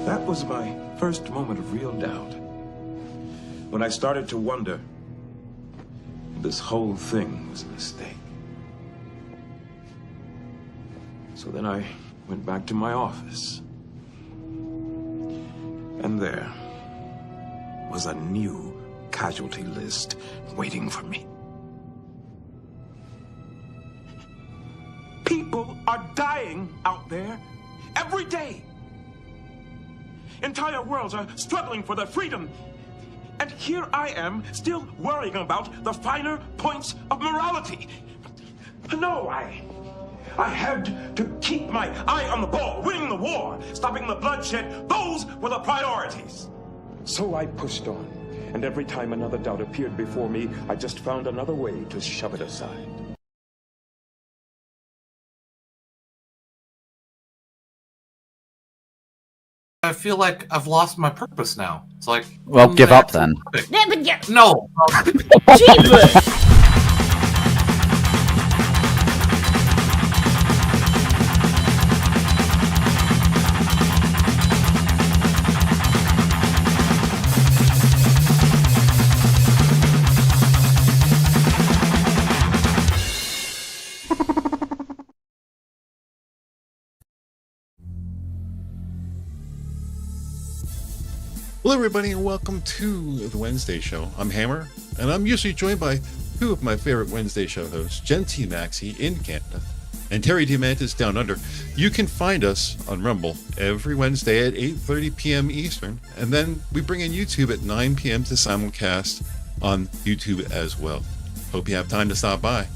That was my first moment of real doubt. When I started to wonder, this whole thing was a mistake. So then I went back to my office. And there was a new casualty list waiting for me. People are dying out there every day. Entire worlds are struggling for their freedom. And here I am, still worrying about the finer points of morality. No, I had to keep my eye on the ball, winning the war, stopping the bloodshed. Those were the priorities. So I pushed on, and every time another doubt appeared before me, I just found another way to shove it aside. I feel like I've lost my purpose now. It's like, well, give up then. No. Jesus! Hello everybody and welcome to the Wednesday show. I'm Hammer, and I'm usually joined by two of my favorite Wednesday show hosts, Jen T. Maxey in Canada and Terry Diamantis down under. You can find us on Rumble every Wednesday at 8:30 p.m. Eastern, and then we bring in YouTube at 9 p.m. to simulcast on YouTube as well. Hope you have time to stop by.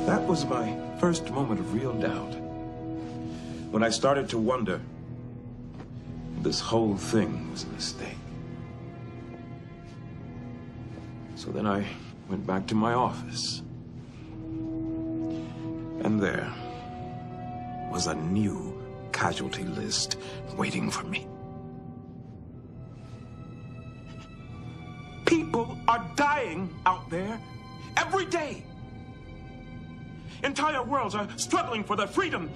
That was my first moment of real doubt. When I started to wonder, this whole thing was a mistake. So then I went back to my office. And there was a new casualty list waiting for me. People are dying out there every day. Entire worlds are struggling for their freedom.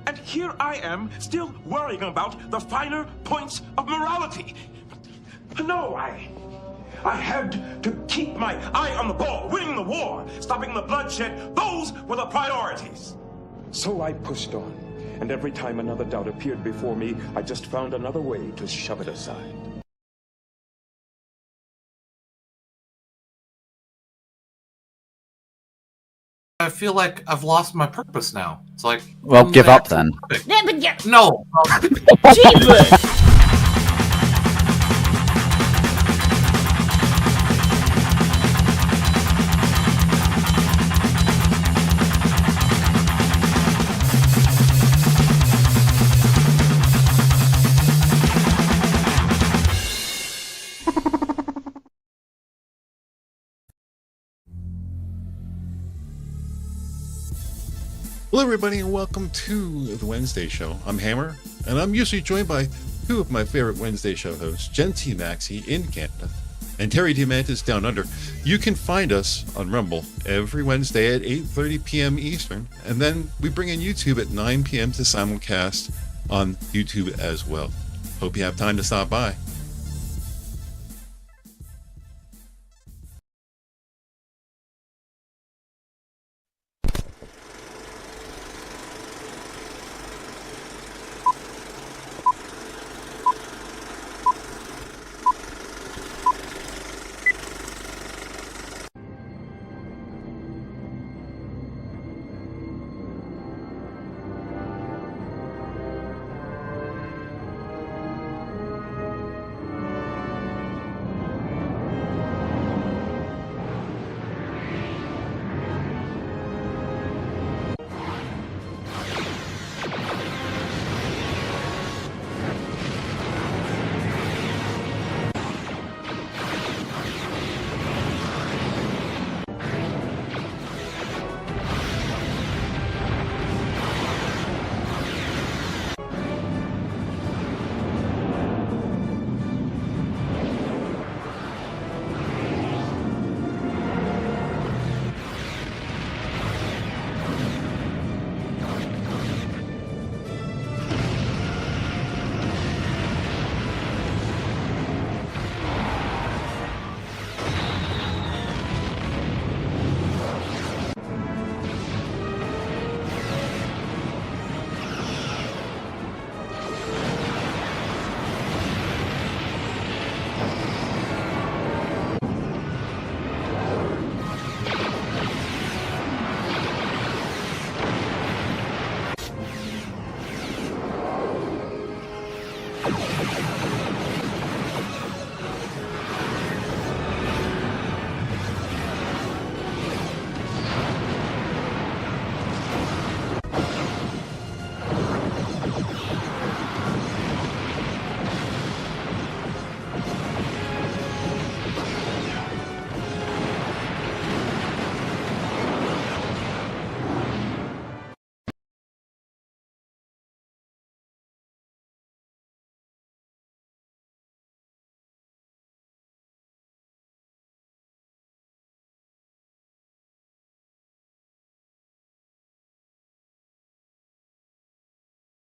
And here I am, still worrying about the finer points of morality. No, I had to keep my eye on the ball, winning the war, stopping the bloodshed. Those were the priorities. So I pushed on, and every time another doubt appeared before me, I just found another way to shove it aside. I feel like I've lost my purpose now. It's like, Well, give up then. No. Jeebus! Hello, everybody, and welcome to the Wednesday show. I'm Hammer, and I'm usually joined by two of my favorite Wednesday show hosts, Genty Maxie in Canada and Terry Diamantis down under. You can find us on Rumble every Wednesday at 8:30 p.m. Eastern, and then we bring in YouTube at 9 p.m. to simulcast on YouTube as well. Hope you have time to stop by.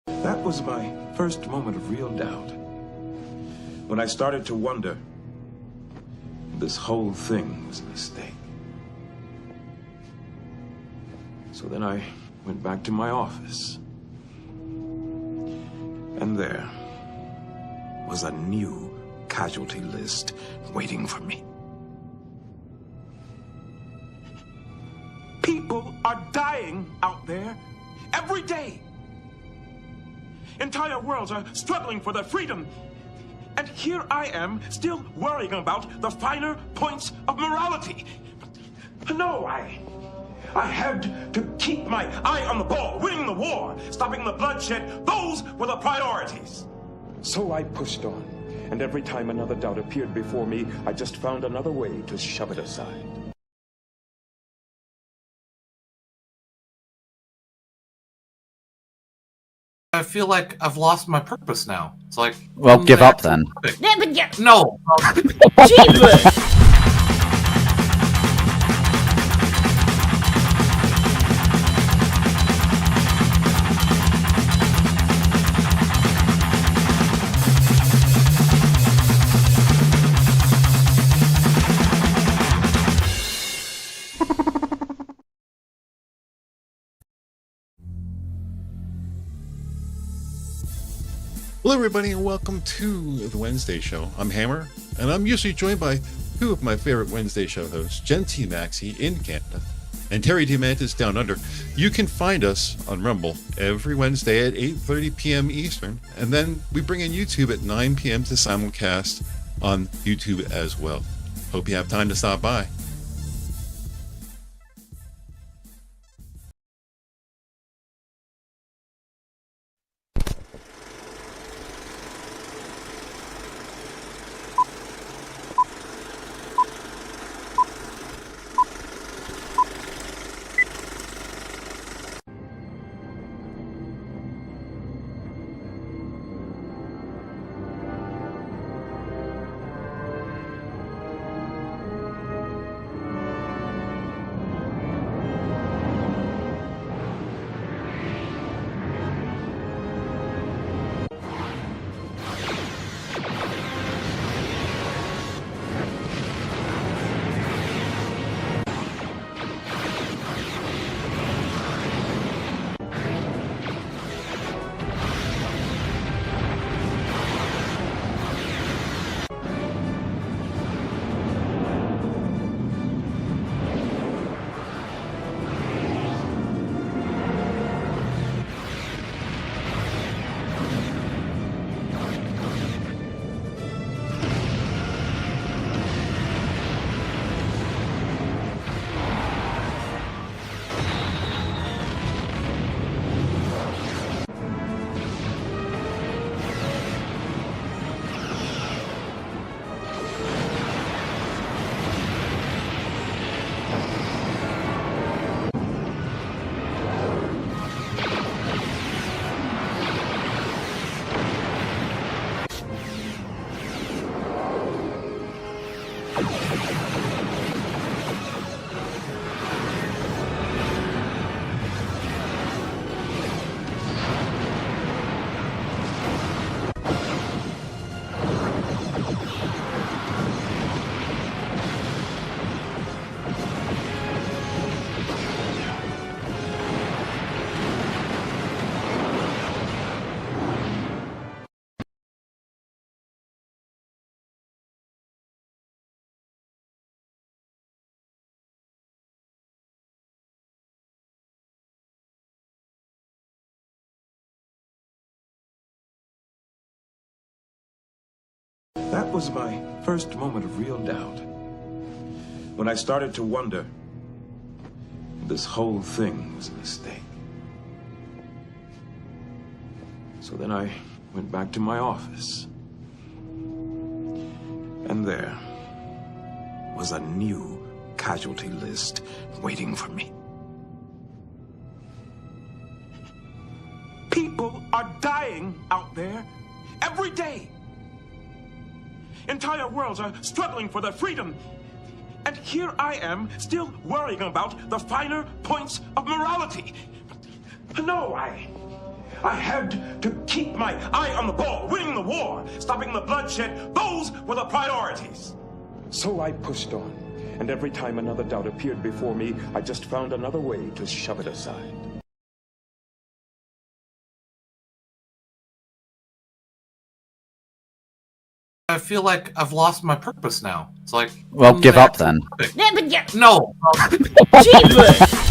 That was my first moment of real doubt. When I started to wonder, this whole thing was a mistake. So then I went back to my office. And there was a new casualty list waiting for me. People are dying out there every day. Entire worlds are struggling for their freedom. And here I am, still worrying about the finer points of morality. No, I had to keep my eye on the ball, winning the war, stopping the bloodshed. Those were the priorities. So I pushed on, and every time another doubt appeared before me, I just found another way to shove it aside. I feel like I've lost my purpose now. It's like, Well, give up then. No. Jeebus! Hello, everybody, and welcome to the Wednesday show. I'm Hammer, and I'm usually joined by two of my favorite Wednesday show hosts, Jen T. Maxey in Canada and Terry DeMantis down under. You can find us on Rumble every Wednesday at 8:30 p.m. Eastern, and then we bring in YouTube at 9 p.m. to simulcast on YouTube as well. Hope you have time to stop by. That was my first moment of real doubt. When I started to wonder, this whole thing was a mistake. So then I went back to my office. And there was a new casualty list waiting for me. People are dying out there every day. Entire worlds are struggling for their freedom. And here I am, still worrying about the finer points of morality. No, I had to keep my eye on the ball, winning the war, stopping the bloodshed. Those were the priorities. So I pushed on, and every time another doubt appeared before me, I just found another way to shove it aside. I feel like I've lost my purpose now. It's like, Well, give up then. Yeah, but yeah. No. Jeepers!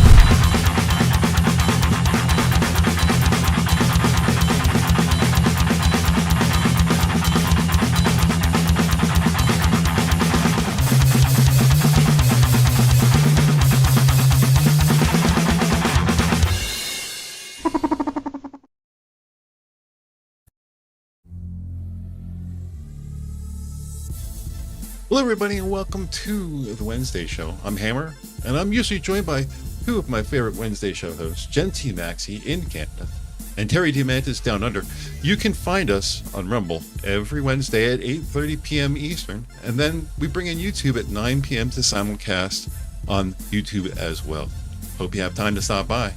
Hello, everybody, and welcome to the Wednesday show. I'm Hammer, and I'm usually joined by two of my favorite Wednesday show hosts, Jen T. Maxey in Canada and Terry DeMantis down under. You can find us on Rumble every Wednesday at 8:30 p.m. Eastern, and then we bring in YouTube at 9 p.m. to simulcast on YouTube as well. Hope you have time to stop by.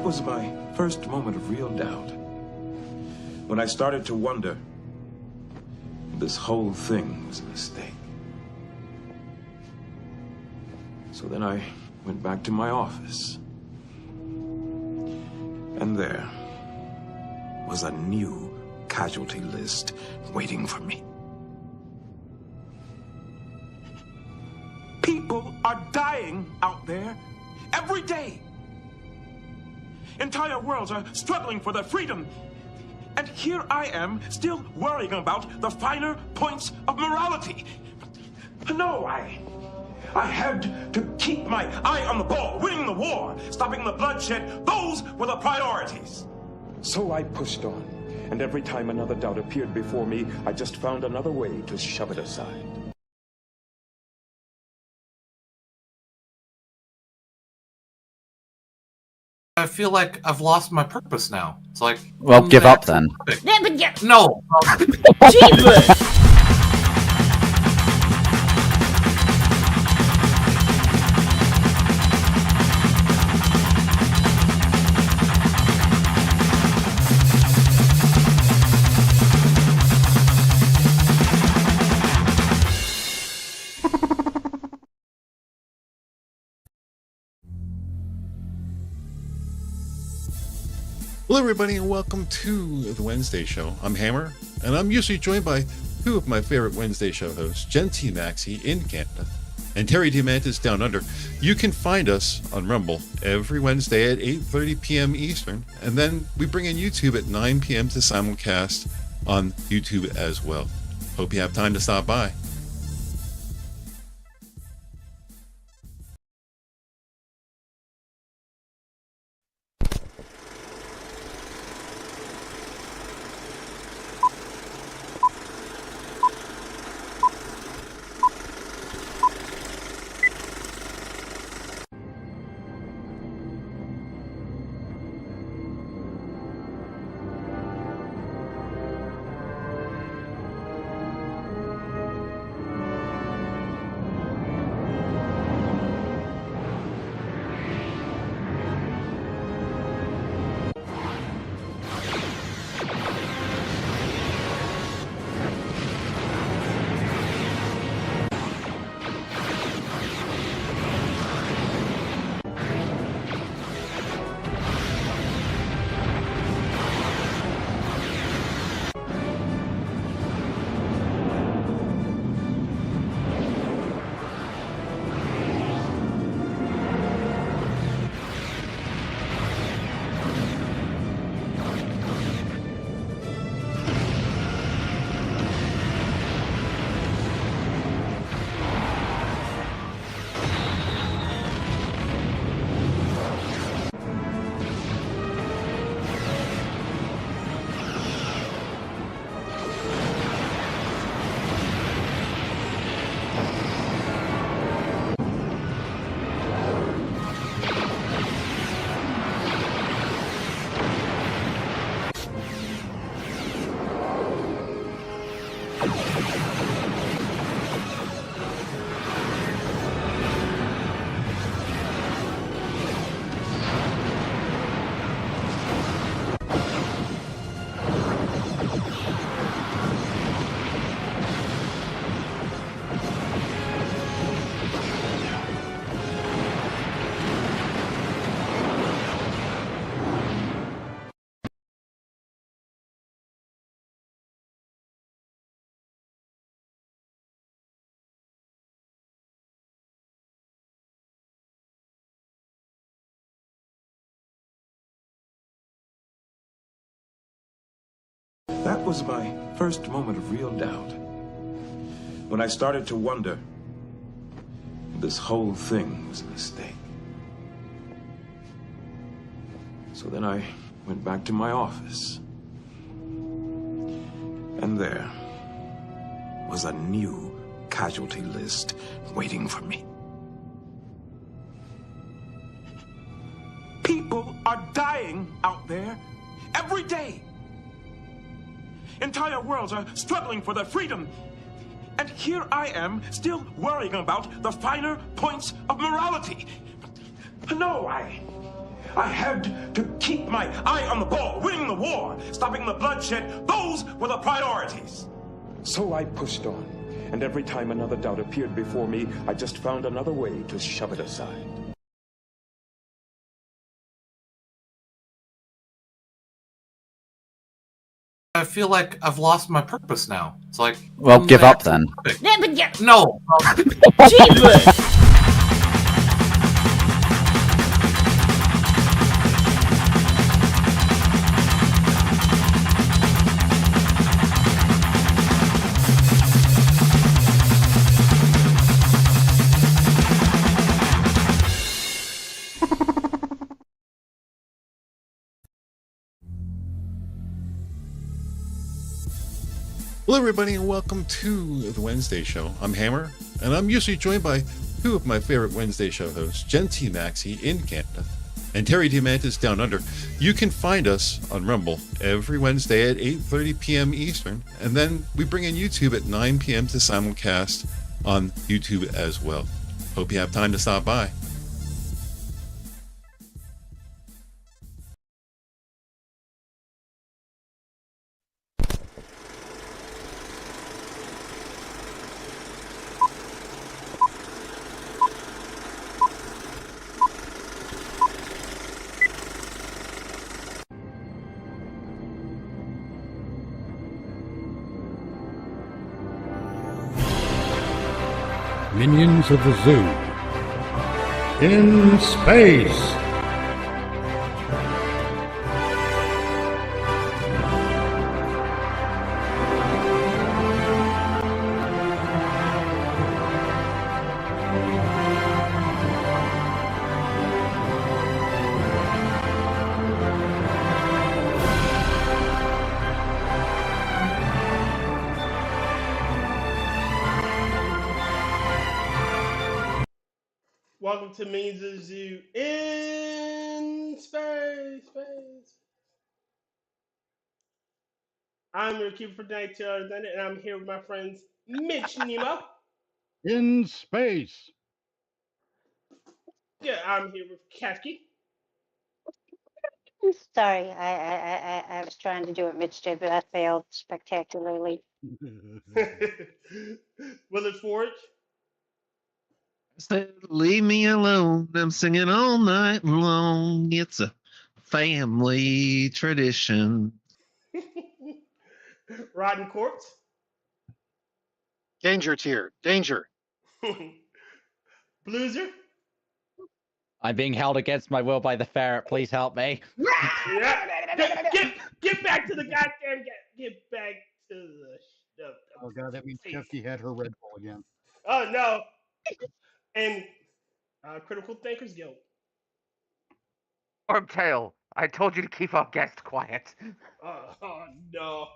was my first moment of real doubt. When I started to wonder, this whole thing was a mistake. So then I went back to my office. And there was a new casualty list waiting for me. People are dying out there every day. Entire worlds are struggling for their freedom. And here I am, still worrying about the finer points of morality. No, I had to keep my eye on the ball, winning the war, stopping the bloodshed. Those were the priorities. So I pushed on, and every time another doubt appeared before me, I just found another way to shove it aside. I feel like I've lost my purpose now. It's like, Well, give up then. No. Jeepers! Hello, everybody, and welcome to the Wednesday show. I'm Hammer, and I'm usually joined by two of my favorite Wednesday show hosts, Jen T. Maxey in Canada and Terry Diamantis down under. You can find us on Rumble every Wednesday at 8:30 p.m. Eastern, and then we bring in YouTube at 9 p.m. to simulcast on YouTube as well. Hope you have time to stop by. That was my first moment of real doubt. When I started to wonder, this whole thing was a mistake. So then I went back to my office. And there was a new casualty list waiting for me. People are dying out there every day. Entire worlds are struggling for their freedom. And here I am, still worrying about the finer points of morality. No, I I had to keep my eye on the ball, winning the war, stopping the bloodshed. Those were the priorities. So I pushed on, and every time another doubt appeared before me, I just found another way to shove it aside. I feel like I've lost my purpose now. It's like, Well, give up then. No. Jesus! Hello, everybody, and welcome to the Wednesday show. I'm Hammer, and I'm usually joined by two of my favorite Wednesday show hosts, Jen T. Maxey in Canada and Terry Diamantis down under. You can find us on Rumble every Wednesday at 8:30 p.m. Eastern, and then we bring in YouTube at 9 p.m. to simulcast on YouTube as well. Hope you have time to stop by. Minions of the Zoo. In space! Welcome to Minions of the Zoo in space. I'm your keeper for tonight, Tyr Alexander, and I'm here with my friends Mitch Nemo. In space! Yeah, I'm here with Kefki. Sorry, I was trying to do what Mitch did, but I failed spectacularly. Will it forge? Said, leave me alone. I'm singing all night long. It's a family tradition. Rotten Corpse. Danger tier, danger. BLooZeR. I'm being held against my will by the ferret. Please help me. Yeah. Get back to the goddamn get back to the Oh god, that means Kefki had her Red Bull again. Oh no. And Critical Thinkers Guild. Tail, I told you to keep our guest quiet. Oh no.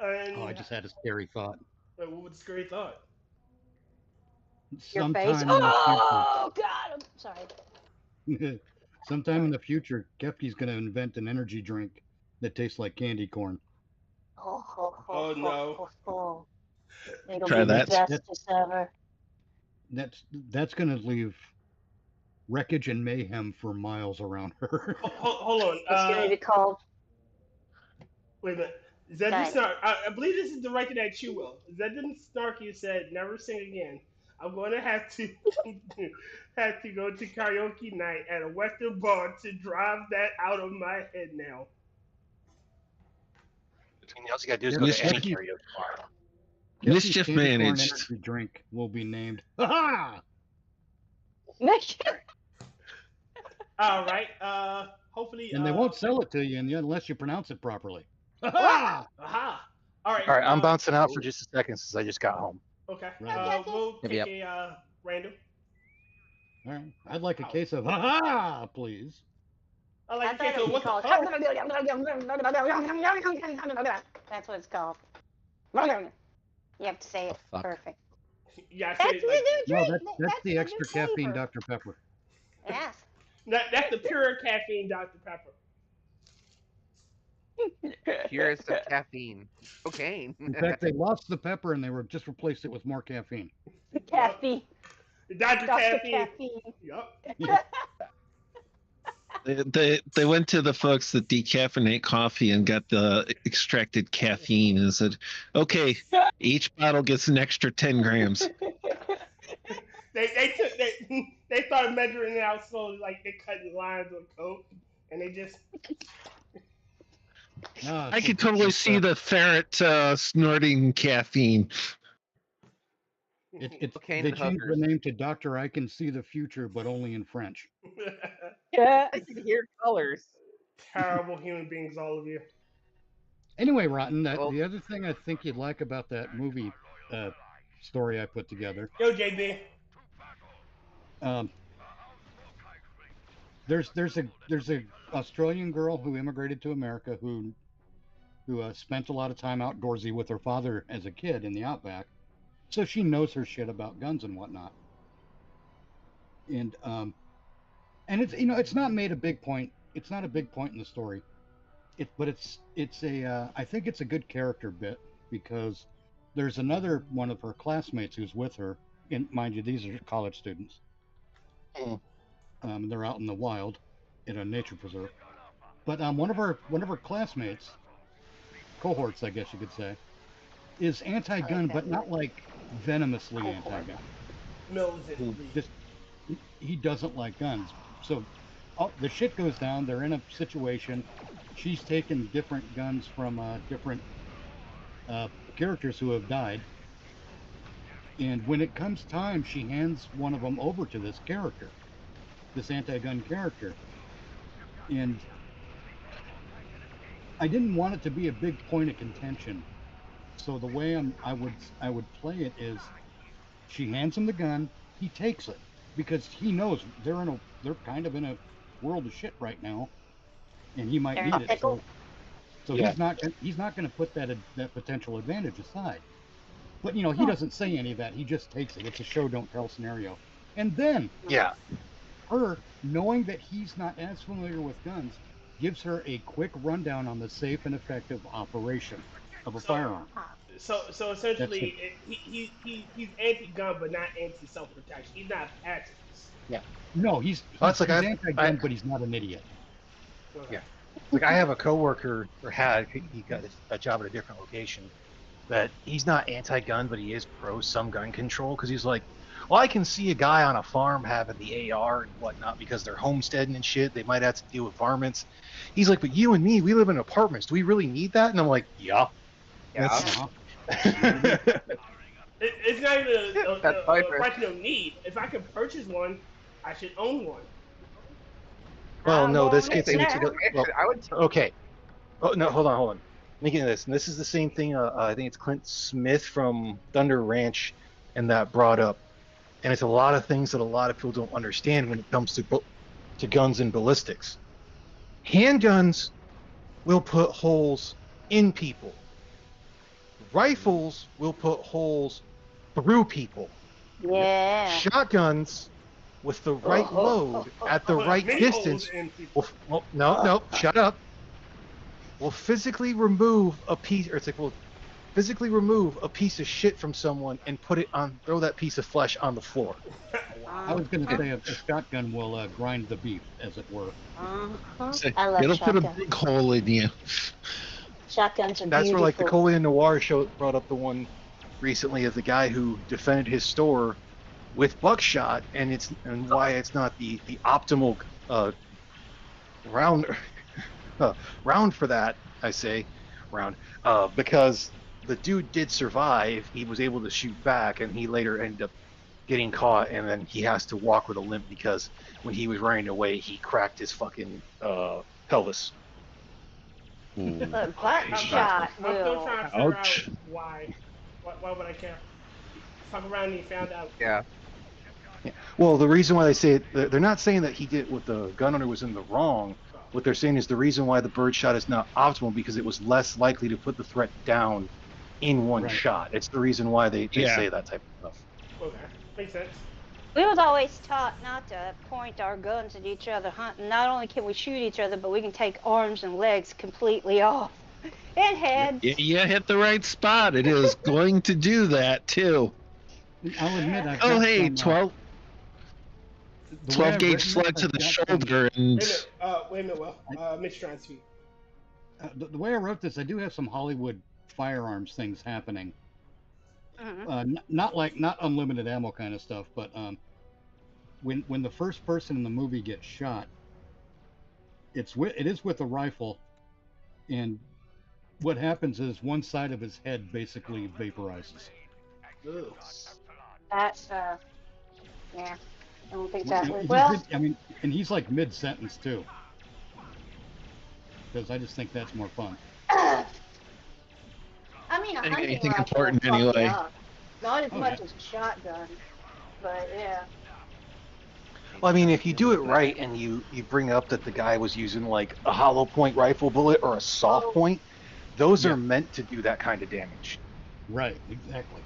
And, Oh, I just had a scary thought. what was the scary thought? Your Sometime face. in the Oh God! I'm sorry. future, sometime in the future, Kefki's going to invent an energy drink that tastes like candy corn. Oh, no. It'll Try be that. the bestest ever. That's going to leave wreckage and mayhem for miles around her. Hold on. It's going to be called. Wait a minute. Is that Sorry. the snark? I believe this is directed at you, Will. Is that the snark you said, never sing again? I'm going to have to go to karaoke night at a Western bar to drive that out of my head now. All you gotta do is go to any karaoke bar. Mischief Kefki's candy corn managed. energy drink will be named. Ha All right. Hopefully. And they won't sell it to you unless you pronounce it properly. Ha Aha. All right. All right, I'm bouncing out for just a second since I just got home. Okay. Right. We'll take Yep. a random. All right. I'd like a case of ha please. I I like thought to it was what called. the fuck? That's what it's called. You have to say it fuck. perfect. Yeah, I That's say the it like, new No, drink. that's the new extra caffeine flavor. Dr. Pepper. Yes. that's the pure caffeine Dr. Pepper. Purest of caffeine. Cocaine. In fact, they lost the pepper and they were just replaced it with more caffeine. Caffeine. Dr. Dr. Caffeine. Caffeine. Yup. They went to the folks that decaffeinate coffee and got the extracted caffeine and said, okay, each bottle gets an extra 10 grams. They started measuring it out slowly, like they cutting lines on coke, and they just. No, I could totally see the ferret snorting caffeine. They Cocaine changed the hookers. name to Dr. I Can See the Future, but only in French. I can hear colors. Terrible human beings, all of you. Anyway, Rotten, Well- the other thing I think you'd like about that movie story I put together, Yo, JB. there's a Australian girl who immigrated to America who spent a lot of time outdoorsy with her father as a kid in the outback, so she knows her shit about guns and whatnot. And it's it's not made a big point. It's not a big point in the story. But it's a I think it's a good character bit because there's another one of her classmates who's with her. And mind you, these are college students. They're out in the wild in a nature preserve. But one of her classmates, cohorts, I guess you could say, is anti-gun, but not like venomously anti-gun. Just he doesn't like guns. So the shit goes down. They're in a situation. She's taken different guns from different characters who have died. And when it comes time, she hands one of them over to this character, this anti-gun character. And I didn't want it to be a big point of contention. So the way I would play it is, she hands him the gun, he takes it because he knows they're kind of in a world of shit right now, and he might need it. So yeah. he's not going to put that potential advantage aside. But he doesn't say any of that. He just takes it. It's a show don't tell scenario. And then her, knowing that he's not as familiar with guns, gives her a quick rundown on the safe and effective operation of a firearm. So essentially, he's anti-gun but not anti-self-protection. He's not pacifist. Yeah. No, he's anti-gun, but he's not an idiot. Yeah. Like I have a coworker, or had, he got a job at a different location, that he's not anti-gun, but he is pro some gun control, because he's like, well, I can see a guy on a farm having the AR and whatnot because they're homesteading and shit. They might have to deal with varmints. He's like, but you and me, we live in apartments. Do we really need that? And I'm like, yeah. It's not even a question of need. If I can purchase one, I should own one. Well, no, this gets into okay. Oh no, hold on. Making this, and this is the same thing. I think it's Clint Smith from Thunder Ranch, and that brought up, and it's a lot of things that a lot of people don't understand when it comes to guns and ballistics. Handguns will put holes in people. Rifles will put holes through people. Yeah. Shotguns, with the right load at the right distance, shut up. Will physically remove a piece, or it's like, will physically remove a piece of shit from someone and throw that piece of flesh on the floor. I was going to say a shotgun will grind the beef, as it were. I love It'll shotguns. put a big hole in you. Shotguns are That's beautiful. where, like, the Conan Noir show brought up the one recently of the guy who defended his store with buckshot, and why it's not the optimal round for that. I say round because the dude did survive. He was able to shoot back, and he later ended up getting caught, and then he has to walk with a limp because when he was running away, he cracked his fucking pelvis. Buckshot I'm still trying to figure Ouch. out why. Why would I care? Fuck around and he found out. Yeah. Well, the reason why they say it, they're not saying that he did what the gun owner was in the wrong. What they're saying is the reason why the bird shot is not optimal because it was less likely to put the threat down in one shot. It's the reason why they say that type of stuff. Okay, makes sense. We was always taught not to point our guns at each other hunting. Not only can we shoot each other, but we can take arms and legs completely off. And heads. You hit the right spot. It is going to do that too. I'll admit, Oh, hey, 12. The way 12 I've gauge written slug it, to I've the got shoulder and Wait a minute, Will. Mitch trying to speak. the way I wrote this, I do have some Hollywood firearms things happening. Not unlimited ammo kind of stuff, but when the first person in the movie gets shot, it is with a rifle, and what happens is one side of his head basically vaporizes. Ugh. That's yeah. I don't think that would. He's Well, I mean, and he's like mid-sentence too, because I just think that's more fun. I mean, a I think hunting anything rifle important will fuck you anyway. up. Not as much yeah. as a shotgun, but yeah. Well, I mean, if you do it right and you bring up that the guy was using like a hollow point rifle bullet or a soft point, those are meant to do that kind of damage. Right, exactly.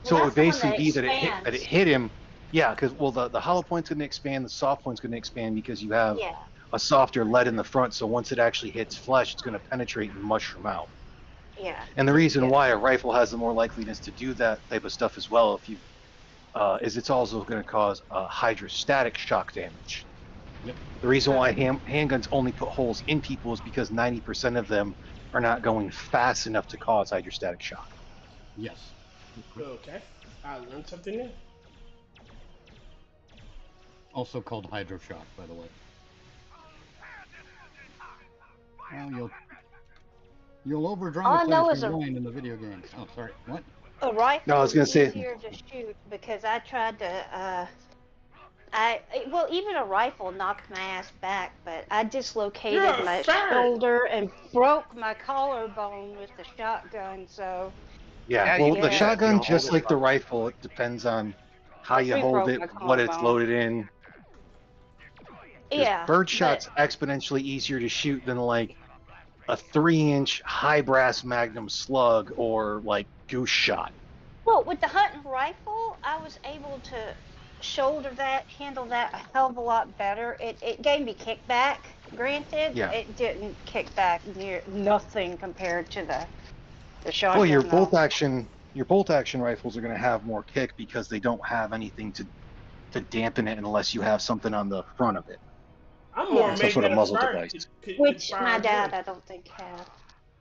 So it would that's the one basically be that it expands. hit him. Yeah, because the hollow point's going to expand, the soft point's going to expand because you have Yeah. a softer lead in the front. So once it actually hits flesh, it's going to penetrate and mushroom out. Yeah. And the reason why a rifle has the more likeliness to do that type of stuff as well, if you is it's also going to cause hydrostatic shock damage. Yep. The reason why handguns only put holes in people is because 90% of them are not going fast enough to cause hydrostatic shock. Yes. Okay. I learned something new. Also called hydroshock, by the way. Well, you'll All I over-dramatize know is your line in the video games. Oh, sorry. What? A rifle No, I was gonna is say- easier to shoot because I tried to, well, even a rifle knocked my ass back, but I dislocated You're a my ferret. shoulder and broke my collarbone with the shotgun, so Yeah, Yeah, well, you the can- shotgun, you can just hold like it the up. rifle, it depends on how you We hold broke it, my what it's collarbone. loaded in. 'Cause yeah. birdshot's exponentially easier to shoot than like a 3-inch high brass magnum slug or like goose shot. Well, with the hunting rifle, I was able to shoulder that, handle that a hell of a lot better. It gave me kickback, granted. Yeah. It didn't kick back near nothing compared to the shotgun. Well, your though. bolt action rifles are going to have more kick because they don't have anything to dampen it unless you have something on the front of it. I'm more Some sort of magnetic muzzle fire device. Which fire my dad, gun. I don't think had.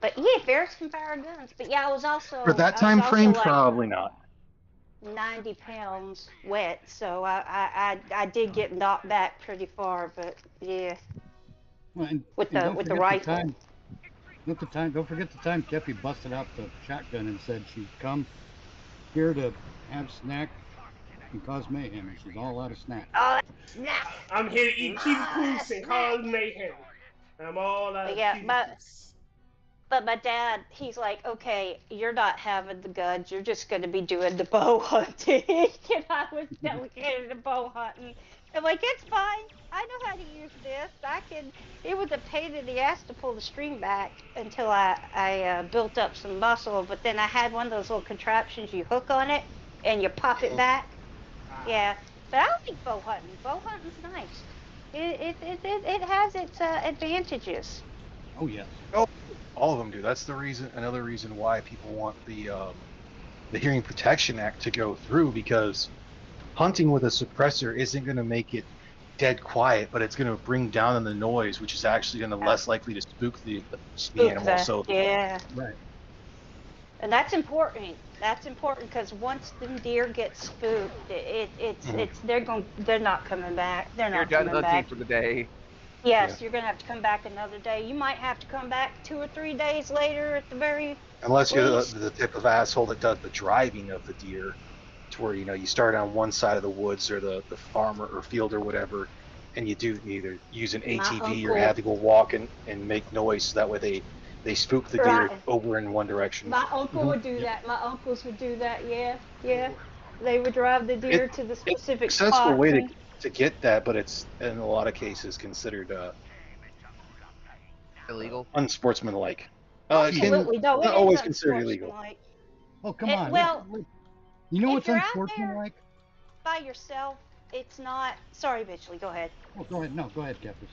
But yeah, ferrets can fire guns. But yeah, I was also For that I was time also, frame, like, probably not. 90 pounds wet, so I did get knocked back pretty far. But yeah, Well, with don't the forget rifle. Don't forget the time Keffi busted out the shotgun and said she'd come here to have snack and cause mayhem, and she's all out of snack. Oh, snap! I'm here to eat cheese goose and cause mayhem. I'm all out of Yeah, cheese but- goose. But my dad, he's like, okay, you're not having the guns. You're just going to be doing the bow hunting. And I was delegated to bow hunting. I'm like, it's fine. I know how to use this. It was a pain in the ass to pull the string back until I built up some muscle. But then I had one of those little contraptions you hook on it and you pop it back. Yeah. But I don't think bow hunting. Bow hunting's nice. It has its advantages. Oh yes. All of them do. That's the reason. Another reason why people want the Hearing Protection Act to go through, because hunting with a suppressor isn't going to make it dead quiet, but it's going to bring down the noise, which is actually going to less likely to spook the animal. So yeah. Right. And that's important. That's important because once the deer get spooked, they're not coming back. They're You're not done coming hunting back. for the day. Yes, you're gonna have to come back another day. You might have to come back 2 or 3 days later at the very unless you're least. the type of asshole that does the driving of the deer, to where you start on one side of the woods or the farm or field or whatever, and you do either use an ATV or uncle- have people walk and make noise, so that way they spook the deer Right. over in one direction. My uncle would do that. My uncles would do that. Yeah. They would drive the deer to the specific It's a successful spot. way to get that, but it's in a lot of cases considered Illegal. unsportsmanlike. Absolutely, no, it not is always considered illegal. unsportsmanlike. Oh come It- on. well, you know if what's you're out unsportsmanlike? By yourself, it's not. Sorry, Mitchley, go ahead. Oh, go ahead. No, go ahead, Keffers.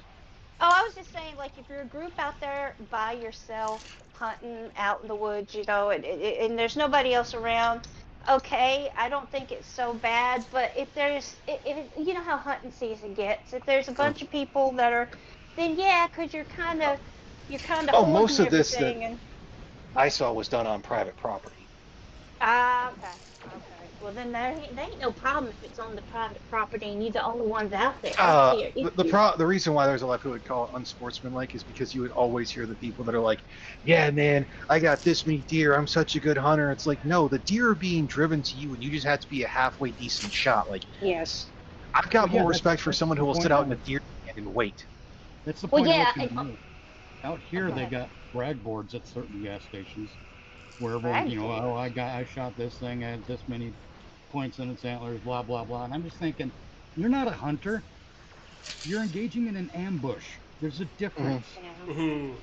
Oh, I was just saying, like, if you're a group out there by yourself, hunting out in the woods, and there's nobody else around, okay, I don't think it's so bad. But if there's, if you know how hunting season gets, if there's a bunch of people that are, then yeah, because you're kind of Oh, most of this that everything and. I saw was done on private property. Ah, okay. Well, then there ain't no problem if it's on the private property and you're the only ones out there. The reason why there's a lot of people would call it unsportsmanlike is because you would always hear the people that are like, yeah, man, I got this many deer. I'm such a good hunter. It's like, no, the deer are being driven to you and you just have to be a halfway decent shot. Like, yes. I've got more respect for someone who will sit out in a deer stand and wait. That's the point. Out here, they got brag boards at certain gas stations where everyone, you know, oh, I shot this thing, I had this many points in its antlers, blah, blah, blah. And I'm just thinking, you're not a hunter. You're engaging in an ambush. There's a difference. And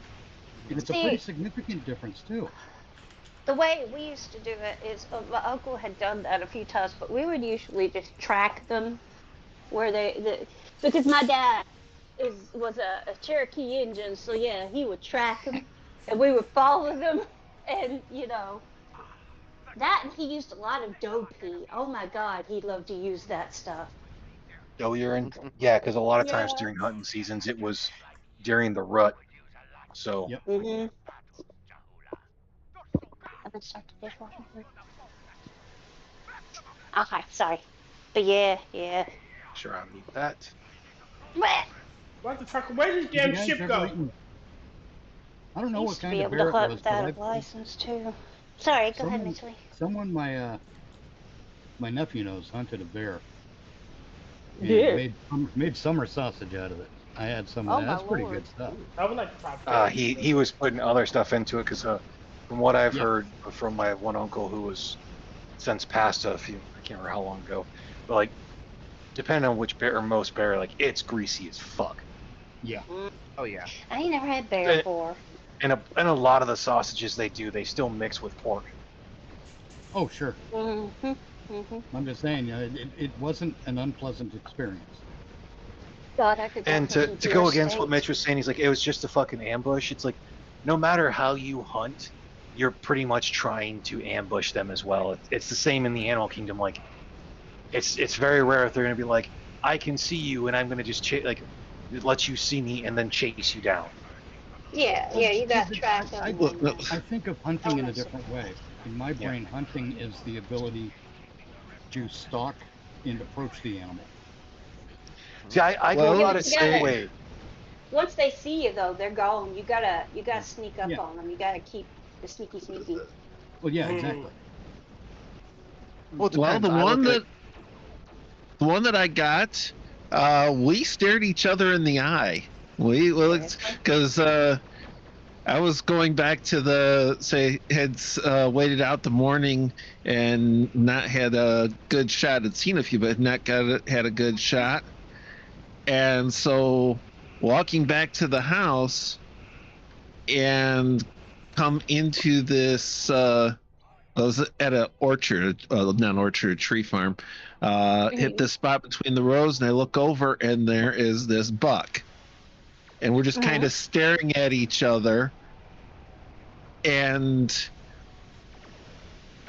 it's a pretty significant difference, too. The way we used to do it is, my uncle had done that a few times, but we would usually just track them where because my dad was a Cherokee Indian, so yeah, he would track them, and we would follow them, and you know, that, and he used a lot of doe pee. Oh my God, he loved to use that stuff. Doe urine? Yeah, because a lot of times during hunting seasons, it was during the rut, so. Yep. I'm gonna start the dishwasher. Okay, sorry, but yeah. Sure, I'll need that. What the fuck? Where did this damn ship go? I don't know what kind of bear it was, but I've license too. Sorry, go ahead, Mitchell. Someone my nephew knows hunted a bear. Yeah. Made summer sausage out of it. I had some of that. That's pretty good stuff. I would like to try. He was putting other stuff into it because from what I've heard from my one uncle who was since passed I can't remember how long ago, but like depending on which bear or most bear, like it's greasy as fuck. Yeah. Oh yeah. I ain't never had bear before. And a lot of the sausages they still mix with pork. Oh sure. I'm just saying, it wasn't an unpleasant experience. God, I could. And to go against what Mitch was saying, he's like, it was just a fucking ambush. It's like, no matter how you hunt, you're pretty much trying to ambush them as well. It's the same in the animal kingdom. Like, it's very rare if they're gonna be like, I can see you, and I'm gonna just let you see me and then chase you down. Yeah, you got tracked. I think of hunting in a different way. In my brain, hunting is the ability to stalk and approach the animal. See, I go about it same way. Once they see you, though, they're gone. You gotta sneak up on them. You gotta keep the sneaky. Well, yeah, exactly. Well, the one that I got, we stared each other in the eye. Because I was going back to had waited out the morning and not had a good shot. Had seen a few, but had a good shot. And so walking back to the house and come into this, I was at an orchard, not an orchard, a tree farm, hit the spot between the rows, and I look over and there is this buck. And we're just kind of staring at each other. And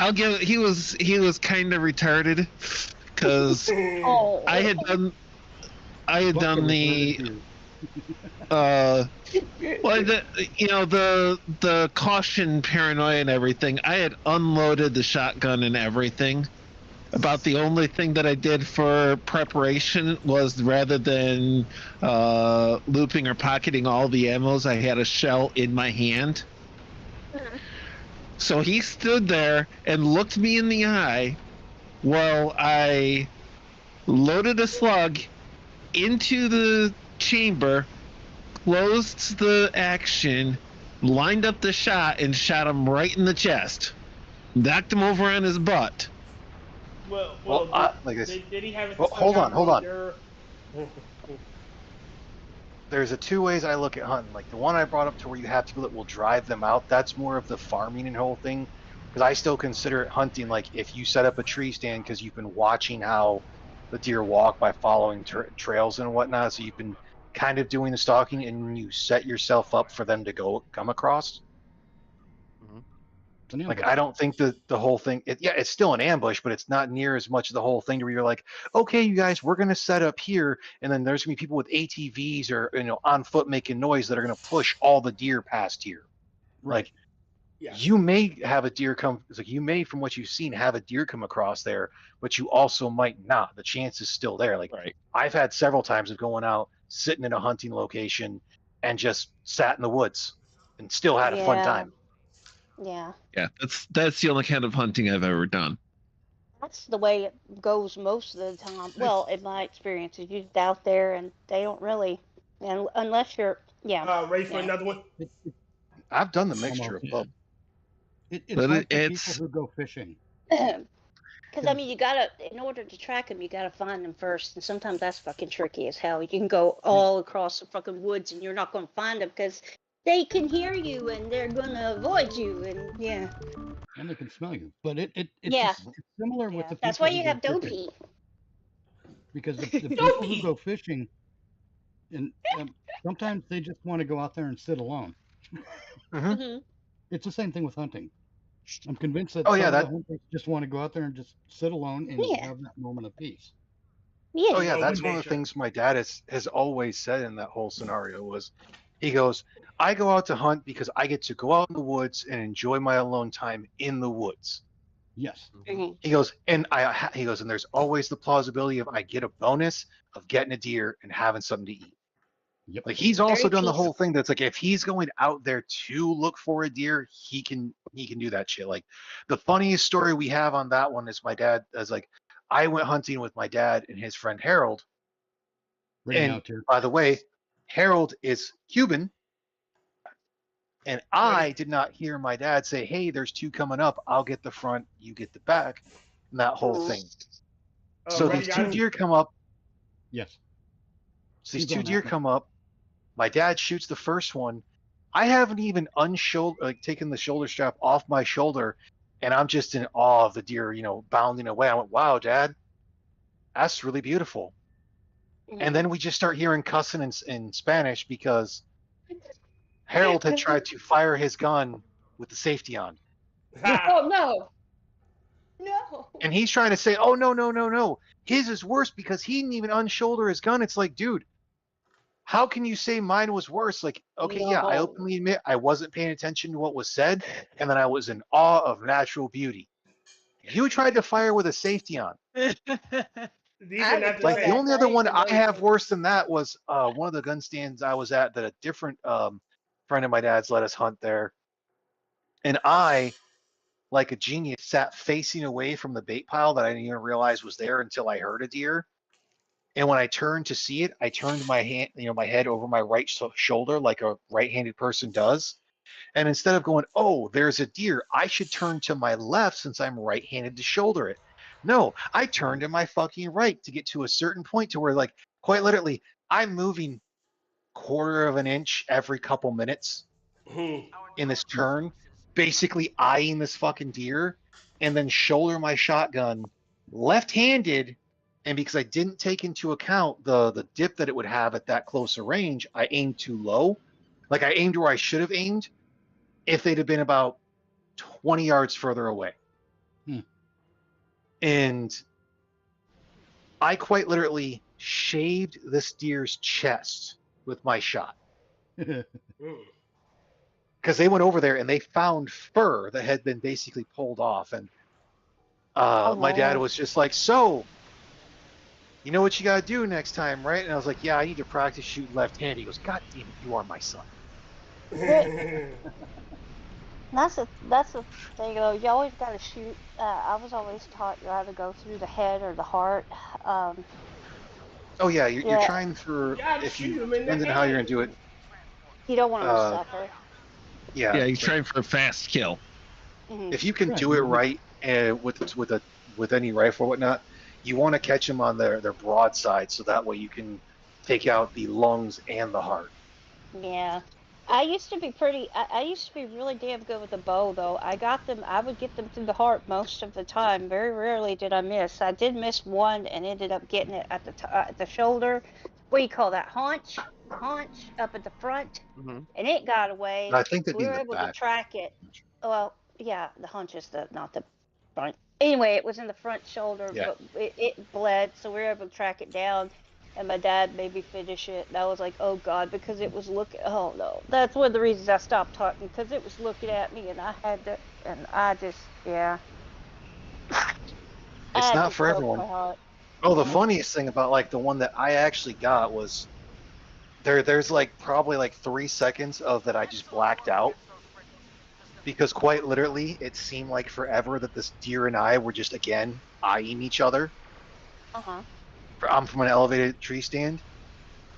he was kind of retarded because I had done the the caution, paranoia, and everything. I had unloaded the shotgun and everything. About the only thing that I did for preparation was, rather than looping or pocketing all the ammos, I had a shell in my hand. So he stood there and looked me in the eye while I loaded a slug into the chamber, closed the action, lined up the shot, and shot him right in the chest. Knocked him over on his butt. Did he have it? Hold on. There's two ways I look at hunting. Like the one I brought up to where you have people that will drive them out. That's more of the farming and whole thing. Because I still consider it hunting. Like if you set up a tree stand because you've been watching how the deer walk by following trails and whatnot. So you've been kind of doing the stalking and you set yourself up for them to come across. Like, I don't think that the whole thing, it's still an ambush, but it's not near as much of the whole thing to where you're like, okay, you guys, we're going to set up here, and then there's going to be people with ATVs or, on foot making noise that are going to push all the deer past here. Like, you may have a deer come, it's like you may, from what you've seen, have a deer come across there, but you also might not. The chance is still there. Like, I've had several times of going out, sitting in a hunting location, and just sat in the woods and still had a fun time. Yeah. Yeah, that's the only kind of hunting I've ever done. That's the way it goes most of the time. Well, in my experience, is you're out there and they don't really, and unless you're, ready for another one? I've done the mixture of both. It's like the people who go fishing. Because, I mean, you gotta, in order to track them, you gotta find them first. And sometimes that's fucking tricky as hell. You can go all across the fucking woods and you're not gonna find them because they can hear you and they're gonna avoid you. And And they can smell you. But it's similar with the people. That's why you have go dope fishing. heat. Because the people who go fishing, and sometimes they just want to go out there and sit alone. It's the same thing with hunting. I'm convinced that some of the hunters just want to go out there and just sit alone and have that moment of peace. Oh yeah, that's one of the things my dad has always said in that whole scenario was, he goes, I go out to hunt because I get to go out in the woods and enjoy my alone time in the woods. Yes. He goes, and and there's always the plausibility of I get a bonus of getting a deer and having something to eat. Yep. Like, he's also done the whole thing that's like, if he's going out there to look for a deer, he can do that shit. Like, the funniest story we have on that one is my dad is like, I went hunting with my dad and his friend Harold. And by the way, Harold is Cuban. And I did not hear my dad say, hey, there's two coming up. I'll get the front, you get the back, and that whole thing. So these two deer come up. Yes. So these two deer come up. My dad shoots the first one. I haven't even taken the shoulder strap off my shoulder, and I'm just in awe of the deer, bounding away. I went, wow, Dad, that's really beautiful. And then we just start hearing cussing in Spanish because Harold had tried to fire his gun with the safety on. Oh, no. No. And he's trying to say, oh, no. His is worse because he didn't even unshoulder his gun. It's like, dude, how can you say mine was worse? Like, okay, I openly admit I wasn't paying attention to what was said, and then I was in awe of natural beauty. You tried to fire with a safety on. Like, the only other one I have worse than that was one of the gun stands I was at that a different friend of my dad's let us hunt there. And I, like a genius, sat facing away from the bait pile that I didn't even realize was there until I heard a deer. And when I turned to see it, I turned my hand, my head over my right shoulder like a right-handed person does. And instead of going, oh, there's a deer, I should turn to my left since I'm right-handed to shoulder it. No, I turned to my fucking right to get to a certain point to where, like, quite literally, I'm moving quarter of an inch every couple minutes in this turn, basically eyeing this fucking deer, and then shoulder my shotgun left-handed. And because I didn't take into account the dip that it would have at that closer range, I aimed too low. Like, I aimed where I should have aimed if they'd have been about 20 yards further away. And I quite literally shaved this deer's chest with my shot. Because they went over there and they found fur that had been basically pulled off. And my dad was just like, so, you know what you got to do next time, right? And I was like, yeah, I need to practice shooting left-handed. He goes, God damn it, you are my son. That's the thing, though. You always got to shoot. I was always taught you either go through the head or the heart. Oh yeah, you're trying for, if you, depending on how you're going to do it. You don't want to suffer. Yeah, you're trying for a fast kill. If you can do it right with any rifle or whatnot, you want to catch them on their broadside, so that way you can take out the lungs and the heart. Yeah. I used to be really damn good with the bow, though. I would get them through the heart most of the time. Very rarely did I miss. I did miss one and ended up getting it at the shoulder. What do you call that? Haunch up at the front. And it got away. I think we were able to track it. Well, Yeah, the hunch is not the front. Anyway, it was in the front shoulder, Yeah. but it bled, so we were able to track it down. And my dad made me finish it, and I was like, oh God, because it was looking, oh no. That's one of the reasons I stopped talking, because it was looking at me, and I had to, and I just, yeah. It's not for everyone. Oh, the funniest thing about like the one that I actually got was there's like probably like 3 seconds of that I just blacked out. Because quite literally, it seemed like forever that this deer and I were just, again, eyeing each other. Uh-huh. I'm from an elevated tree stand.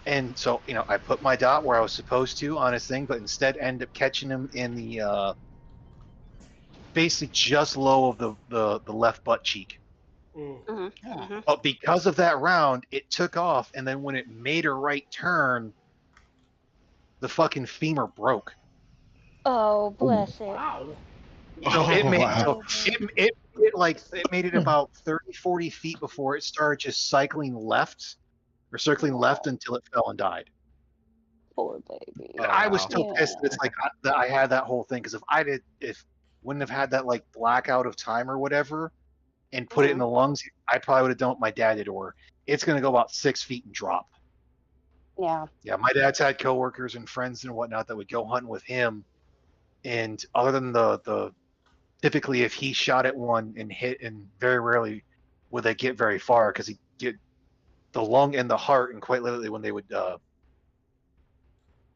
And so, you know, I put my dot where I was supposed to on his thing, but instead ended up catching him in the, basically just low of the left butt cheek. Mm-hmm. But because of that round, it took off, and then when it made a right turn, the fucking femur broke. Oh, bless it. Wow. So it made wow. so it made it about 30, 40 feet before it started just cycling left or circling left until it fell and died. Poor baby. And I was still pissed that it's like I had that whole thing, because if wouldn't have had that like blackout of time or whatever and put it in the lungs, I probably would have done what my dad did, or it's gonna go about 6 feet and drop. Yeah. Yeah, my dad's had coworkers and friends and whatnot that would go hunting with him. And other than the typically if he shot at one and hit, and very rarely would they get very far, because he'd get the lung and the heart, and quite literally when they would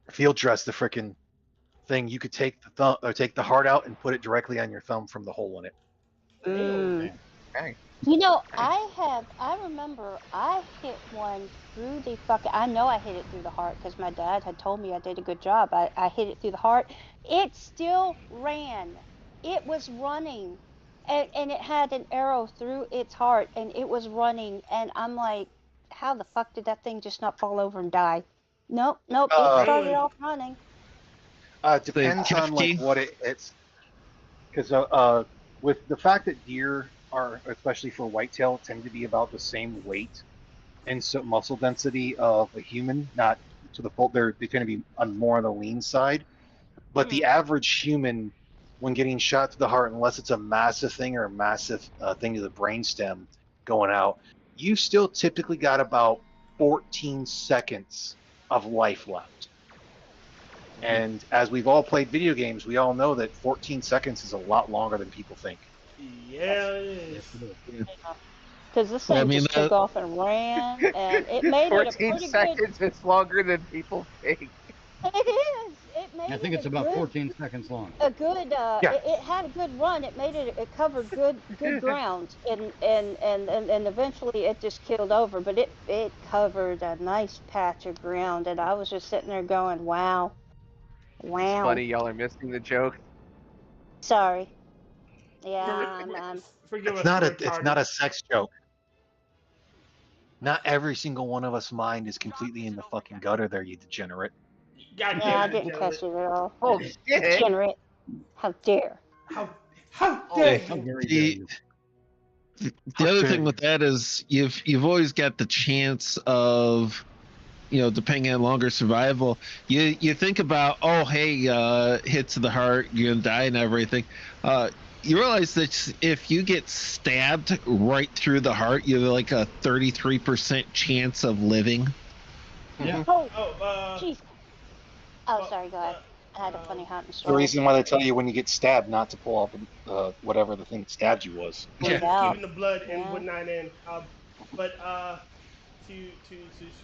field dress the frickin' thing, you could take the thumb or take the heart out and put it directly on your thumb from the hole in it. Okay. You know, I remember I hit one through the fucking, I know I hit it through the heart because my dad had told me I did a good job. I hit it through the heart. It still ran. It was running. And it had an arrow through its heart, and it was running. And I'm like, how the fuck did that thing just not fall over and die? Nope, it started off running. Depends on like what it's, because with the fact that deer are, especially for whitetail, tend to be about the same weight and so muscle density of a human, not to the full. They tend to be on more on the lean side. But the average human, when getting shot to the heart, unless it's a massive thing or a massive thing to the brainstem going out, you still typically got about 14 seconds of life left. And as we've all played video games, we all know that 14 seconds is a lot longer than people think. Yeah, it is. Because this thing just took off and ran, and it made it a 14 pretty seconds good... is longer than people think. It is. It made I think it's about 14 seconds long. A good. Yeah. It had a good run. It made it. It covered good ground, and eventually it just killed over. But it covered a nice patch of ground, and I was just sitting there going, "Wow, wow." It's funny, y'all are missing the joke. Sorry. Yeah, Forgive It's us. not a sex joke. Not every single one of us mind is completely in the fucking gutter there, you degenerate. God Yeah, damn I it, didn't catch it at all. Oh shit! Degenerate. How dare? How dare The other thing with that is you've always got the chance of, you know, depending on longer survival, you think about, oh hey, hit to the heart, you're gonna die and everything. You realize that if you get stabbed right through the heart, you have like a 33% chance of living. Yeah. Jeez. Oh, sorry, go ahead. I had a funny hunting The story. reason why they tell you when you get stabbed not to pull off whatever the thing that stabbed you was. Keeping the blood and whatnot in. But to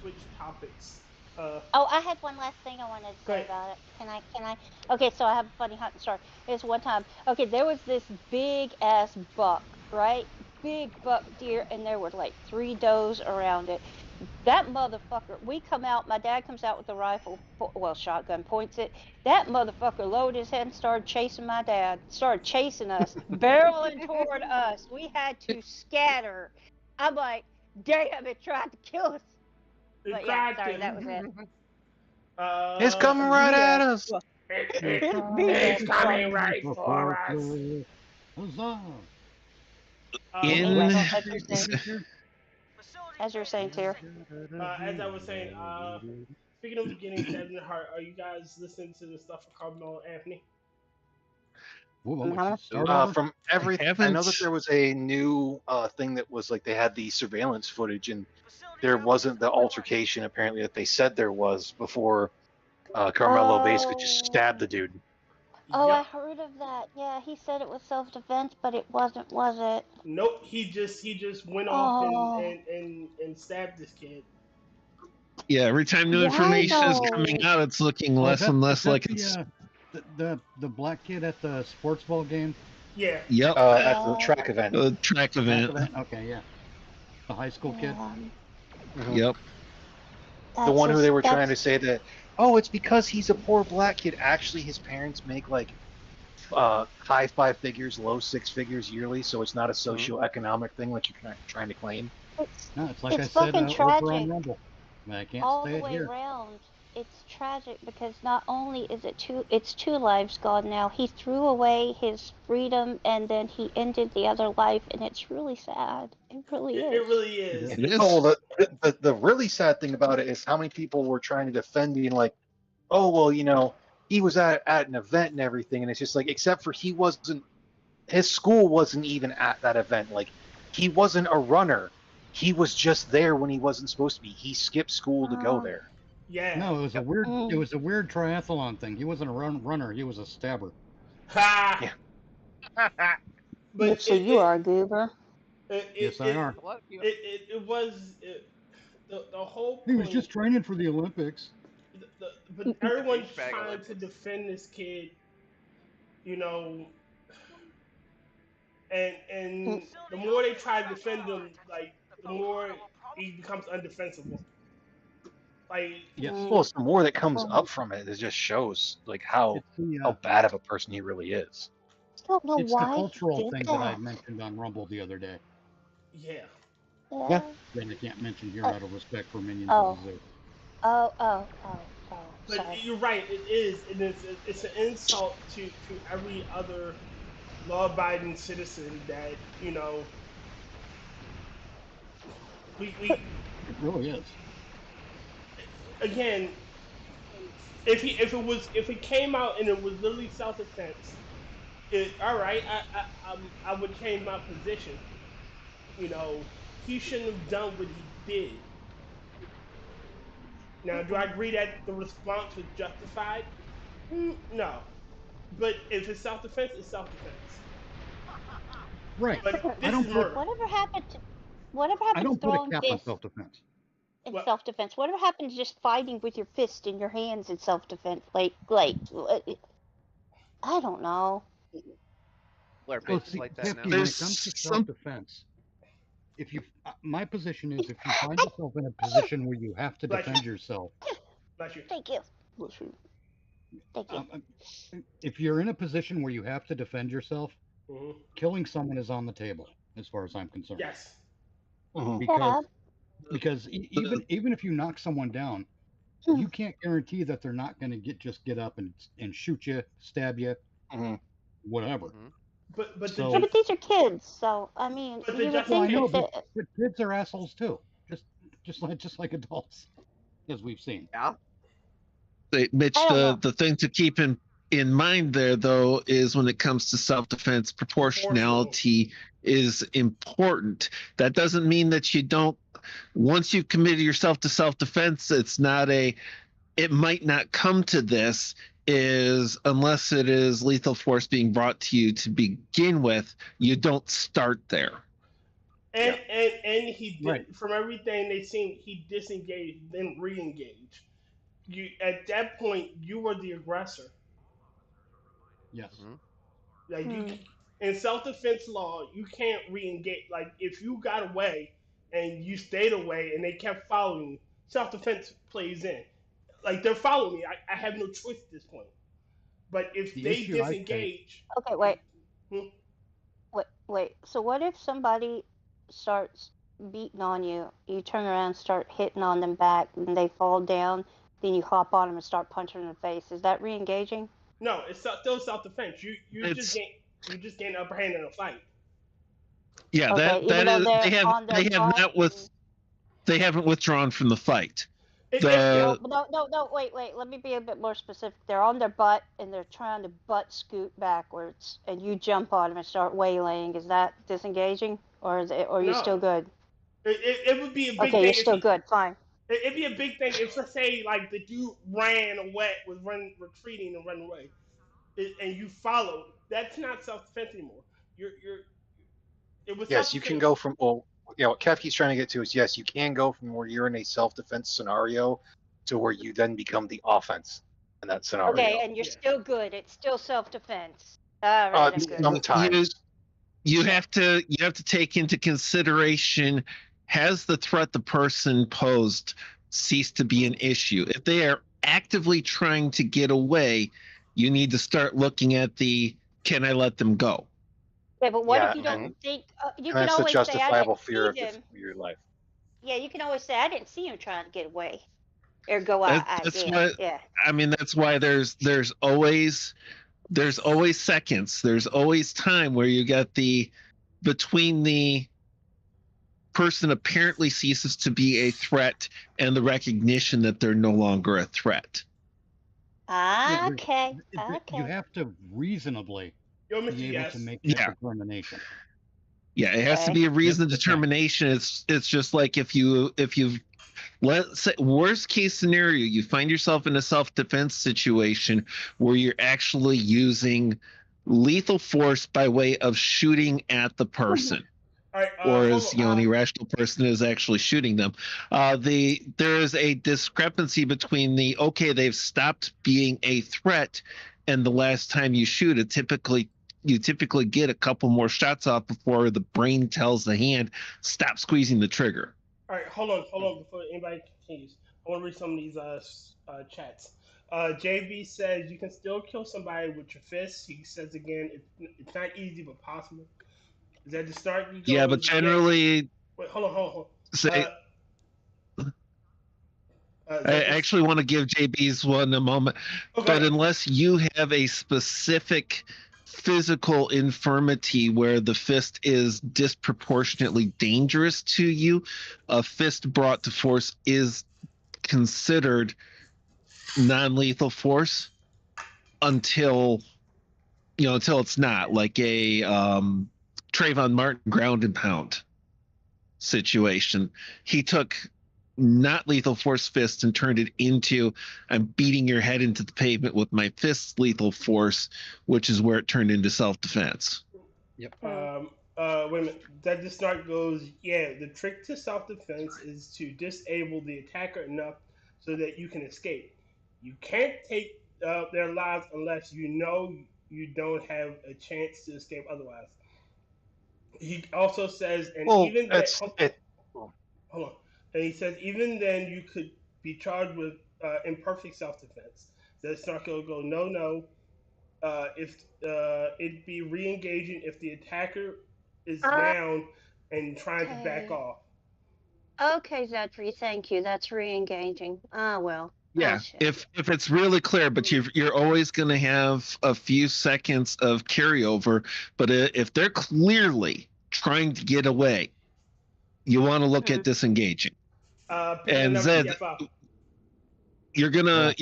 switch topics. Oh, I had one last thing I wanted to say about it. Can I? Okay, so I have a funny hunting story. It's one time. Okay, there was this big ass buck, right? Big buck deer, and there were like 3 does around it. That motherfucker, we come out, my dad comes out with the rifle, well, shotgun, points it. That motherfucker lowered his head and started chasing my dad, started chasing us, barreling toward us. We had to scatter. I'm like, damn, it tried to kill us. But yeah, sorry, that was it. It's coming right at us. It's coming right for us. As you were saying, Tyr. As I was saying, speaking of getting stabbed in the heart, are you guys listening to the stuff from Carmelo Anthony? From every, I know that there was a new thing that was like they had the surveillance footage, and there wasn't the altercation apparently that they said there was before Carmelo basically just stabbed the dude. Oh, I heard of that. Yeah, he said it was self-defense, but it wasn't, was it? Nope. He just went off and stabbed this kid. Yeah, every time new information is coming out, it's looking less and less like it's the black kid at the sports ball game. Yeah. Yep. At the track event. The track event. Okay, yeah. The high school kid. Yep. The one who they were trying to say that, oh, it's because he's a poor black kid. Actually, his parents make like high 5 figures, low 6 figures yearly, so it's not a socioeconomic thing like you're trying to claim. No, it's like it's I said fucking tragic. on Rumble. I can't all say the it way here. around. It's tragic because not only is it it's two lives gone now. He threw away his freedom and then he ended the other life, and it's really sad. It really is. It really is. It is. Oh, well, the really sad thing about it is how many people were trying to defend being like, oh, well, you know, he was at an event and everything, and it's just like, except for his school wasn't even at that event. Like, he wasn't a runner. He was just there when he wasn't supposed to be. He skipped school to go there. Yeah. No, it was a weird. It was a weird triathlon thing. He wasn't a runner. He was a stabber. Ha! Yeah. But so you are a goober. Yes, I are. It was the whole point. He was just training for the Olympics. But everyone's trying to defend this kid, you know, and the more they try to defend him, like, the more he becomes undefensible. Like, yes. Well, it's the more that comes up from it, it just shows like how bad of a person he really is. I don't know it's why the cultural thing that I that. mentioned on Rumble the other day. Yeah. Yeah. Then I can't mention here out of respect for Minions Oh. of the Zoo. Oh. But Sorry. you're right. It is, and it's an insult to every other law-abiding citizen that, you know, we It really is. Again, if it came out and it was literally self-defense, all right, I would change my position. You know, he shouldn't have done what he did. Now, do I agree that the response was justified? No. But if it's self-defense, it's self-defense. Right. But I don't this is murder. Whatever happened I to don't put a throwing cap on fists self-defense. in self-defense? Whatever happened to just fighting with your fist in your hands in self-defense? Like, I don't know. Wear Well, bitches see, like that Kefki, now. when it comes to self-defense, if you, my position is, if you find yourself in a position where you have to defend yourself, Bless you. Thank you. Thank you. if you're in a position where you have to defend yourself, Mm-hmm. killing someone is on the table, as far as I'm concerned. Yes. Because even if you knock someone down, you can't guarantee that they're not going to get up and shoot you, stab you, whatever. But But these are kids, so I mean, But you the would think I know, that but kids are assholes too, just like adults, as we've seen. Yeah. Mitch, I don't know. the thing to keep in mind there, though, is when it comes to self-defense, proportionality is important. That doesn't mean that you don't, once you've committed yourself to self-defense, it might not come to this, is unless it is lethal force being brought to you to begin with, you don't start there. And he did, from everything they seen, he disengaged, then re-engaged. You at that point, you were the aggressor. Yes. Like you, in self-defense law, you can't re-engage. Like if you got away and you stayed away and they kept following you, self-defense plays in. Like they're following me. I have no choice at this point. But if they disengage, okay, wait. So what if somebody starts beating on you? You turn around, and start hitting on them back, and they fall down. Then you hop on them and start punching them in the face. Is that re-engaging? no, it's still self-defense. You just gain the upper hand in a fight. Yeah, Okay, that even is though they're on their they haven't withdrawn from the fight. No, wait. Let me be a bit more specific. They're on their butt and they're trying to butt scoot backwards, and you jump on them and start waylaying. Is that disengaging, or are you still good? It would be a big thing. Okay, you're still good. Fine. It'd be a big thing if, let's say, like the dude ran away, was retreating and running away, and you followed. That's not self-defense anymore. It was. Yes, you can go from. Well, what Kefki's trying to get to is yes, you can go from where you're in a self-defense scenario to where you then become the offense in that scenario. Okay, and you're still good. It's still self-defense. All right, I'm good. Sometimes. You have to take into consideration, has the threat the person posed ceased to be an issue? If they are actively trying to get away, you need to start looking at can I let them go? Yeah, but what if you don't think you can always that's the say, justifiable fear of your life. Yeah, you can always say, I didn't see him trying to get away or go out. Yeah. I mean, that's why there's always seconds. There's always time where you got between the person apparently ceases to be a threat and the recognition that they're no longer a threat. Okay. You have to reasonably be able to make that determination. Yeah, it has to be a reasoned determination. It's just like if you've let's say worst case scenario, you find yourself in a self-defense situation where you're actually using lethal force by way of shooting at the person. Or as an irrational person is actually shooting them. There is a discrepancy between they've stopped being a threat and the last time you shoot it. You typically get a couple more shots off before the brain tells the hand, stop squeezing the trigger. All right, hold on before anybody continues. I want to read some of these chats. JB says you can still kill somebody with your fists. He says again, it's not easy but possible. Is that the start? Yeah, but generally. Wait, hold on. Say. I actually want to give JB's one a moment, but unless you have a specific physical infirmity where the fist is disproportionately dangerous to you, a fist brought to force is considered non-lethal force until it's not, like a Trayvon Martin ground and pound situation. He took not lethal force fist and turned it into I'm beating your head into the pavement with my fist lethal force, which is where it turned into self-defense. Yep. Wait a minute. That just start goes, the trick to self-defense is to disable the attacker enough so that you can escape. You can't take their lives unless you know you don't have a chance to escape otherwise. He also says, hold on. And he says, even then, you could be charged with imperfect self-defense. The Snarky will go, no. If it'd be re-engaging if the attacker is down and trying to back off. Okay, Zedfree, thank you. That's re-engaging. Well. Yeah, if it's really clear, but you're always going to have a few seconds of carryover. But if they're clearly trying to get away, you want to look at disengaging. And Zed, you're gonna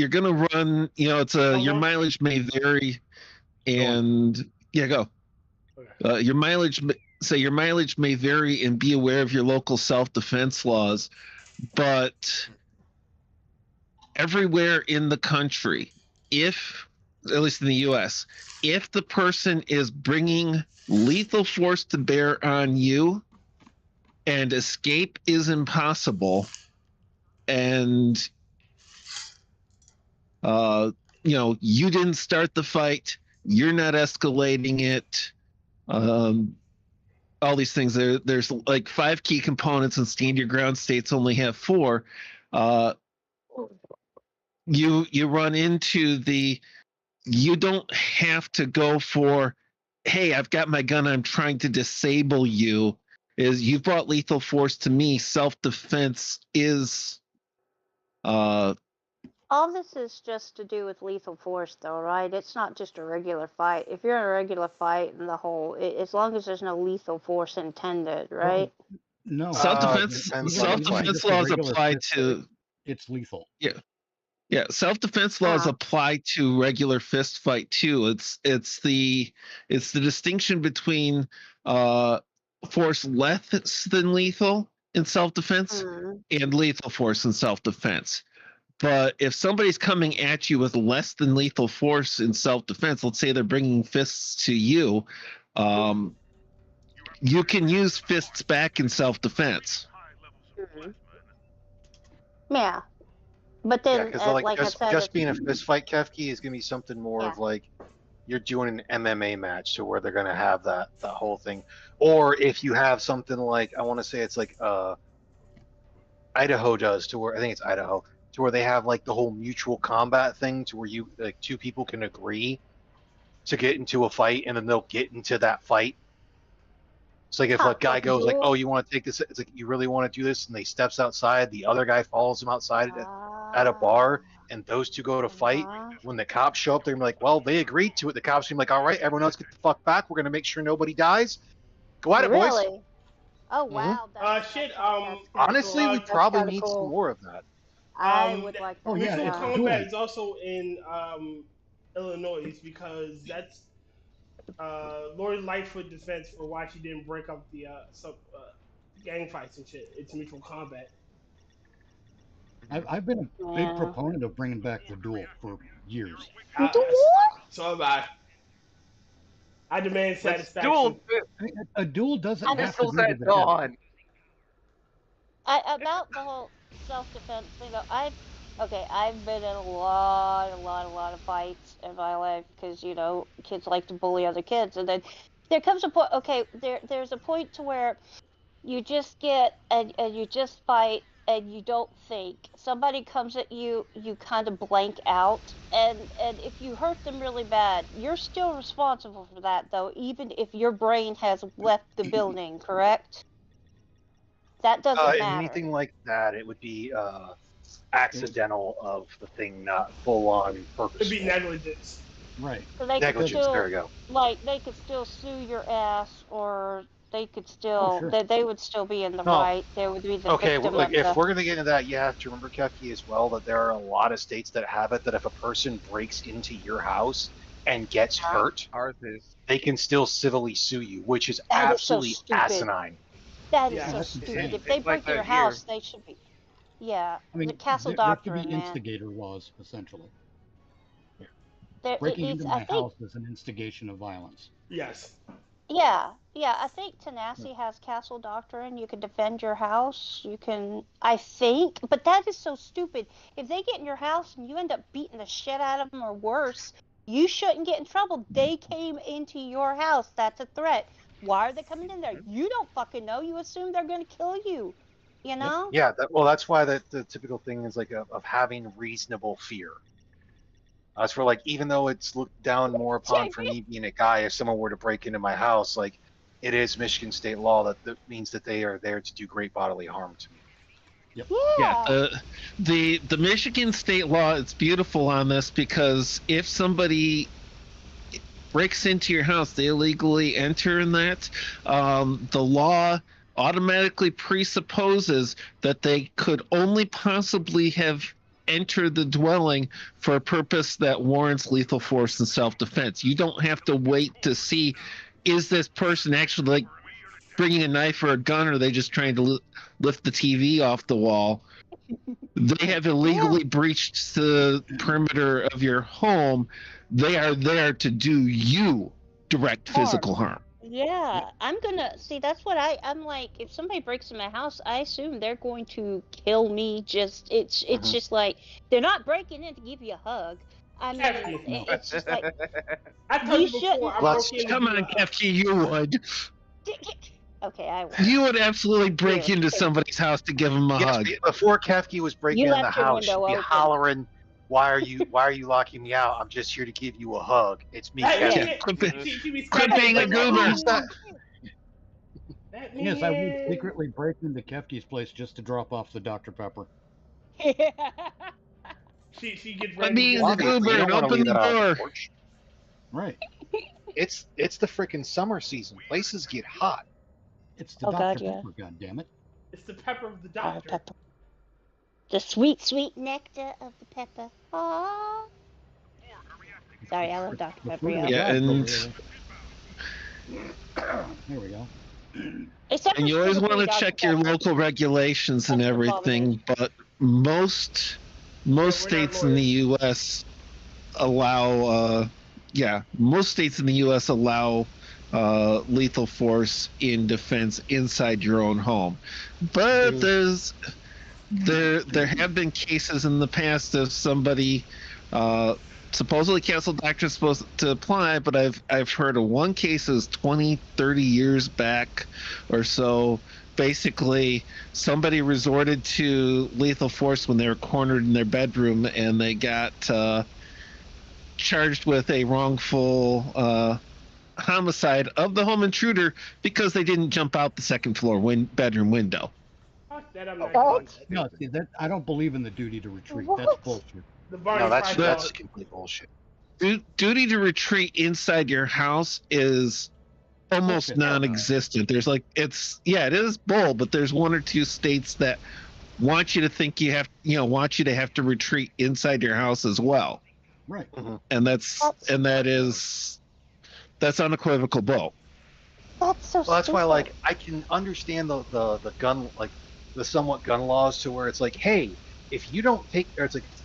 run. Your mileage may vary, and go. Your mileage may vary, and be aware of your local self-defense laws, but everywhere in the country, at least in the U.S., if the person is bringing lethal force to bear on you and escape is impossible, and you didn't start the fight, you're not escalating it, all these things, there's like 5 key components, and stand your ground states only have 4. You run into you don't have to go for, hey, I've got my gun, I'm trying to disable you. You've brought lethal force to me. Self-defense is all this is just to do with lethal force, though, right? It's not just a regular fight. If you're in a regular fight, and as long as there's no lethal force intended, right? No. Self-defense laws apply to it's lethal. Yeah, self-defense laws apply to regular fist fight too. It's the distinction between force less than lethal in self-defense and lethal force in self-defense. But if somebody's coming at you with less than lethal force in self-defense, let's say they're bringing fists to you, you can use fists back in self-defense. Yeah. But then, because like I said, just being a fist fight, Kefki, is gonna be something more of like you're doing an MMA match to where they're gonna have that whole thing. Or if you have something like, I want to say it's like Idaho does, to where I think it's Idaho, to where they have like the whole mutual combat thing, to where you like two people can agree to get into a fight, and then they'll get into that fight. It's like if a guy goes like, "Oh, you want to take this?" It's like, "You really want to do this?" And they steps outside. The other guy follows him outside at a bar, and those two go to fight. When the cops show up, they're gonna be like, "Well, they agreed to it." The cops are gonna be like, "All right, everyone else get the fuck back. We're gonna make sure nobody dies. Go at it, boys." Really? Oh wow. Honestly, we probably need some more of that. I would like that. Mutual combat is also in Illinois, because that's Lord Lightfoot defense for why she didn't break up the gang fights and shit. It's mutual combat. I've been a big proponent of bringing back the duel for years. So am I. I demand satisfaction. A duel doesn't have to be at dawn. About the whole self-defense thing, though, I've been in a lot of fights in my life, because, you know, kids like to bully other kids, and then there comes a point, there's a point to where you just get, and you just fight, and you don't think. Somebody comes at you, you kind of blank out, and if you hurt them really bad, you're still responsible for that, though, even if your brain has left the building, correct? That doesn't matter. Anything like that, it would be accidental of the thing, not full-on purpose. It'd be negligence. Right. So they negligence, could still, there we go. Like, they could still sue your ass, or they could still, they would still be in the right. They would be the victim well, like, of if we're going to get into that, you have to remember, Kefki, as well, that there are a lot of states that have it, that if a person breaks into your house and gets hurt, they can still civilly sue you, which is absolutely asinine. That is so stupid. If they break your house, they should be. Yeah, I mean, the castle there doctrine, have to be man. instigator laws, essentially. Breaking into my house is an instigation of violence. Yes. Yeah, I think Tenacity has castle doctrine. You can defend your house. You can, I think, but that is so stupid. If they get in your house and you end up beating the shit out of them or worse, you shouldn't get in trouble. They came into your house. That's a threat. Why are they coming in there? You don't fucking know. You assume they're going to kill you. You know? Yeah, that's why the typical thing is like of having reasonable fear. That's where, like, even though it's looked down more upon for me being a guy, if someone were to break into my house, like, it is Michigan state law that means that they are there to do great bodily harm to me. Yep. Yeah. The Michigan state law, it's beautiful on this, because if somebody breaks into your house, they illegally enter in that, the law automatically presupposes that they could only possibly have entered the dwelling for a purpose that warrants lethal force and self-defense. You don't have to wait to see, is this person actually like bringing a knife or a gun, or are they just trying to lift the TV off the wall? They have illegally breached the perimeter of your home. They are there to do you direct physical harm. Yeah, I'm gonna see. That's what I'm like. If somebody breaks in my house, I assume they're going to kill me. It's just like they're not breaking in to give you a hug. I mean, it's just like I told you before. Come on, Kefki, you would. Okay, I would. You would absolutely break into somebody's house to give them a hug. Before Kefki was breaking in the house, she'd be hollering, "Why are you locking me out? I'm just here to give you a hug. It's me, Kefki." Quit being a goober. Yes, I would secretly break into Kefki's place just to drop off the Dr. Pepper. She gets ready. Being a goober and open the door. Right. It's the freaking summer season. Places get hot. It's the Dr. Pepper, goddammit. It's the pepper of the doctor. The sweet, sweet nectar of the pepper. Aww. Sorry, I love Dr. Pepper. Yeah, and Here we go. Except and you for always Sweet want to Dr. check your Pepper. local regulations and That's an everything, but most states in the U.S. allow, most states in the U.S. allow lethal force in defense inside your own home, but there have been cases in the past of somebody supposedly canceled doctrine supposed to apply, but I've heard of one case is 20, 30 years back or so. Basically, somebody resorted to lethal force when they were cornered in their bedroom, and they got charged with a wrongful homicide of the home intruder because they didn't jump out the second floor bedroom window. Fuck that, I'm not doing that. No, see, that I don't believe in the duty to retreat. What? That's bullshit. The Barney No, Fife that's law. complete bullshit. Duty to retreat inside your house is almost Bullshit. non-existent. There's like it is bull, but there's one or two states that want you to think want you to have to retreat inside your house as well. Right. And that's unequivocal bull. That's so Well, that's why, stupid. like, I can understand the gun, like, the somewhat gun laws to where it's like, hey, if you don't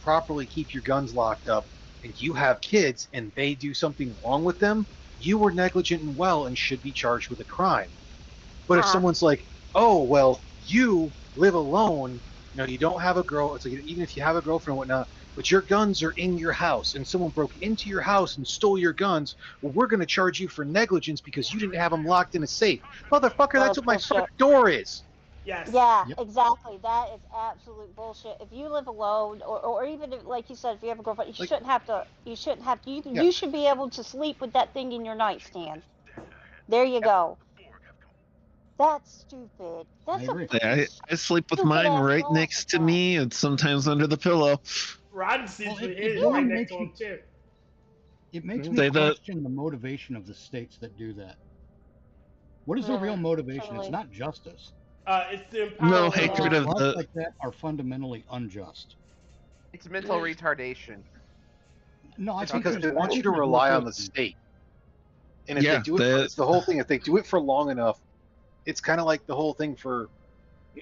properly keep your guns locked up, and you have kids, and they do something wrong with them, you were negligent and well and should be charged with a crime. But if someone's like, oh, well, you live alone, you don't have a girl, it's like, even if you have a girlfriend and whatnot, but your guns are in your house, and someone broke into your house and stole your guns, well, we're going to charge you for negligence because you didn't have them locked in a safe. Motherfucker, that's what my front door is. Yes. Yeah, exactly. That is absolute bullshit. If you live alone, or even if, like you said, if you have a girlfriend, you shouldn't have to. You shouldn't have to. You should be able to sleep with that thing in your nightstand. There you go. That's stupid. That's I sleep with mine right next to me and sometimes under the pillow. Rod sees it it really right makes next to him too. It makes me question the motivation of the states that do that. What is the real motivation? It's not justice. It's the empowerment. No hatred of laws the. like that are fundamentally unjust. It's mental retardation. No, I It's think because they there's want you to ultimate rely on the motivation. state. And if they do it, it's the whole thing. If they do it for long enough, it's kind of like the whole thing for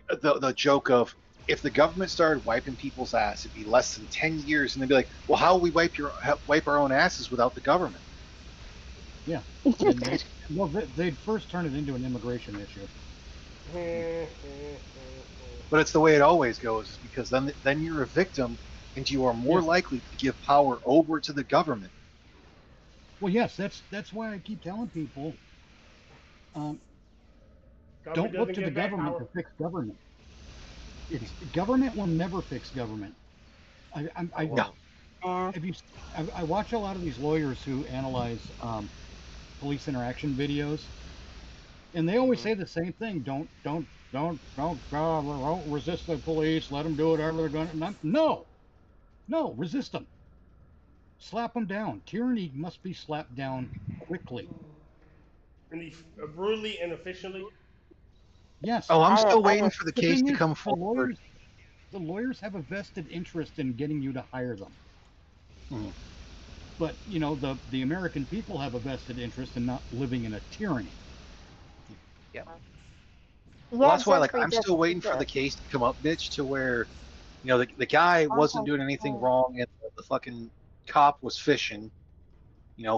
the joke of if the government started wiping people's ass, it'd be less than 10 years, and they'd be like, "Well, how will we wipe our own asses without the government?" Yeah. Well, they'd first turn it into an immigration issue. But it's the way it always goes, because then you're a victim, and you are more likely to give power over to the government. Well, yes, that's why I keep telling people, don't look to the government to fix government. Government will never fix government. I watch a lot of these lawyers who analyze police interaction videos, and they always say the same thing: don't resist the police. Let them do whatever they're going to. No, resist them. Slap them down. Tyranny must be slapped down quickly. Brutally and efficiently. Yes. Oh, I'm still waiting for the case to come forward. The lawyers have a vested interest in getting you to hire them. But, the American people have a vested interest in not living in a tyranny. Yeah. Well, that's why, I'm still waiting for the case to come up, Mitch, to where, the guy wasn't doing anything wrong, and the fucking cop was fishing,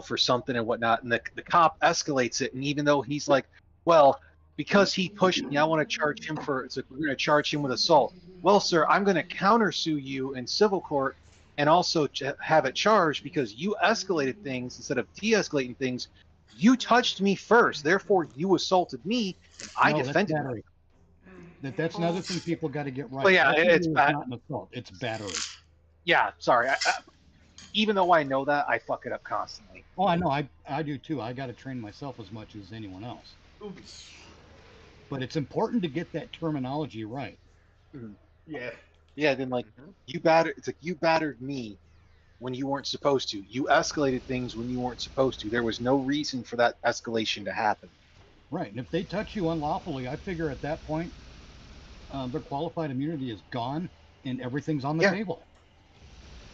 for something and whatnot, and the cop escalates it, and even though he's like, well, because he pushed me, I want to charge him we're going to charge him with assault. Well, sir, I'm going to countersue you in civil court and also have it charged because you escalated things instead of de-escalating things. You touched me first, therefore you assaulted me, and I defended you. That's another thing people got to get right. Well, yeah, it's bad. Not an assault, it's battery. Yeah, sorry. Even though I know that, I fuck it up constantly. Oh, I know. I do too. I got to train myself as much as anyone else. Oops. But it's important to get that terminology right. Yeah. Yeah, then you battered me when you weren't supposed to. You escalated things when you weren't supposed to. There was no reason for that escalation to happen. Right, and if they touch you unlawfully, I figure at that point, their qualified immunity is gone, and everything's on the table.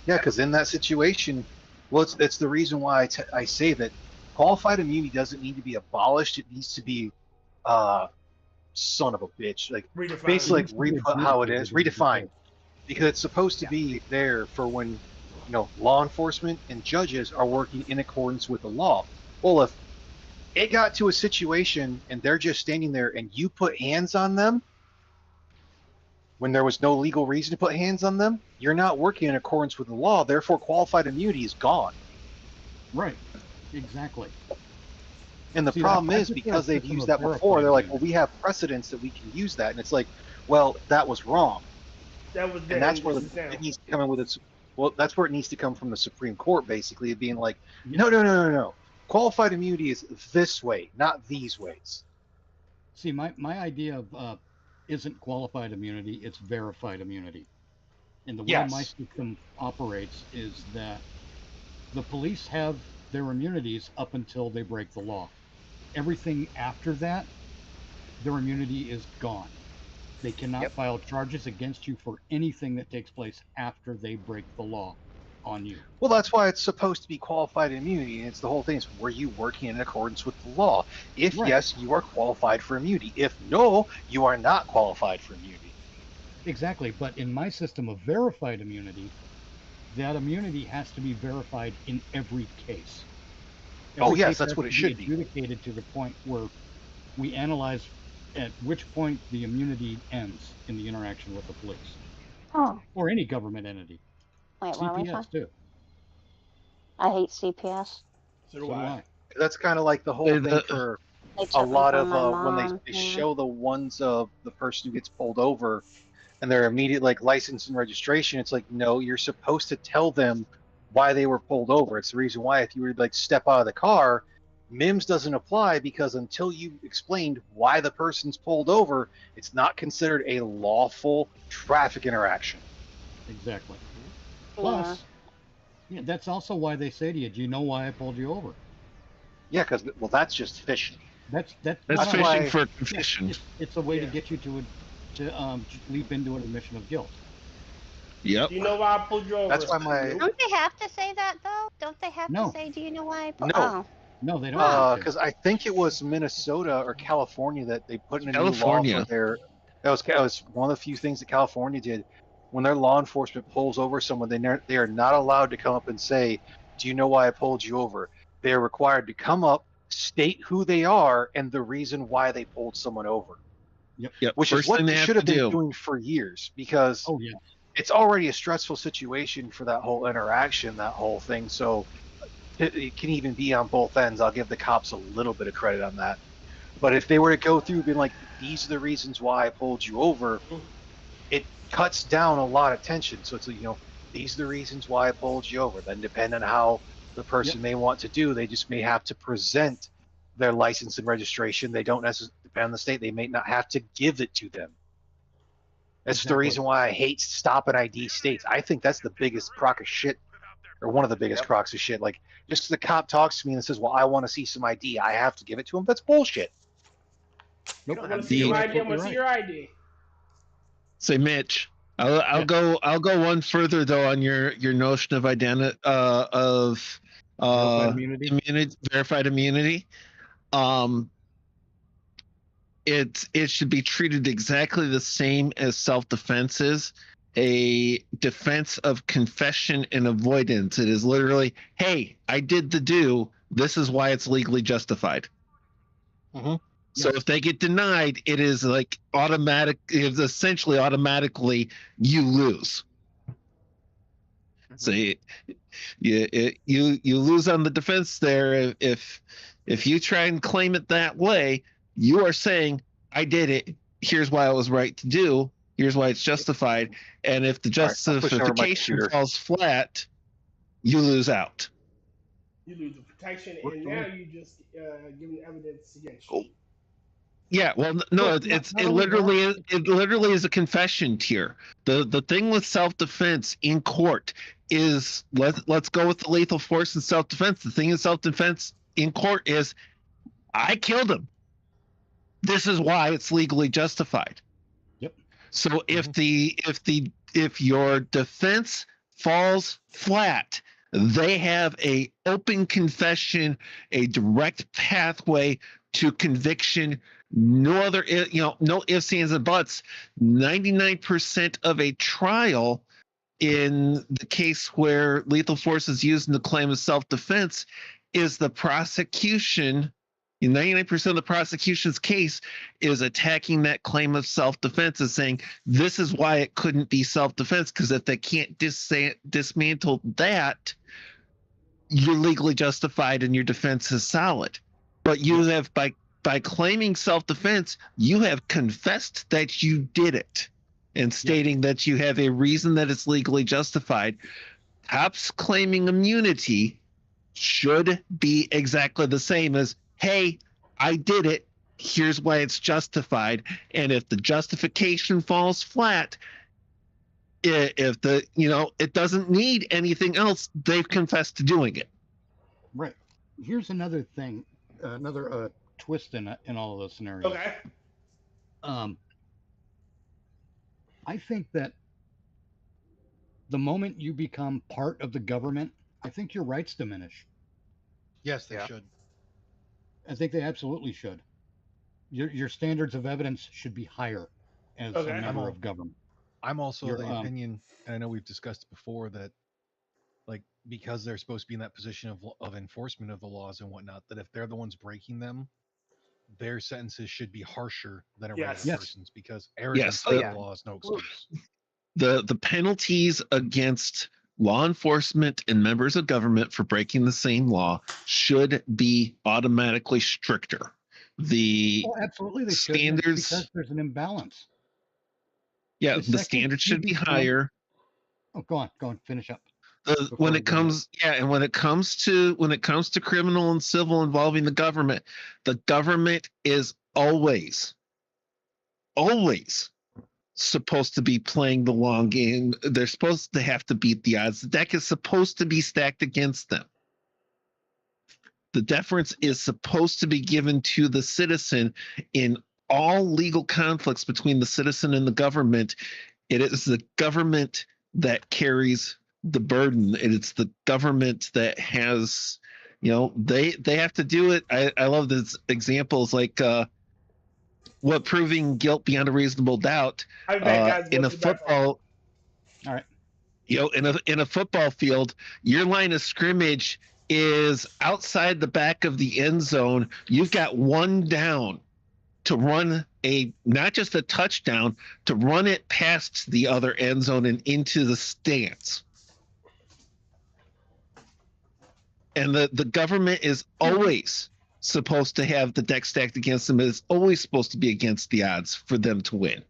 Yeah, because in that situation, well, it's the reason why I say that qualified immunity doesn't need to be abolished. It needs to be, son of a bitch, like Redefined. basically like re-put how it is, redefined, because it's supposed to be there for when, you know, law enforcement and judges are working in accordance with the law. Well, if it got to a situation and they're just standing there and you put hands on them when there was no legal reason to put hands on them, you're not working in accordance with the law. Therefore, qualified immunity is gone. Right. Exactly. And the problem is, because they've used that before, they're like, well, we have precedents that we can use that. And it's like, well, that was wrong. That was and that's where it needs to come in with its. Well, that's where it needs to come from the Supreme Court, basically, of being like, no. Qualified immunity is this way, not these ways. See, my idea of isn't qualified immunity, it's verified immunity. And the way my system operates is that the police have their immunities up until they break the law. Everything after that, their immunity is gone. They cannot file charges against you for anything that takes place after they break the law on you. Well, that's why it's supposed to be qualified immunity. And it's the whole thing is, were you working in accordance with the law? If yes, you are qualified for immunity. If no, you are not qualified for immunity. Exactly. But in my system of verified immunity, that immunity has to be verified in every case. Every case that's what it should be. Adjudicated to the point where we analyze at which point the immunity ends in the interaction with the police. Oh. Or any government entity. Wait, CPS too. I hate CPS. So do I. That's kind of like the whole thing for a lot of when they show the ones of the person who gets pulled over and their immediate like license and registration. It's like, no, you're supposed to tell them why they were pulled over. It's the reason why if you were to like step out of the car, MIMS doesn't apply, because until you explained why the person's pulled over, it's not considered a lawful traffic interaction. Exactly. Plus, that's also why they say to you, do you know why I pulled you over? Yeah, because, well, that's just fishing. That's fishing for confession. It's a way to get you to leap into an admission of guilt. Yep. Do you know why I pulled you over? That's why my... Don't they have to say that, though? Don't they have to say, do you know why I pulled... No. No, they don't. Because I think it was Minnesota or California that they put in a new law for their... That was one of the few things that California did. When their law enforcement pulls over someone, they are not allowed to come up and say, do you know why I pulled you over? They are required to come up, state who they are, and the reason why they pulled someone over. Yep. Which is what they should have been doing for years, because it's already a stressful situation for that whole interaction, that whole thing. So it can even be on both ends. I'll give the cops a little bit of credit on that. But if they were to go through being like, these are the reasons why I pulled you over, it cuts down a lot of tension. So it's, these are the reasons why I pulled you over. Then depending on how the person may want to do, they just may have to present their license and registration. They don't necessarily, depend on the state, they may not have to give it to them. That's the reason why I hate stop and ID states. I think that's the biggest crock of shit, or one of the biggest crocks of shit. Like, just 'cause the cop talks to me and says, well, I want to see some ID, I have to give it to him. That's bullshit. Nope. I want to see your ID. I want to see your ID. Say, Mitch, I'll go one further though on your notion of verified immunity. It should be treated exactly the same as self-defense is. A defense of confession and avoidance. It is literally, hey, I did the do. This is why it's legally justified. Mm-hmm. So if they get denied, it is like automatic. It's essentially automatically you lose. So you lose on the defense there. If you try and claim it that way, you are saying, I did it. Here's why it was right to do. Here's why it's justified. And if the justification falls flat, you lose out. You lose the protection, and now you just giving evidence against you. Yeah, well, no, it literally is a confession tier. The thing with self-defense in court is let's go with the lethal force in self-defense. The thing in self-defense in court is I killed him. This is why it's legally justified. Yep. So if the if your defense falls flat, they have a open confession, a direct pathway to conviction. No other, no ifs, ands, and buts. 99% of a trial in the case where lethal force is used in the claim of self-defense is the prosecution. 99% of the prosecution's case is attacking that claim of self-defense and saying this is why it couldn't be self-defense, because if they can't dismantle that, you're legally justified and your defense is solid. But you have, by claiming self-defense, you have confessed that you did it and stating that you have a reason that it's legally justified. Cops claiming immunity should be exactly the same as, hey, I did it, here's why it's justified. And if the justification falls flat, if it doesn't need anything else, they've confessed to doing it. Right. Here's another thing, another twist in all of those scenarios. Okay. I think that the moment you become part of the government, I think your rights diminish. Yes, they should. I think they absolutely should. Your standards of evidence should be higher as a member of government. I'm also of the opinion, and I know we've discussed it before, that like because they're supposed to be in that position of enforcement of the laws and whatnot, that if they're the ones breaking them, their sentences should be harsher than a regular person's, because arrogance to the law is no excuse. The penalties against law enforcement and members of government for breaking the same law should be automatically stricter. Absolutely, they standards, because there's an imbalance. Yeah, the standards should be higher. Oh, go on, finish up. When it comes to criminal and civil involving the government is always supposed to be playing the long game. They're supposed to have to beat the odds. The deck is supposed to be stacked against them. The deference is supposed to be given to the citizen in all legal conflicts between the citizen and the government. It is the government that carries the burden, and it's the government that has, they have to do it. I love this examples like what proving guilt beyond a reasonable doubt in a football. All right. In a football field, your line of scrimmage is outside the back of the end zone. You've got one down to run not just a touchdown, to run it past the other end zone and into the stands. And the government is always supposed to have the deck stacked against them. It's always supposed to be against the odds for them to win.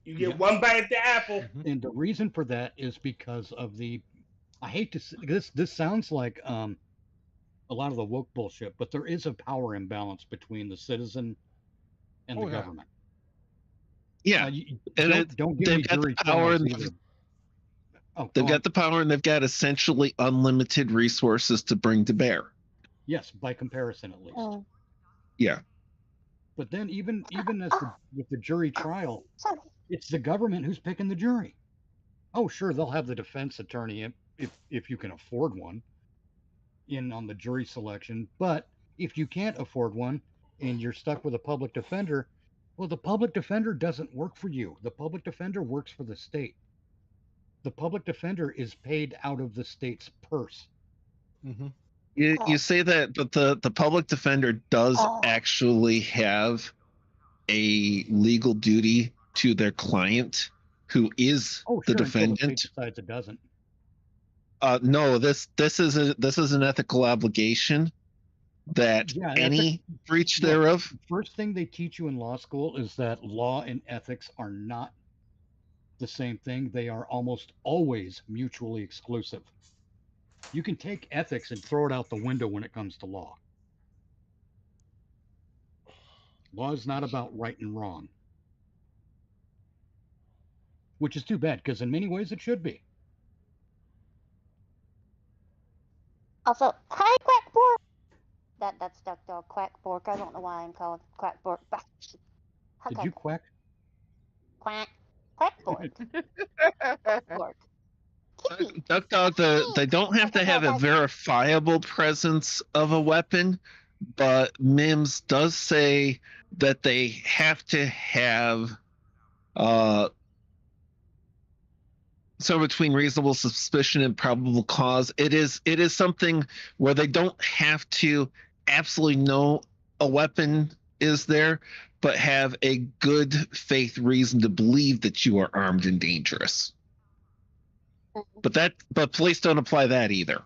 You get one bite at the apple. And the reason for that is because of I hate to say this sounds like a lot of the woke bullshit, but there is a power imbalance between the citizen and the government. Yeah. Don't give me jury power either. They've got the power, and they've got essentially unlimited resources to bring to bear. Yes, by comparison, at least. Yeah. But then even with the jury trial, it's the government who's picking the jury. Oh, sure, they'll have the defense attorney if you can afford one in on the jury selection. But if you can't afford one and you're stuck with a public defender, well, the public defender doesn't work for you. The public defender works for the state. The public defender is paid out of the state's purse. Mm-hmm. You say that, but the public defender does actually have a legal duty to their client, who is the defendant. The state decides it doesn't. No, this is an ethical obligation that any breach thereof. First thing they teach you in law school is that law and ethics are not the same thing. They are almost always mutually exclusive. You can take ethics and throw it out the window when it comes to law. Law is not about right and wrong, which is too bad, because in many ways it should be. Also, hi, Quackbork. That's Duck Dog Quackbork. I don't know why I'm called Quackbork. Did you quack? Quack. Crackboard. Crackboard. Duck Dog, they don't have to have a verifiable presence of a weapon, but Mims does say that they have to have so between reasonable suspicion and probable cause. It is something where they don't have to absolutely know a weapon is there, but have a good faith reason to believe that you are armed and dangerous. But police don't apply that either.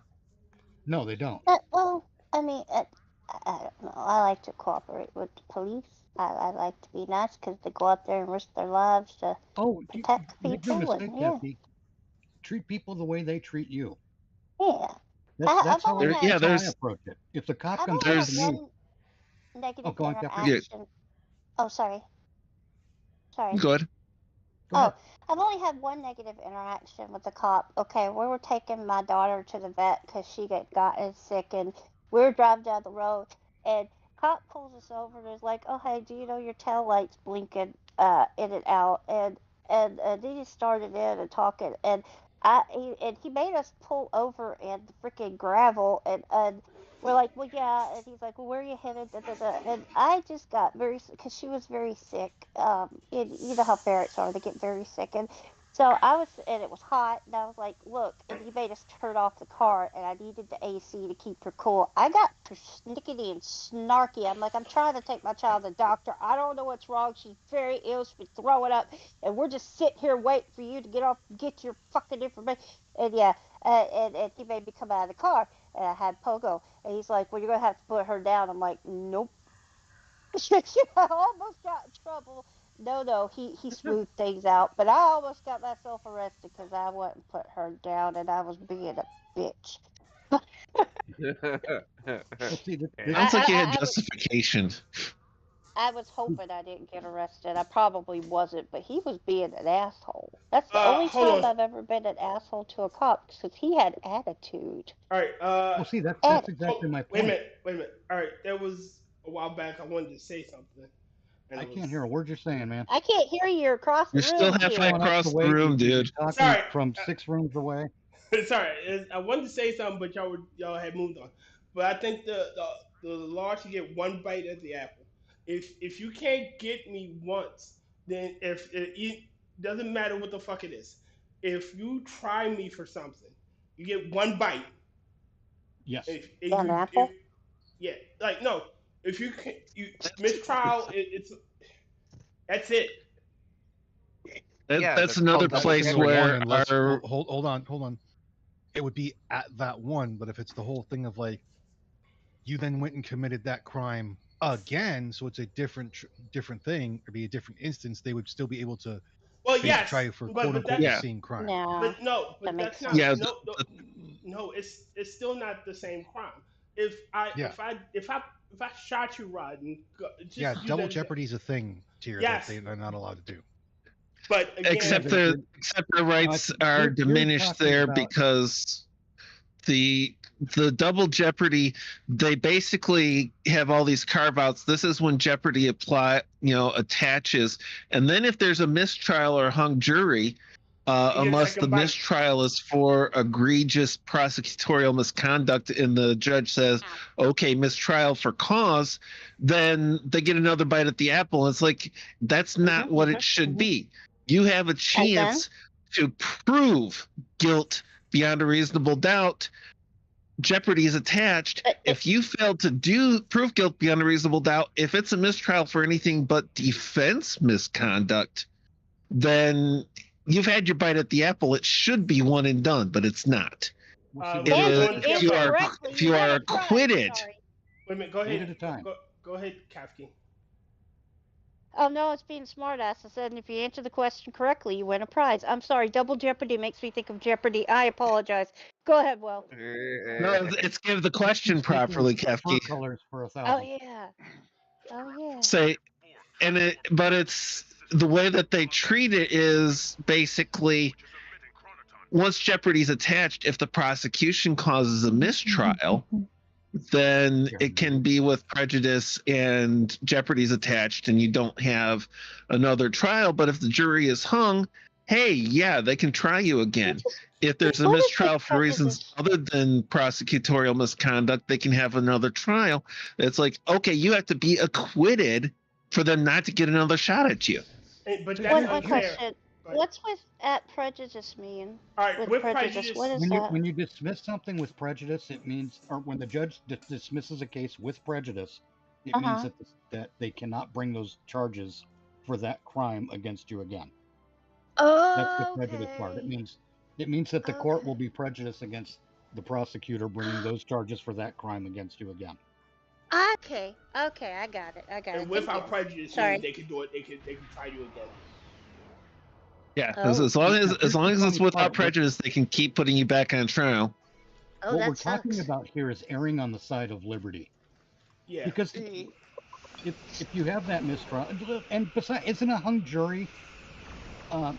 No, they don't. Well, I mean, I don't know. I like to cooperate with the police. I like to be nice because they go out there and risk their lives to protect Make no people. mistake, And, yeah. Kefki. Treat people the way they treat you. Yeah. That's how I there's approach it. If the cop comes I've up to only me, had one negative go on, Kefki. interaction. Oh, sorry. Sorry. Good. Oh, I've only had one negative interaction with the cop. Okay, we were taking my daughter to the vet because she got gotten sick, and we were driving down the road, and cop pulls us over and is like, "Oh, hey, do you know your tail lights blinking in and out?" And they just started in and talking, and he made us pull over in the freaking gravel, and we're like, well, yeah, and he's like, well, where are you headed? Da, da, da. And I just got because she was very sick. And you know how ferrets are; they get very sick, and so and it was hot, and I was like, look, and he made us turn off the car, and I needed the AC to keep her cool. I got persnickety and snarky. I'm like, I'm trying to take my child to the doctor. I don't know what's wrong. She's very ill. She's throwing up, and we're just sitting here waiting for you to get your fucking information. And yeah, and he made me come out of the car, and I had Pogo, and he's like, well, you're gonna have to put her down. I'm like, nope. I almost got in trouble. No, he smoothed things out, but I almost got myself arrested because I wouldn't put her down, and I was being a bitch. Sounds like you had justification. I was hoping I didn't get arrested. I probably wasn't, but he was being an asshole. That's the only time I've ever been an asshole to a cop, because he had attitude. All right. Well, see, that's exactly my point. Wait a minute. All right, there was a while back I wanted to say something. I can't hear a word you're saying, man. I can't hear you across the room. You're still halfway across the room, dude. Sorry. From 6 rooms away. Sorry, I wanted to say something, but y'all had moved on. But I think the law should get one bite at the apple. If you can't get me once, then it doesn't matter what the fuck it is. If you try me for something, you get one bite. Yes. Yeah, like no. If you mistrial, that's it. That's another place where hold on. It would be at that one, but if it's the whole thing of like, you then went and committed that crime again, so it's a different thing, or be a different instance, they would still be able to try you for quote unquote the same crime. No, but that's not. No, it's still not the same crime. If I shot you, Rod, and double jeopardy is a thing, Tyr, that they're not allowed to do. But again, except the rights are diminished there because the double jeopardy, they basically have all these carve outs. This is when jeopardy attaches, and then if there's a mistrial or hung jury, unless the mistrial is for egregious prosecutorial misconduct and the judge says, okay, mistrial for cause, then they get another bite at the apple. It's like, that's not what it should be. You have a chance to prove guilt beyond a reasonable doubt. Jeopardy is attached. If you fail to prove guilt beyond a reasonable doubt, if it's a mistrial for anything but defense misconduct, then you've had your bite at the apple. It should be one and done, but it's not. If you are acquitted. Wait a minute, go ahead. At a time. Go ahead, Kefki. Oh no, it's being smartass. I said, if you answer the question correctly, you win a prize. I'm sorry, double jeopardy makes me think of Jeopardy. I apologize. Go ahead, Will. No, it's give the question properly, Kefki. Colors for 1,000. Oh yeah. Say, but it's the way that they treat it is basically once jeopardy's attached, if the prosecution causes a mistrial, then it can be with prejudice and jeopardy's attached and you don't have another trial. But if the jury is hung, hey, yeah, they can try you again. If there's a mistrial for reasons other than prosecutorial misconduct, they can have another trial. It's like, okay, you have to be acquitted for them not to get another shot at you. But that's One unfair. question. What's with at prejudice mean? All right, with prejudice, what is that? When you dismiss something with prejudice, it means, or when the judge dismisses a case with prejudice, it means that they cannot bring those charges for that crime against you again. Oh, that's the prejudice part. It means that the court will be prejudiced against the prosecutor bringing those charges for that crime against you again. Okay, I got it. And without prejudice, they can do it. They can try you again. Yeah, as long as it's without prejudice, they can keep putting you back on trial. Oh, what that we're sucks. talking about here is erring on the side of liberty. Yeah. Because if you have that mistrial, and besides, isn't a hung jury?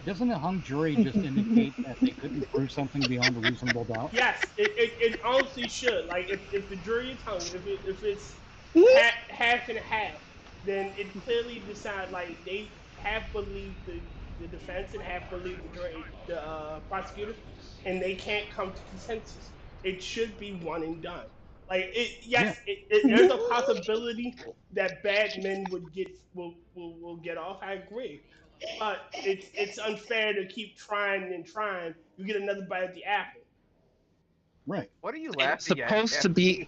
Doesn't a hung jury just indicate that they couldn't prove something beyond a reasonable doubt? Yes, it honestly should. Like if the jury is hung, if it's half and half, then it clearly decides like they half believe the defense and half believe the prosecutor, and they can't come to consensus. It should be one and done. Like there's a possibility that bad men will get off. I agree, but it's unfair to keep trying and trying. You get another bite at the apple. Right. What are you It's laughing at? supposed to be.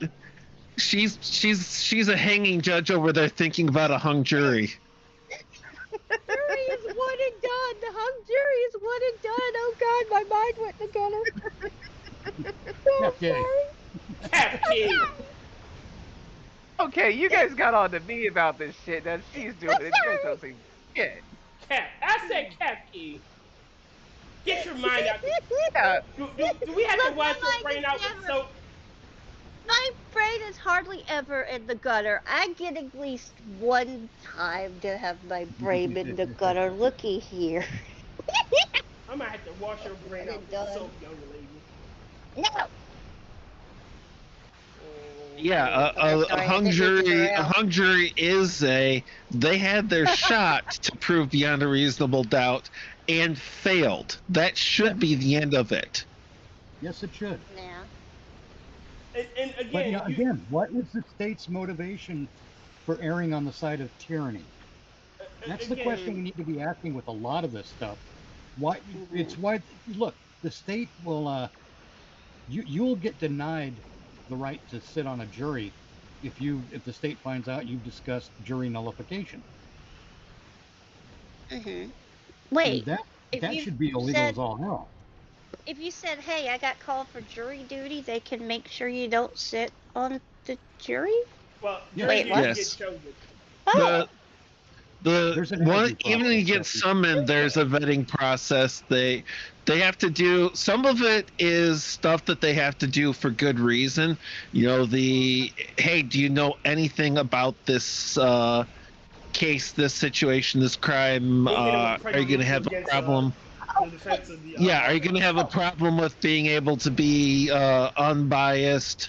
She's a hanging judge over there thinking about a hung jury. Jury is one and done. The hung jury is one and done. Oh God, my mind went together. So Kefki. Okay, you guys got on to me about this shit that she's doing. You guys don't see shit. I said Kefki. Get your mind out. Yeah. Do we have to wash your brain out with soap? My brain is hardly ever in the gutter. I get at least one time to have my brain in the gutter. Looky here. I might have to wash your brain out with soap, young lady. No. Yeah, a hung jury is they had their shot to prove beyond a reasonable doubt and failed. That should be the end of it. Yes, it should. Yeah. And But again, again, what is the state's motivation for erring on the side of tyranny? That's the question we need to be asking with a lot of this stuff. Why? It's why. Look, the state will. You'll get denied the right to sit on a jury if the state finds out you've discussed jury nullification. Wait. And that should be illegal as all hell. If you said, "Hey, I got called for jury duty," they can make sure you don't sit on the jury. Well, wait, what? Yes. Oh. Even when you get summoned, there's a vetting process. They have to do, some of it is stuff that they have to do for good reason. You know, hey, do you know anything about this case, this situation, this crime? Are you going to have a problem? Are you going to have a problem with being able to be unbiased?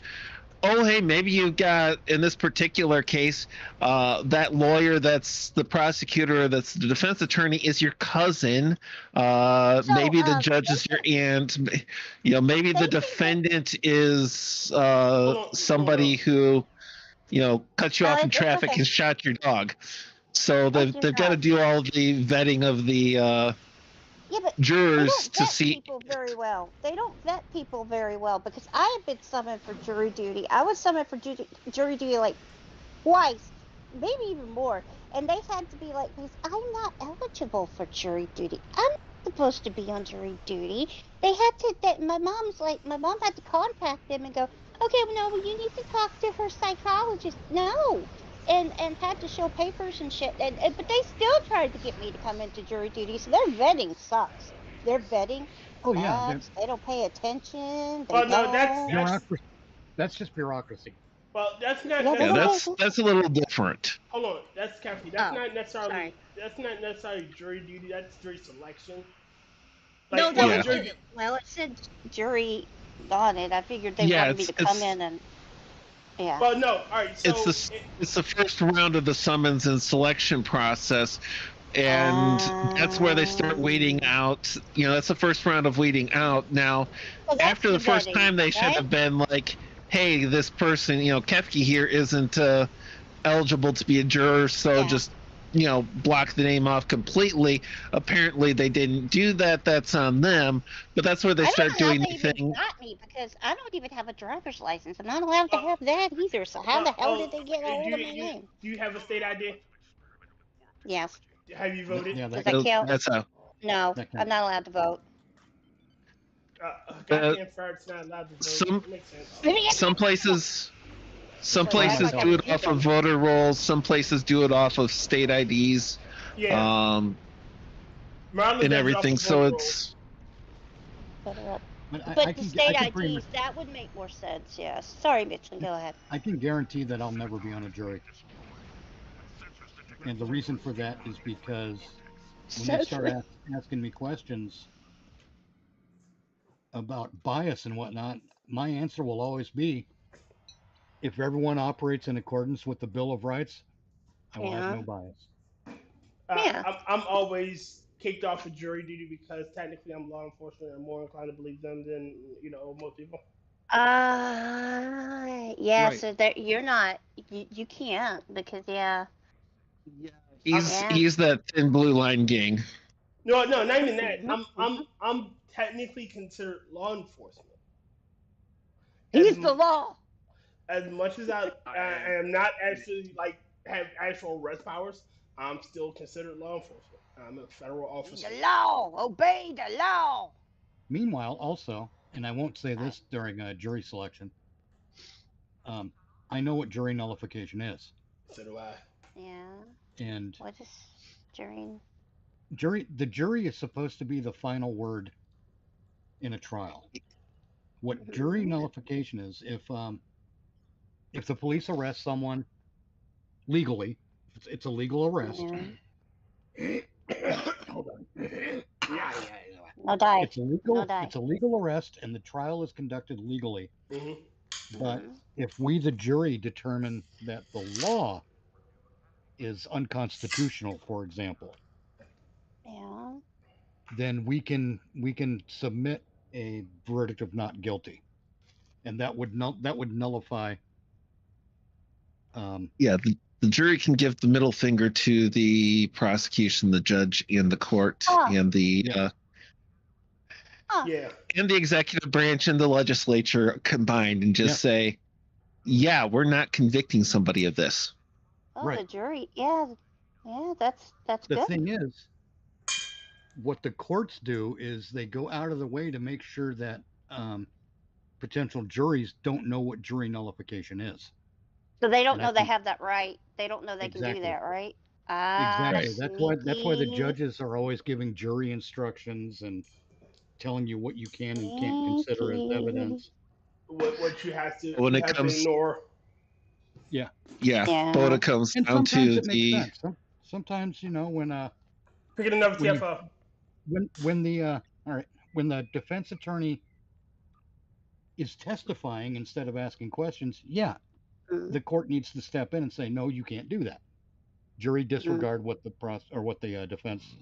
Oh, hey, maybe you've got, in this particular case, that lawyer that's the prosecutor, that's the defense attorney is your cousin. Maybe the judge is your aunt. You know, maybe the defendant is somebody who, cut you off in traffic and shot your dog. So they've got to do all the vetting of the jurors to see people very well. They don't vet people very well, because I have been summoned for jury duty. I was summoned for jury duty like twice, maybe even more, and they had to be like, because I'm not eligible for jury duty. I'm not supposed to be on jury duty. They had to. My mom had to contact them and go, okay, well, no, you need to talk to her psychologist. No. And had to show papers and shit, but they still tried to get me to come into jury duty. So their vetting sucks. Their vetting sucks. They don't pay attention. That's just bureaucracy. Well, that's not. That's a little different. Hold on, that's Kefki. That's not necessarily. Sorry. That's not necessarily jury duty. That's jury selection. Like, well, it said jury on it. I figured they wanted me to come in and. Yeah. Well, no. All right. So it's the first round of the summons and selection process, And that's where they start weeding out. You know, that's the first round of weeding out. Now, Well, that's after the first vetting, time, they should right? have been like, hey, this person, you know, Kefki here isn't eligible to be a juror, so just, you know, block the name off completely. Apparently, they didn't do that. That's on them. But that's where they start doing the thing. Got me because I don't even have a driver's license. I'm not allowed to have that either. So how the hell did they get a hold of my name? Do you have a state ID? Yes. Have you voted? Yeah, Does that count? That's how. No, That I'm not allowed to vote. Goddamn ferret's not allowed to vote. Makes sense. Some places do it off of voter rolls. Some places do it off of state IDs. Yeah. And everything. So it's. But I the state IDs, that would make more sense, yes. Sorry, Mitchell, go ahead. I can guarantee that I'll never be on a jury. And the reason for that is because when they start asking me questions about bias and whatnot, my answer will always be, if everyone operates in accordance with the Bill of Rights, I will have no bias. I'm always kicked off of jury duty because technically I'm law enforcement. I'm more inclined to believe them than, you know, most people. Yeah, right. So that you're not, you can't because He's that thin blue line gang. No, not even that. I'm technically considered law enforcement. He's the law. As much as I am not actually like have actual arrest powers, I'm still considered law enforcement. I'm a federal officer. The law, obey the law. Meanwhile, also, and I won't say this during jury selection, I know what jury nullification is. So do I. Yeah. And what is jury? The jury is supposed to be the final word in a trial. What jury nullification is, if the police arrest someone legally, it's a legal arrest. Hold on. No die. It's a legal arrest, and the trial is conducted legally. But if we, the jury, determine that the law is unconstitutional, for example, then we can submit a verdict of not guilty, and that would nullify. The jury can give the middle finger to the prosecution, the judge, and the court, and the and the executive branch and the legislature combined, and just say, "Yeah, we're not convicting somebody of this." Oh, right. The jury, that's good. The thing is, what the courts do is they go out of the way to make sure that potential juries don't know what jury nullification is. So they don't know they have that right. They don't know they can do that, right? Exactly. That's why the judges are always giving jury instructions and telling you what you can and can't consider as evidence. What you have to when it comes to ignore. But when it comes down to the sometimes, you know, when picking another TFO. When the defense attorney is testifying instead of asking questions, the court needs to step in and say, no, you can't do that. Jury disregard what the defense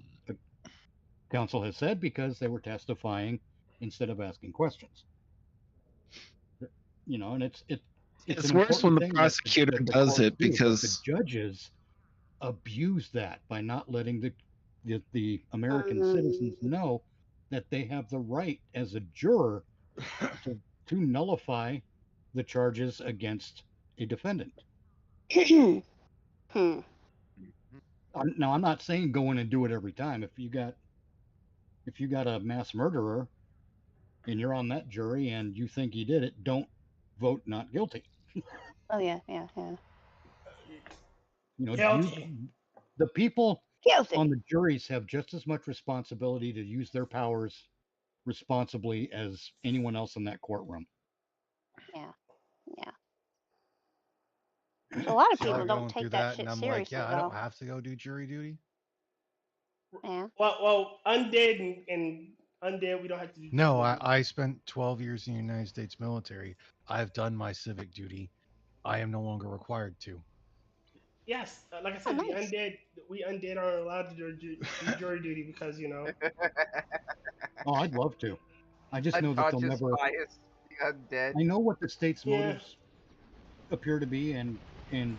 counsel has said because they were testifying instead of asking questions. You know, and it's worse when the prosecutor does it because the judges abuse that by not letting the American citizens know that they have the right as a juror to nullify the charges against a defendant. Now, I'm not saying go in and do it every time. If you got a mass murderer and you're on that jury and you think he did it, don't vote not guilty. Yeah. You know, the people on the juries have just as much responsibility to use their powers responsibly as anyone else in that courtroom. Yeah. So a lot of people don't take that shit seriously. I don't have to go do jury duty. Yeah. Well, undead and undead, we don't have to do. No, I spent 12 years in the United States military. I've done my civic duty. I am no longer required to. Yes, like I said, Oh, nice. we undead aren't allowed to do jury duty because Oh, I'd love to. I just know that they'll Unconscious never. bias, the undead. I know what the state's Yeah. motives appear to be, and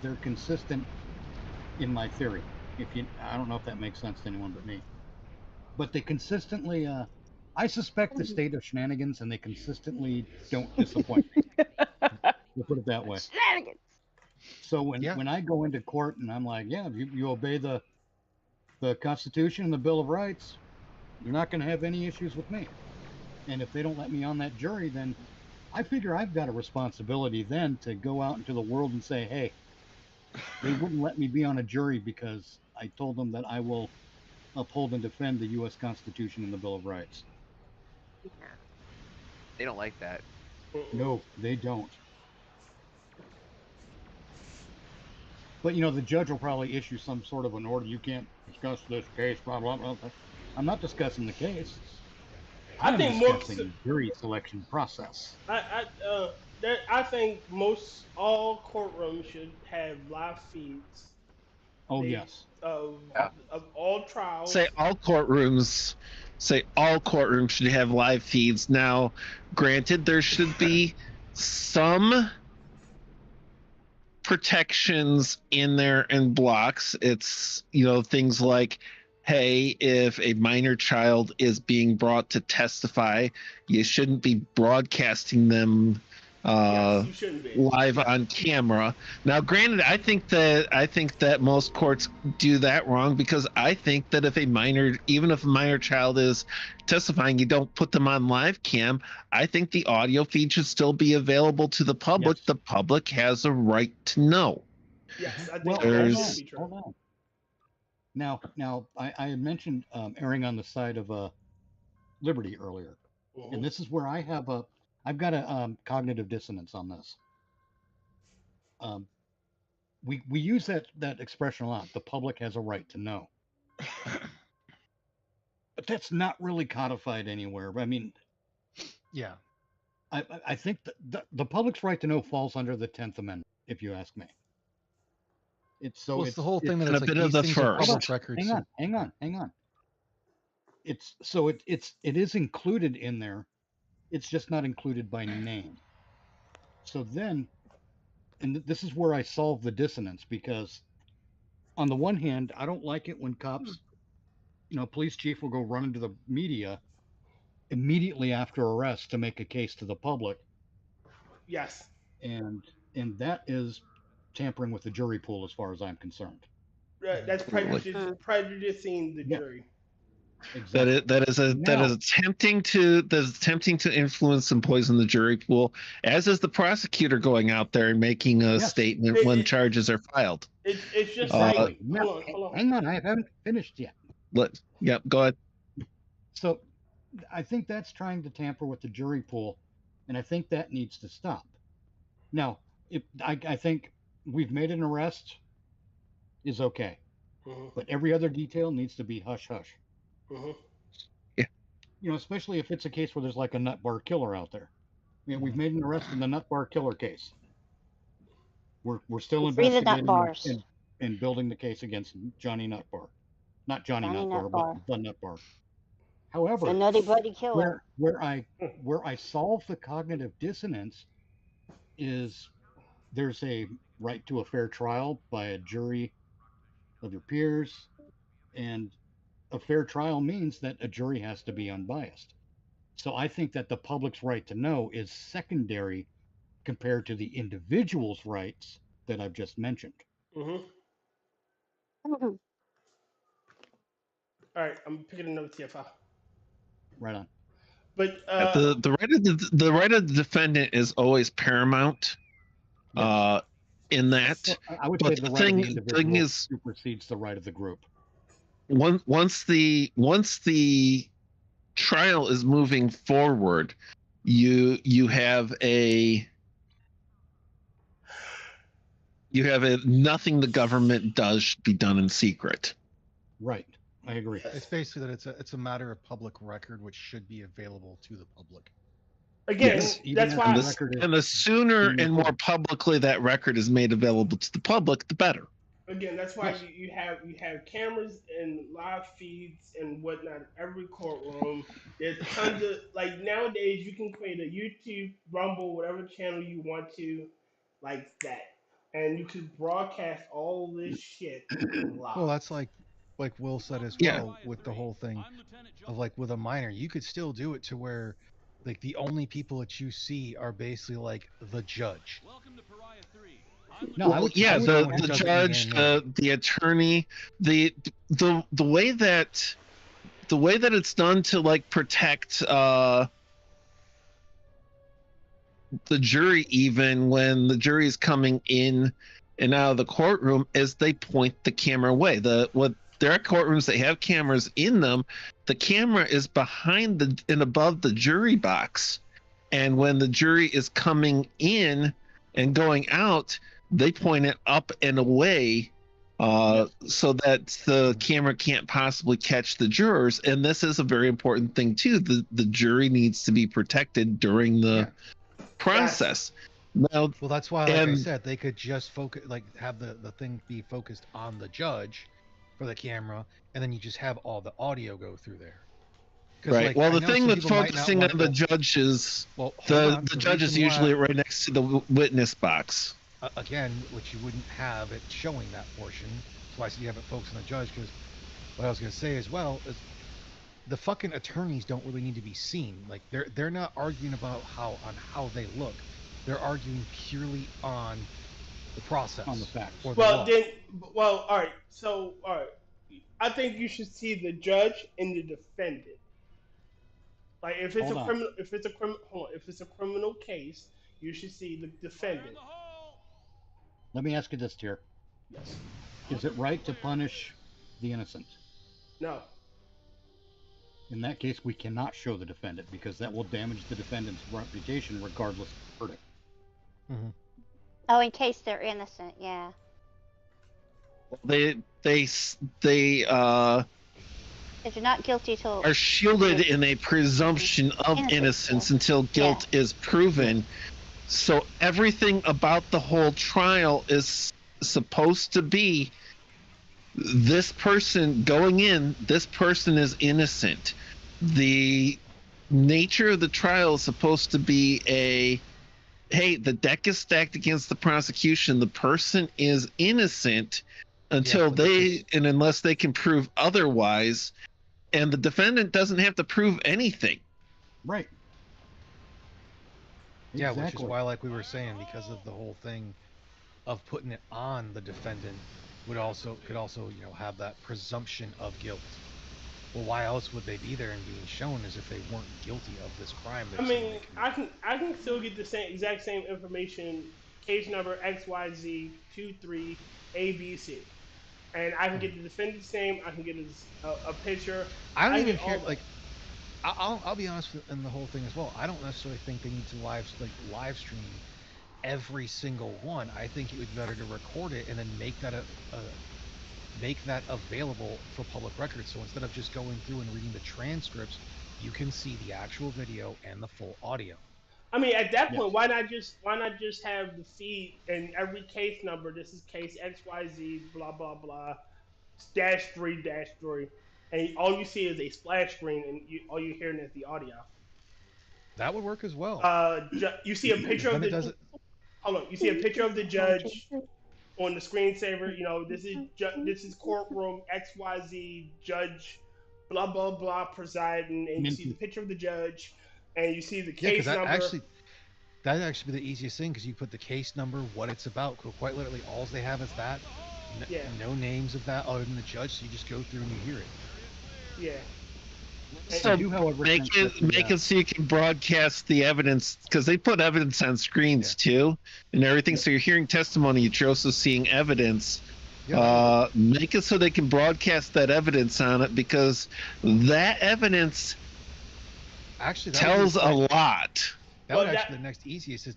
they're consistent in my theory. I don't know if that makes sense to anyone but me, but they consistently. I suspect the state of shenanigans, and they consistently don't disappoint me. We'll put it that way. Shenanigans. So when I go into court and I'm like, yeah, you obey the Constitution and the Bill of Rights, you're not going to have any issues with me. And if they don't let me on that jury, then I figure I've got a responsibility then to go out into the world and say, hey, they wouldn't let me be on a jury because I told them that I will uphold and defend the U.S. Constitution and the Bill of Rights. Yeah. They don't like that. No, they don't. But, the judge will probably issue some sort of an order. You can't discuss this case, blah, blah, blah. I'm not discussing the case. I'm discussing the jury selection process. I think all courtrooms should have live feeds. Oh, yes. Of all trials. Say all courtrooms should have live feeds. Now, granted, there should be some protections in there in blocks. It's, things like, hey, if a minor child is being brought to testify, you shouldn't be broadcasting them You shouldn't be. live on camera. Now, granted, I think that most courts do that wrong, because I think that even if a minor child is testifying, you don't put them on live cam. I think the audio feed should still be available to the public. Yes. The public has a right to know. Yes, I think There's- that should be true. Hold on. Now, I had mentioned erring on the side of liberty earlier, and this is where I've got a cognitive dissonance on this. We use that expression a lot. The public has a right to know, but that's not really codified anywhere. I mean, Yeah. I think the public's right to know falls under the 10th Amendment, if you ask me. It's Well, it's the whole thing that a it's like bit of these the things are first. public records. Hang on. It is included in there. It's just not included by name. So then, and this is where I solve the dissonance, because on the one hand, I don't like it when cops, police chief will go run into the media immediately after arrest to make a case to the public. Yes. And that is tampering with the jury pool as far as I'm concerned. That's prejudicing the jury. Exactly. That is attempting to influence and poison the jury pool, as is the prosecutor going out there and making a statement when charges are filed. It's just Exactly. like hold on. Hang on, I haven't finished yet. Go ahead. So I think that's trying to tamper with the jury pool, and I think that needs to stop. Now, I think we've made an arrest is okay, but every other detail needs to be hush hush. Yeah. Especially if it's a case where there's like a nut bar killer out there. We've made an arrest in the nut bar killer case. We're still Free the nut investigating bars. and building the case against Johnny Nutbar. Not Johnny Nutbar, but the Nutbar. However, the Nutty Buddy Killer. where I solve the cognitive dissonance is there's a right to a fair trial by a jury of your peers, and a fair trial means that a jury has to be unbiased. So I think that the public's right to know is secondary compared to the individual's rights that I've just mentioned. All right, I'm picking another TFI. Right on. But the right of the defendant is always paramount. In that, So I would but say the the right of the thing individual is, supersedes the right of the group. once the trial is moving forward, you have a nothing the government does should be done in secret. Right. I agree. It's basically that it's a matter of public record which should be available to the public. Again, that's why. And the sooner and more publicly that record is made available to the public, the better. Again, that's why Yes. you have cameras and live feeds and whatnot. Every courtroom. There's tons of like nowadays you can create a YouTube, Rumble, whatever channel you want to, like that, and you can broadcast all this shit live. Well, that's like Will said as Yeah. well with the whole thing of like with a minor, you could still do it to where like the only people that you see are basically like the judge. No, Well, yeah, would the want doesn't judge, need animation. the attorney, the way that it's done to like protect the jury, even when the jury is coming in and out of the courtroom, is they point the camera away. There are courtrooms that have cameras in them. The camera is behind and above the jury box, and when the jury is coming in and going out, they point it up and away, so that the camera can't possibly catch the jurors. And this is a very important thing too. The jury needs to be protected during the process. Now, Well, that's why, like I said, they could just focus, like have the thing be focused on the judge for the camera, and then you just have all the audio go through there. 'Cause, right. like, Well, I the know thing some with people might not focusing want on the to- judge is Well, hold the on. judge is reason usually why- right next to the witness box. Again, which you wouldn't have it showing that portion. That's why I said you have it focused on the judge. Because what I was going to say as well is the fucking attorneys don't really need to be seen. Like they're not arguing about how they look. They're arguing purely on the process, On the facts. or the Well, law. then, well, all right. So, all right. I think you should see the judge and the defendant. Like, if it's Hold a on. criminal, if it's a criminal case, you should see the defendant. Let me ask you this, Tyr. Yes. Is it right to punish the innocent? No. In that case, we cannot show the defendant because that will damage the defendant's reputation regardless of the verdict. Oh, in case they're innocent, yeah. They If you're not guilty till are shielded in a presumption of innocence until guilt is proven. So everything about the whole trial is supposed to be this person going in, this person is innocent. The nature of the trial is supposed to be hey, the deck is stacked against the prosecution. The person is innocent until and unless they can prove otherwise, and the defendant doesn't have to prove anything. Right. Yeah, which is Exactly. why, like we were saying, because of the whole thing of putting it on the defendant, could also have that presumption of guilt. Well, why else would they be there and being shown as if they weren't guilty of this crime? I mean, I can still get the exact same information, case number XYZ23 ABC, and I can get the defendant's name. I can get a picture. I don't even get care. all Like, I'll be honest in the whole thing as well. I don't necessarily think they need to live stream every single one. I think it would be better to record it and then make that available for public record. So instead of just going through and reading the transcripts, you can see the actual video and the full audio. I mean, at that point, why not just have the feed and every case number? This is case XYZ, blah blah blah, -3, and all you see is a splash screen, and all you're hearing is the audio. That would work as well. You see a picture of the. Hold on, you see a picture of the judge on the screensaver. You know, this is courtroom XYZ, judge, blah blah blah, presiding, and you see the picture of the judge, and you see the case number. That'd actually be the easiest thing, because you put the case number, what it's about. Quite literally, all they have is that. No names of that other than the judge, so you just go through and you hear it. Yeah. So make it so you can broadcast the evidence, because they put evidence on screens too and everything. So you're hearing testimony, you're also seeing evidence. Make it so they can broadcast that evidence on it, because that evidence actually tells a lot. That would actually be the next easiest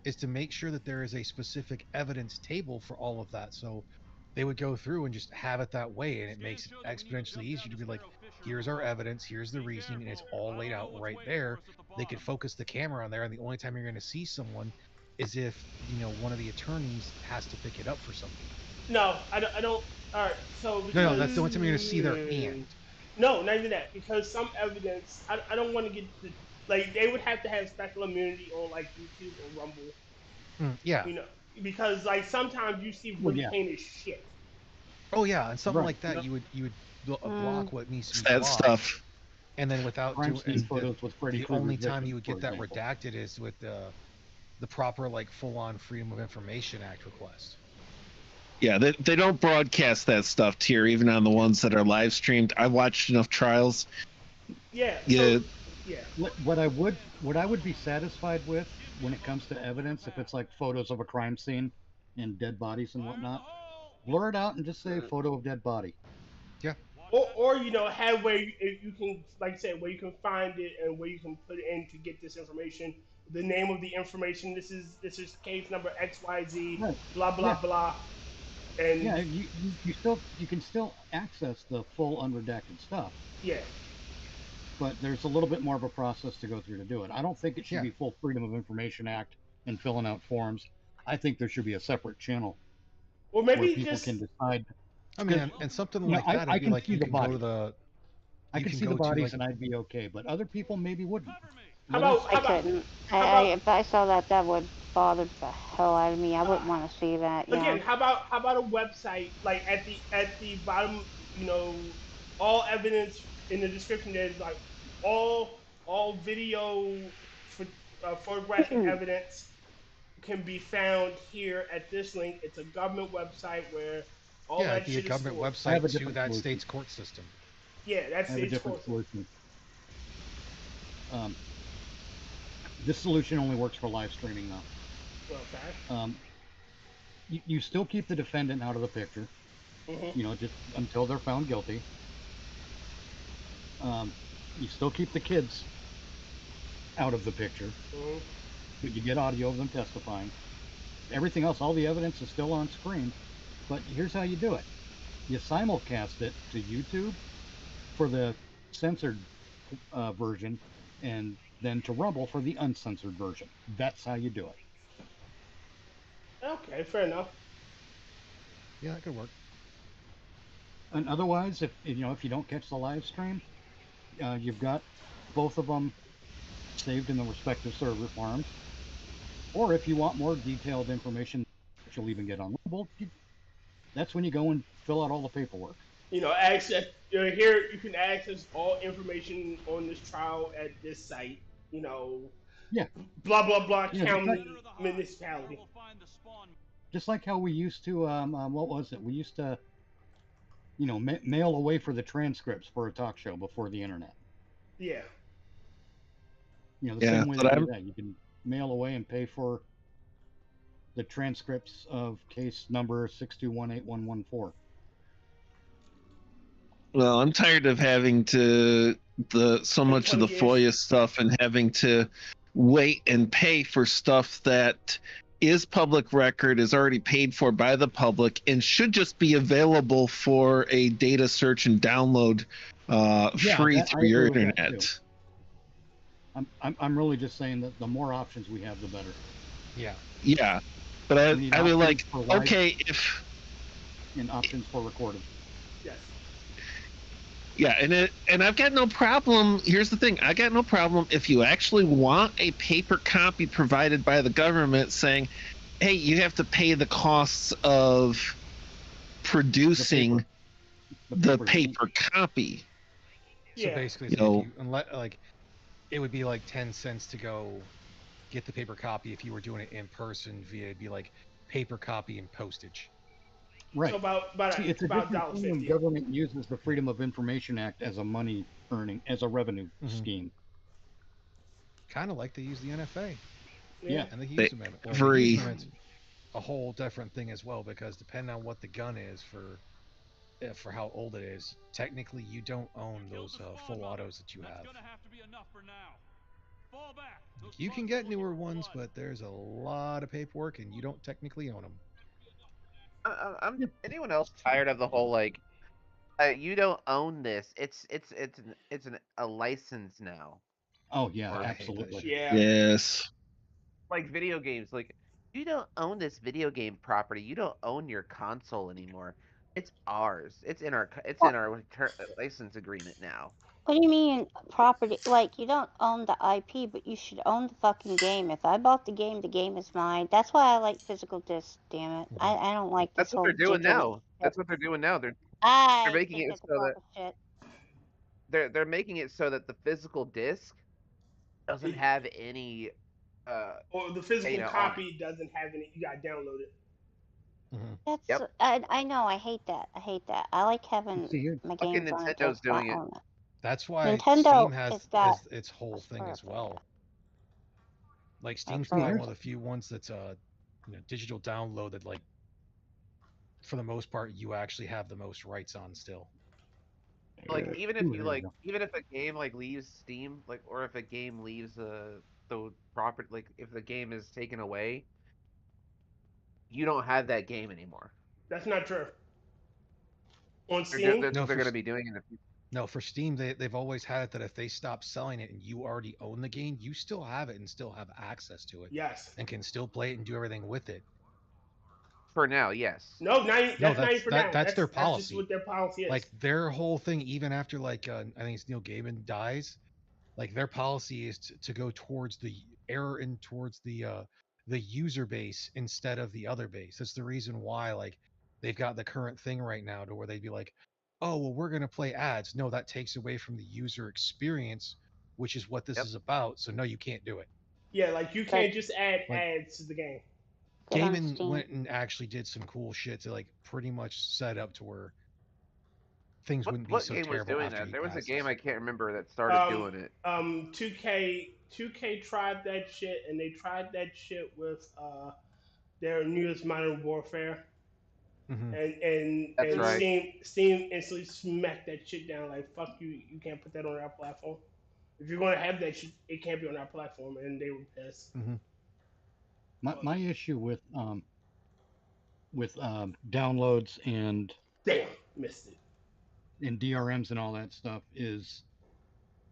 is to make sure that there is a specific evidence table for all of that. So they would go through and just have it that way, and it makes it exponentially easier to be like, here's our evidence, here's the reasoning, and it's all laid out right there. They could focus the camera on there, and the only time you're going to see someone is if one of the attorneys has to pick it up for something. No, I don't. I don't. All right. So because, No, that's the only time you're gonna see their hand. No, not even that. Because some evidence, I don't want to get the like they would have to have special immunity on like YouTube or Rumble. Yeah. You know, because like sometimes you see Well, really yeah. heinous shit. Oh yeah, and something Right. like that, you would block what needs to be That blocked, stuff. and then without Crime doing, scene photos with Freddy the Krueger's only time victims, you would for get that example. redacted is with the proper like full-on Freedom of Information Act request. Yeah, they don't broadcast that stuff, Tyr, even on the ones that are live streamed. I've watched enough trials. Yeah. Yeah. So, yeah. What I would be satisfied with when it comes to evidence, if it's like photos of a crime scene and dead bodies and whatnot, blur it out and just say photo of dead body. Yeah. Or you know, have where you can, like I said, where you can find it and where you can put it in to get this information. The name of the information. This is case number XYZ. Right. Blah blah Yeah. blah. And Yeah, you can still access the full unredacted stuff, yeah. but there's a little bit more of a process to go through to do it. I don't think it should be full Freedom of Information Act and filling out forms. I think there should be a separate channel Or where maybe people just can decide. I mean, and something You know, like that, I it'd be can like see you the can go body. to the. I you can can see the go to, bodies like- and I'd be okay, but other people maybe wouldn't. How about I couldn't. If I saw that, that would bother the hell out of me. I wouldn't want to see that. Yeah. again, how about a website like at the bottom, you know, all evidence in the description. There's like all video photographic evidence can be found here at this link. It's a government website where all Yeah, that it'd be a shit government is stored. website to that state's court system. Yeah, that's I have a state's different court. solution. This solution only works for live streaming though. Okay. You still keep the defendant out of the picture, Mhm. you know, just until they're found guilty. You still keep the kids out of the picture, Mhm. but you get audio of them testifying. Everything else, all the evidence is still on screen, but here's how you do it. You simulcast it to YouTube for the censored version, and then to Rumble for the uncensored version. That's how you do it. Okay, fair enough. Yeah, that could work. And otherwise, if you don't catch the live stream, you've got both of them saved in the respective server farms. Or if you want more detailed information that you'll even get on Rumble, that's when you go and fill out all the paperwork. You know, access here you can access all information on this trial at this site. You know, Yeah. Blah blah blah. Yeah, County municipality. Just like how we used to, what was it? We used to, mail away for the transcripts for a talk show before the internet. Yeah. The same way they do that. You can mail away and pay for the transcripts of case number 6218114. Well, I'm tired of having to so much of the FOIA stuff and having to wait and pay for stuff that is public record, is already paid for by the public, and should just be available for a data search and download free through your internet. I'm really just saying that the more options we have, the better. Yeah. Yeah, but I mean, like, okay, if and options for recording. Yes. Yeah, and I've got no problem. Here's the thing: I got no problem if you actually want a paper copy provided by the government, saying, "Hey, you have to pay the costs of producing the paper copy." So basically, it would be like 10 cents to go get the paper copy. If you were doing it in person, it'd be like paper copy and postage. Right. So it's a about different thing when government uses the Freedom of Information Act as a money earning, as a revenue scheme. Kind of like they use the NFA. Yeah. And the Hughes Amendment. Well, the Hughes Amendment's a whole different thing as well, because depending on what the gun is for how old it is, technically you don't own those full autos that you have. You can get newer ones, but there's a lot of paperwork, and you don't technically own them. Anyone else tired of the whole like, you don't own this? It's a license now. Oh yeah, absolutely. Yeah. Yes. Like video games, like You don't own this video game property. You don't own your console anymore. It's ours. It's in our license agreement now. What do you mean property? Like, you don't own the IP, but you should own the fucking game. If I bought the game is mine. That's why I like physical discs, damn it. I don't like this That's what they're doing now. That's what they're doing now. They're making it so that they're making it so that the physical disc doesn't have any or the physical copy doesn't have any. You gotta download it. That's I know. I hate that. I like having my games on a Nintendo's disc. doing it. That's why Nintendo Steam has its whole thing as well. Like Steam's probably one of the few ones that's digital download that, like, for the most part, you actually have the most rights on still. Like even if a game like leaves Steam, like, or if a game leaves the property, like if the game is taken away, you don't have that game anymore. That's not true. On Steam, they're going to be doing in the future. No, for Steam, they've always had it that if they stop selling it and you already own the game, you still have it and still have access to it. Yes. And can still play it and do everything with it. For now, yes. No, that's their policy. That's just what their policy is. Like, their whole thing, even after, like, I think it's Neil Gaiman dies, like, their policy is to go towards the error and towards the user base instead of the other base. That's the reason why, like, they've got the current thing right now to where they'd be like, oh, well, we're going to play ads. No, that takes away from the user experience, which is what this is about. So, no, you can't do it. Yeah, like, you can't just add ads to the game. Gaiman went and actually did some cool shit to, like, pretty much set up to where things wouldn't be so terrible. What game was doing that? There was a game I can't remember that started doing it. 2K tried that shit, and they tried that shit with their newest Modern Warfare. Mm-hmm. And right. Steam instantly smacked that shit down, like, fuck you, you can't put that on our platform. If you're going to have that shit, it can't be on our platform, and they were pissed. Mm-hmm. My issue with downloads and missed it. And DRMs and all that stuff is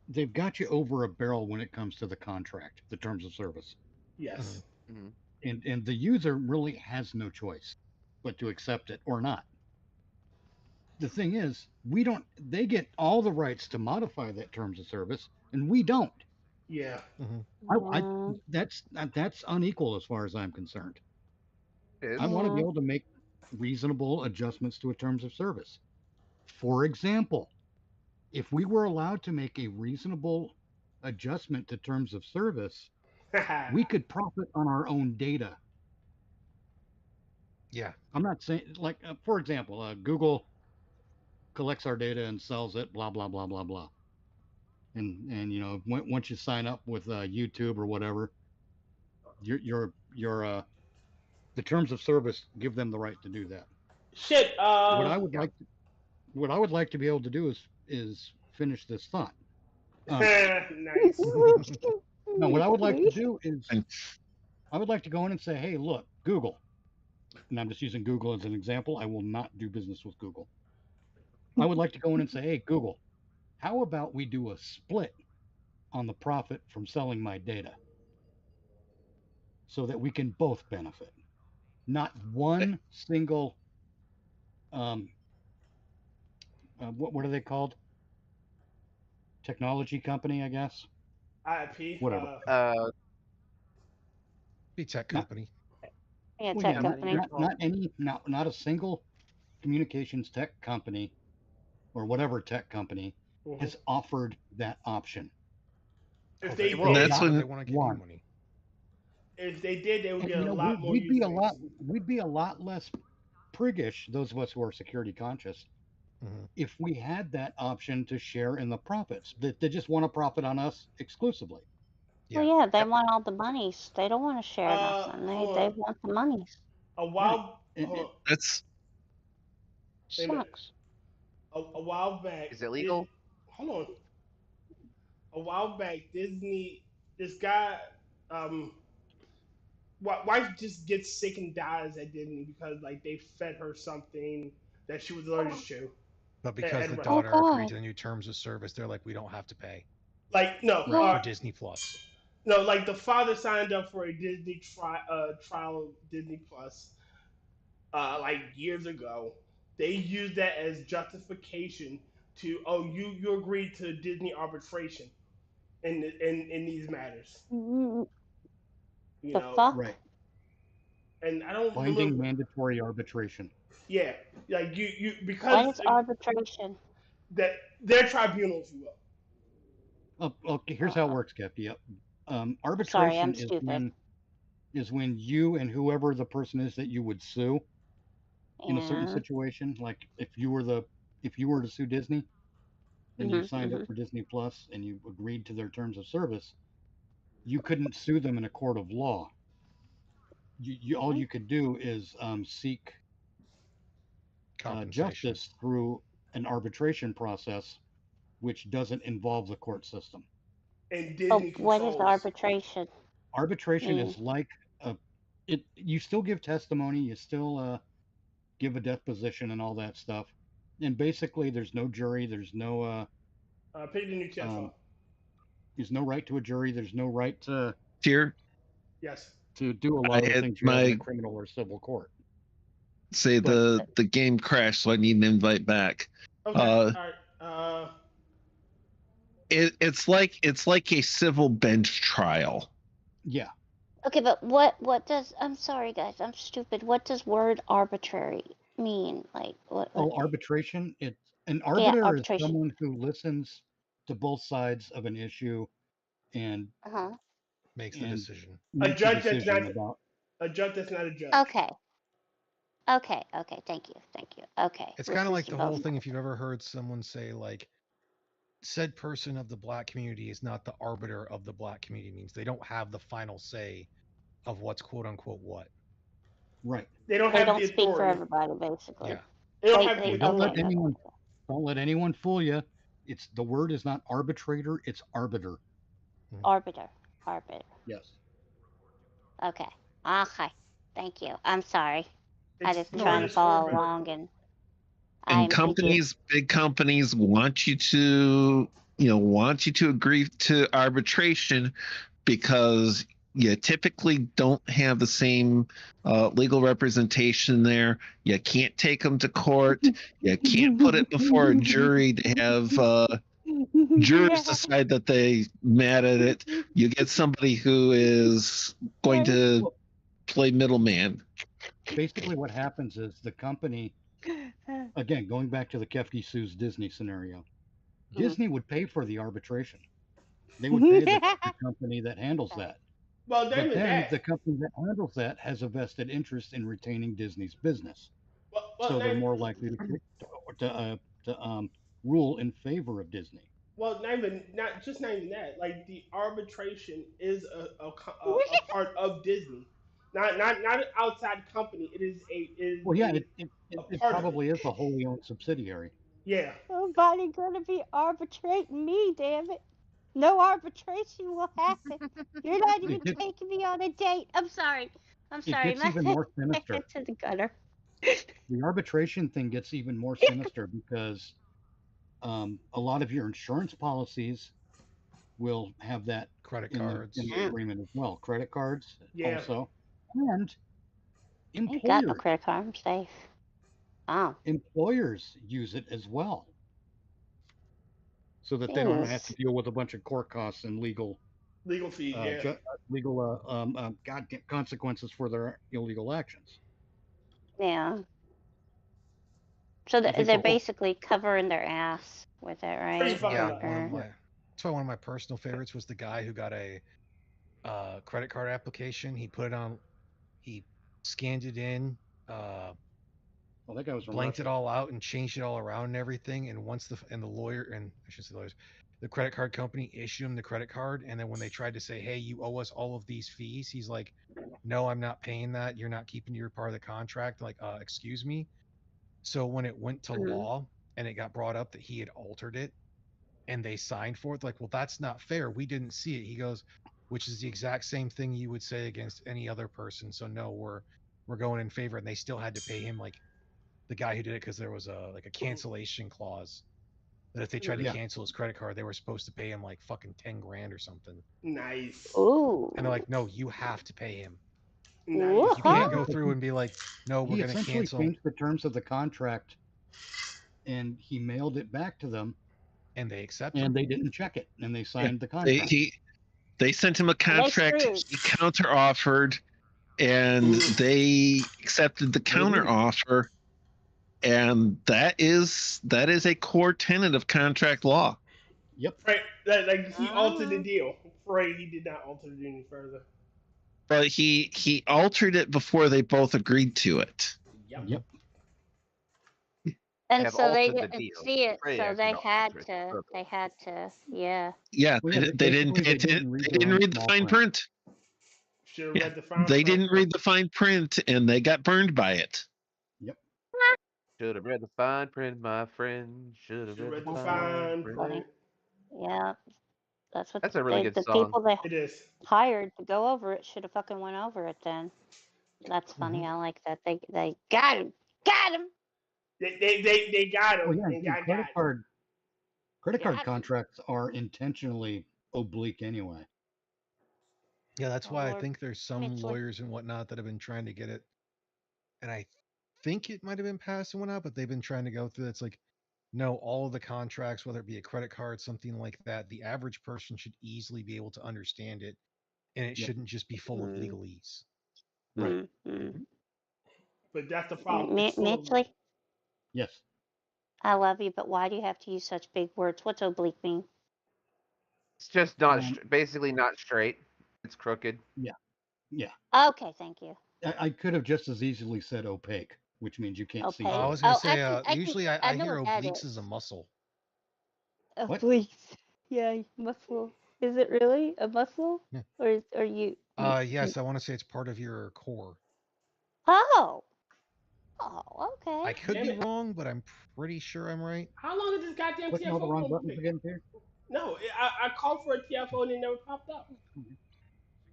they've got you over a barrel when it comes to the contract, the terms of service. Yes. Mm-hmm. And the user really has no choice but to accept it or not. The thing is, they get all the rights to modify that terms of service, and we don't. Yeah. Mm-hmm. That's unequal as far as I'm concerned. I want to be able to make reasonable adjustments to a terms of service. For example, if we were allowed to make a reasonable adjustment to terms of service, we could profit on our own data. Yeah. I'm not saying, like, for example, Google collects our data and sells it, blah, blah, blah, blah, blah. And once you sign up with YouTube or whatever, the terms of service give them the right to do that. Shit. What I would like to be able to do is finish this thought. Nice. No, what I would like to do is I would like to go in and say, hey, look, Google. And I'm just using Google as an example. I will not do business with Google. I would like to go in and say, hey, Google, how about we do a split on the profit from selling my data so that we can both benefit? Not one single, what are they called? Technology company, I guess. IP. Whatever. Be tech company. Tech company. Not a single communications tech company or whatever tech company has offered that option. If they want to give you money. If they did, they would get a lot more. We'd be a lot less priggish, those of us who are security conscious, if we had that option to share in the profits. They just want to profit on us exclusively. Yeah. Well, yeah, they want all the monies. They don't want to share nothing. They want the monies. A while. Sucks. A while back. Is it legal? Hold on. A while back, this guy, wife just gets sick and dies at Disney because, like, they fed her something that she was allergic to. But because the daughter agreed to the new terms of service, they're like, we don't have to pay. Like, no. For Disney Plus. No, like the father signed up for a Disney trial Disney Plus, like years ago. They used that as justification to, oh, you agreed to Disney arbitration in these matters. Mm, You the know, fuck? Right. and I don't Binding remember. mandatory arbitration. Yeah, like you What because is arbitration? that their tribunal, if you will. Okay, here's how it works, Kefki. Sorry, Arbitration I'm stupid. is when you and whoever the person is that you would sue in a certain Yeah. situation, like if you were to sue Disney and you Mhm, signed up mhm. for Disney Plus and you agreed to their terms of service, you couldn't sue them in a court of law. All you could do is seek Compensation. justice through an arbitration process, which doesn't involve the court system. And Oh, Disney what is controls. arbitration? Arbitration is like you still give testimony, you still give a deposition and all that stuff, and basically there's no jury, there's no Pick the new chest off. there's no right to a jury, there's no right to Here, Yes. to do a lot of the things you have in a criminal or civil court. Say the game crashed, so I need an invite back. Okay. All right. It's like a civil bench trial. Yeah. Okay, but what does, I'm sorry guys, I'm stupid. What does word arbitrary mean? Like what? Arbitration. An Yeah, arbiter is arbitration. someone who listens to both sides of an issue and makes the decision. A makes judge a that's decision not about. a judge that's not a judge. Okay. Thank you. Okay. It's kind of like the whole thing. If you've ever heard someone say like, said person of the black community is not the arbiter of the black community, means they don't have the final say of what's quote unquote what. Right. They don't They have don't the speak for authority. everybody, basically. Yeah. They don't have the Don't let authority. anyone fool you. It's the word is not arbitrator, it's arbiter. Arbiter. Yes. Okay. Thank you. I'm sorry. I It's just trying to follow along and And companies, big companies, want you to agree to arbitration because you typically don't have the same legal representation there. You can't take them to court. You can't put it before a jury to have jurors decide that they mad at it. You get somebody who is going to play middleman. Basically, what happens is the company, again, going back to the Kefki sues Disney scenario, Disney would pay for the arbitration. They would pay the company that handles that. Well, But then the company that handles that has a vested interest in retaining Disney's business. So they're more likely to rule in favor of Disney. Well, not even that. Like the arbitration is a part of Disney, not an outside company. It is. Well, yeah, it probably is a wholly owned subsidiary. Yeah. Nobody gonna be arbitrating me, damn it. No arbitration will happen. You're not even taking me on a date. I'm sorry. It gets even more sinister. To the gutter. The arbitration thing gets even more sinister because a lot of your insurance policies will have that credit in cards the agreement as well. Credit cards also, and I ain't got employers. no credit card. I'm safe. Oh. Employers use it as well, so that they don't have to deal with a bunch of court costs and legal fees, consequences for their illegal actions. Yeah. So they're basically covering their ass with it, right? Yeah. That's why one of my personal favorites was the guy who got a credit card application. He put it on, he scanned it in, well, that guy was blanked it all out and changed it all around and everything. And once the lawyer, and I should say lawyers, the credit card company issued him the credit card. And then when they tried to say, hey, you owe us all of these fees, he's like, no, I'm not paying that. You're not keeping your part of the contract. Like, excuse me. So when it went to law and it got brought up that he had altered it and they signed for it, like, well, that's not fair. We didn't see it. He goes, which is the exact same thing you would say against any other person. So no, we're going in favor. And they still had to pay him, like, the guy who did it, because there was a cancellation clause that if they tried to Yeah. cancel his credit card, they were supposed to pay him like fucking 10 grand or something. Nice. Ooh. And they're like, no, you have to pay him. Nice. You can't go through and be like, no, we're He going to essentially cancel. changed the terms of the contract, and he mailed it back to them, and they accepted. And they didn't check it, and they signed the contract. They sent him a contract. He counter offered, and they accepted the counter offer, and that is a core tenet of contract law. Yep. Right. Like he altered the deal. Right. He did not alter it any further. But he altered it before they both agreed to it. Yep. And have so they altered the didn't deal. see it, Right, so actually they not had altered to. it. They had to. Yeah. Yeah, Well, yeah, they didn't basically pay they didn't attention. read They their didn't own read the small fine print. Should have Yeah, read the fine they print. didn't read the fine print, and they got burned by it. Yep. Should have read the fine print, my friend. Should have read the fine print. Funny. Yeah. That's what That's a really good the song. people they It is. hired to go over it should have fucking went over it then. That's funny. I like that. They got him. Got him. They got him. Well, yeah, They and got credit card Got him. contracts are intentionally oblique anyway. Yeah, that's why I Lord. think there's some It's like- lawyers and whatnot that have been trying to get it. And I think it might have been passed and whatnot, but they've been trying to go through. It's like, no, all of the contracts, whether it be a credit card, something like that, the average person should easily be able to understand it, and it Yep. shouldn't just be full of legalese. Right. But that's the problem. Mi- It's full of- Mitchley, Yes. I love you, but why do you have to use such big words? What's oblique mean? It's just not Um, basically not straight. It's crooked. Yeah. Okay, thank you. I could have just as easily said opaque, which means you can't see. Opaque. I it. was going Oh, to say, I can- usually I I know hear what that obliques is. as a muscle. What? Obliques. Yeah, muscle. Is it really a muscle? Yeah. Or are you? Yes, I want to say it's part of your core. Oh. Oh, okay. I could Damn be it. wrong, but I'm pretty sure I'm right. How long is this goddamn Clicking all the TFO wrong gonna buttons take? again here. No, I called for a TFO and it never popped up.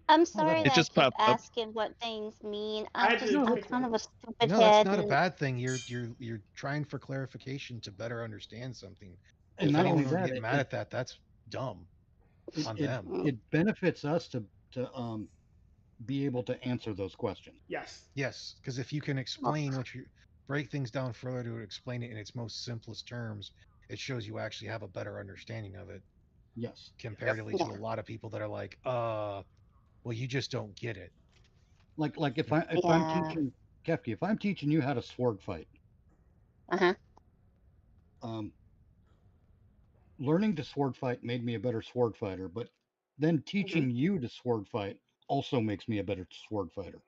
I'm sorry It that just I popped keep up. asking what things mean. I I'm just just- I'm kind of a stupid No, head. that's not a and- bad thing. You're trying for clarification to better understand something. And If not only anyone would that, get mad at that, that's dumb on them. it benefits us to be able to answer those questions. Yes. Yes, because if you can explain what you break things down further to explain it in its most simplest terms, it shows you actually have a better understanding of it Yes. comparatively to Yeah. a lot of people that are like, well, you just don't get it. Like if I'm Yeah. teaching Kefki, if I'm teaching you how to sword fight, Uh-huh. Learning to sword fight made me a better sword fighter, but then teaching you to sword fight also makes me a better sword fighter.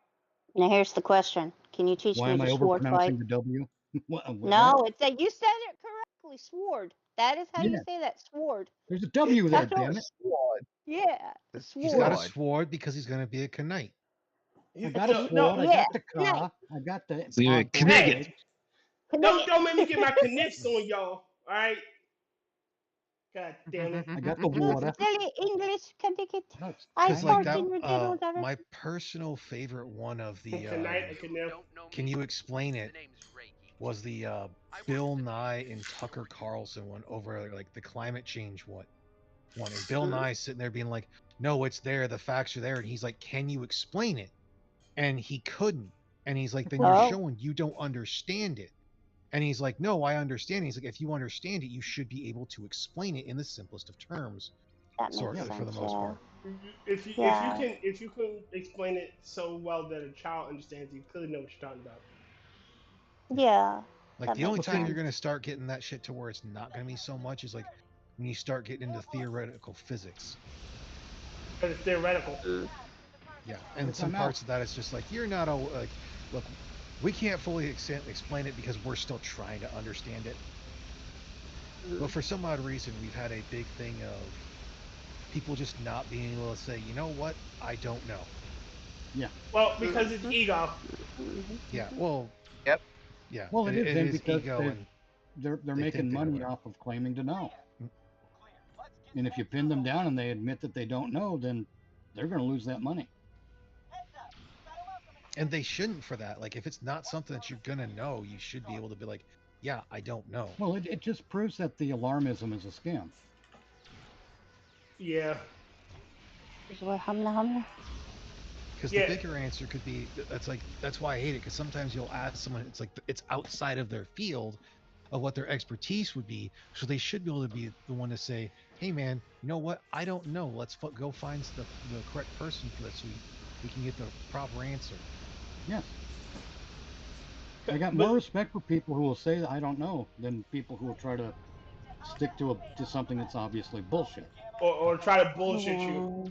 Now here's the question: can you teach Why me am I to sword overpronouncing fight? the W? What? No, it's that you said it correctly. Sword. That is how you Yeah. say that. Sword. There's a W there, That's what- damn it. Yeah. The He's got a Sword. sword because he's going to be a Knight. I got a sword. No, I yeah, got the car. I got the. So you're a Hey, Connect- don't make me get my connipts on y'all. All right. God damn it. I got the No, water. silly English Connecticut. No, it's I Because kind like of- start in your general that, direction. my personal favorite one of the Tonight, I can never. can you explain it was the Bill Nye and Tucker Carlson one over like the climate change one. And Bill Nye sitting there being like, no, it's there, the facts are there, and he's like, can you explain it? And he couldn't. And he's like, then Oh. you're showing you don't understand it. And he's like, no, I understand. He's like, if you understand it, you should be able to explain it in the simplest of terms, That makes sort of, sense. for the most Yeah. part. Yeah. If you can explain it so well that a child understands, you clearly know what you're talking about. Yeah. Like That the only makes time sense. you're going to start getting that shit to where it's not going to be so much is like when you start getting into theoretical physics. But it's theoretical. Yeah, and It's some enough. parts of that it's just like you're not a like, look, we can't fully explain it because we're still trying to understand it. But for some odd reason, we've had a big thing of people just not being able to say, you know what, I don't know. Well, because it's ego. Yeah, well, Yep. yeah, Well, it is, and because ego, and they're they making think they know money it. off of claiming to know. And if you pin them down and they admit that they don't know, then they're going to lose that money. and they shouldn't for that. Like if it's not something that you're gonna know, you should be able to be like, yeah, I don't know. Well, it just proves that the alarmism is a scam. Yeah. Because the bigger answer could be, that's why I hate it, because sometimes you'll ask someone, it's like it's outside of their field of what their expertise would be, so they should be able to be the one to say, hey man, you know what, I don't know, let's go find the correct person for this so we can get the proper answer. Yes. I got more respect for people who will say that I don't know than people who will try to stick to something that's obviously bullshit. Or try to bullshit you.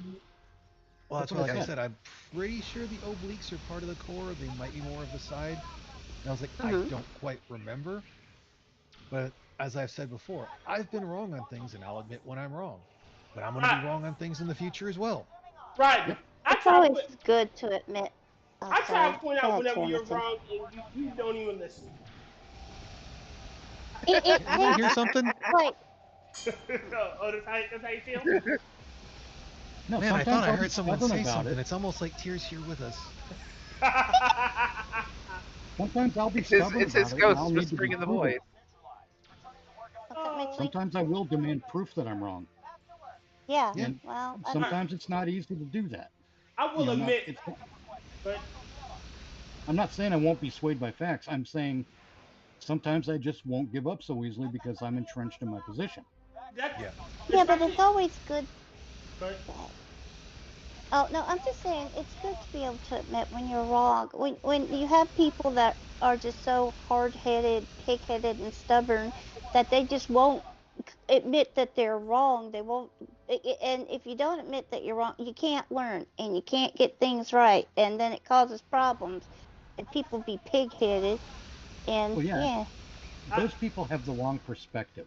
Well, that's what, like I said, I'm pretty sure the obliques are part of the core. They might be more of the side. And I was like, I don't quite remember. But as I've said before, I've been wrong on things, and I'll admit when I'm wrong. But I'm going to be wrong on things in the future as well. Right. Yep. It's always good to admit. I try to point out whenever you're wrong, and you don't even listen. You want to hear something? Like, oh, that's how you feel? No, man, I thought I heard someone say about something. it. It's almost like Tyr's here with us. Sometimes I'll be stubborn It's his about it, ghost whispering in the voice. Sometimes I will demand proof that I'm wrong. Yeah. And well, sometimes it's not easy to do that. I will admit, but I'm not saying I won't be swayed by facts. I'm saying sometimes I just won't give up so easily because I'm entrenched in my position. Yeah, but it's always good. But, oh no, I'm just saying it's good to be able to admit when you're wrong. When you have people that are just so hard-headed, pig-headed, and stubborn that they just won't admit that they're wrong. They won't. And if you don't admit that you're wrong, you can't learn and you can't get things right, and then it causes problems. And people be pig-headed, and well, those people have the wrong perspective.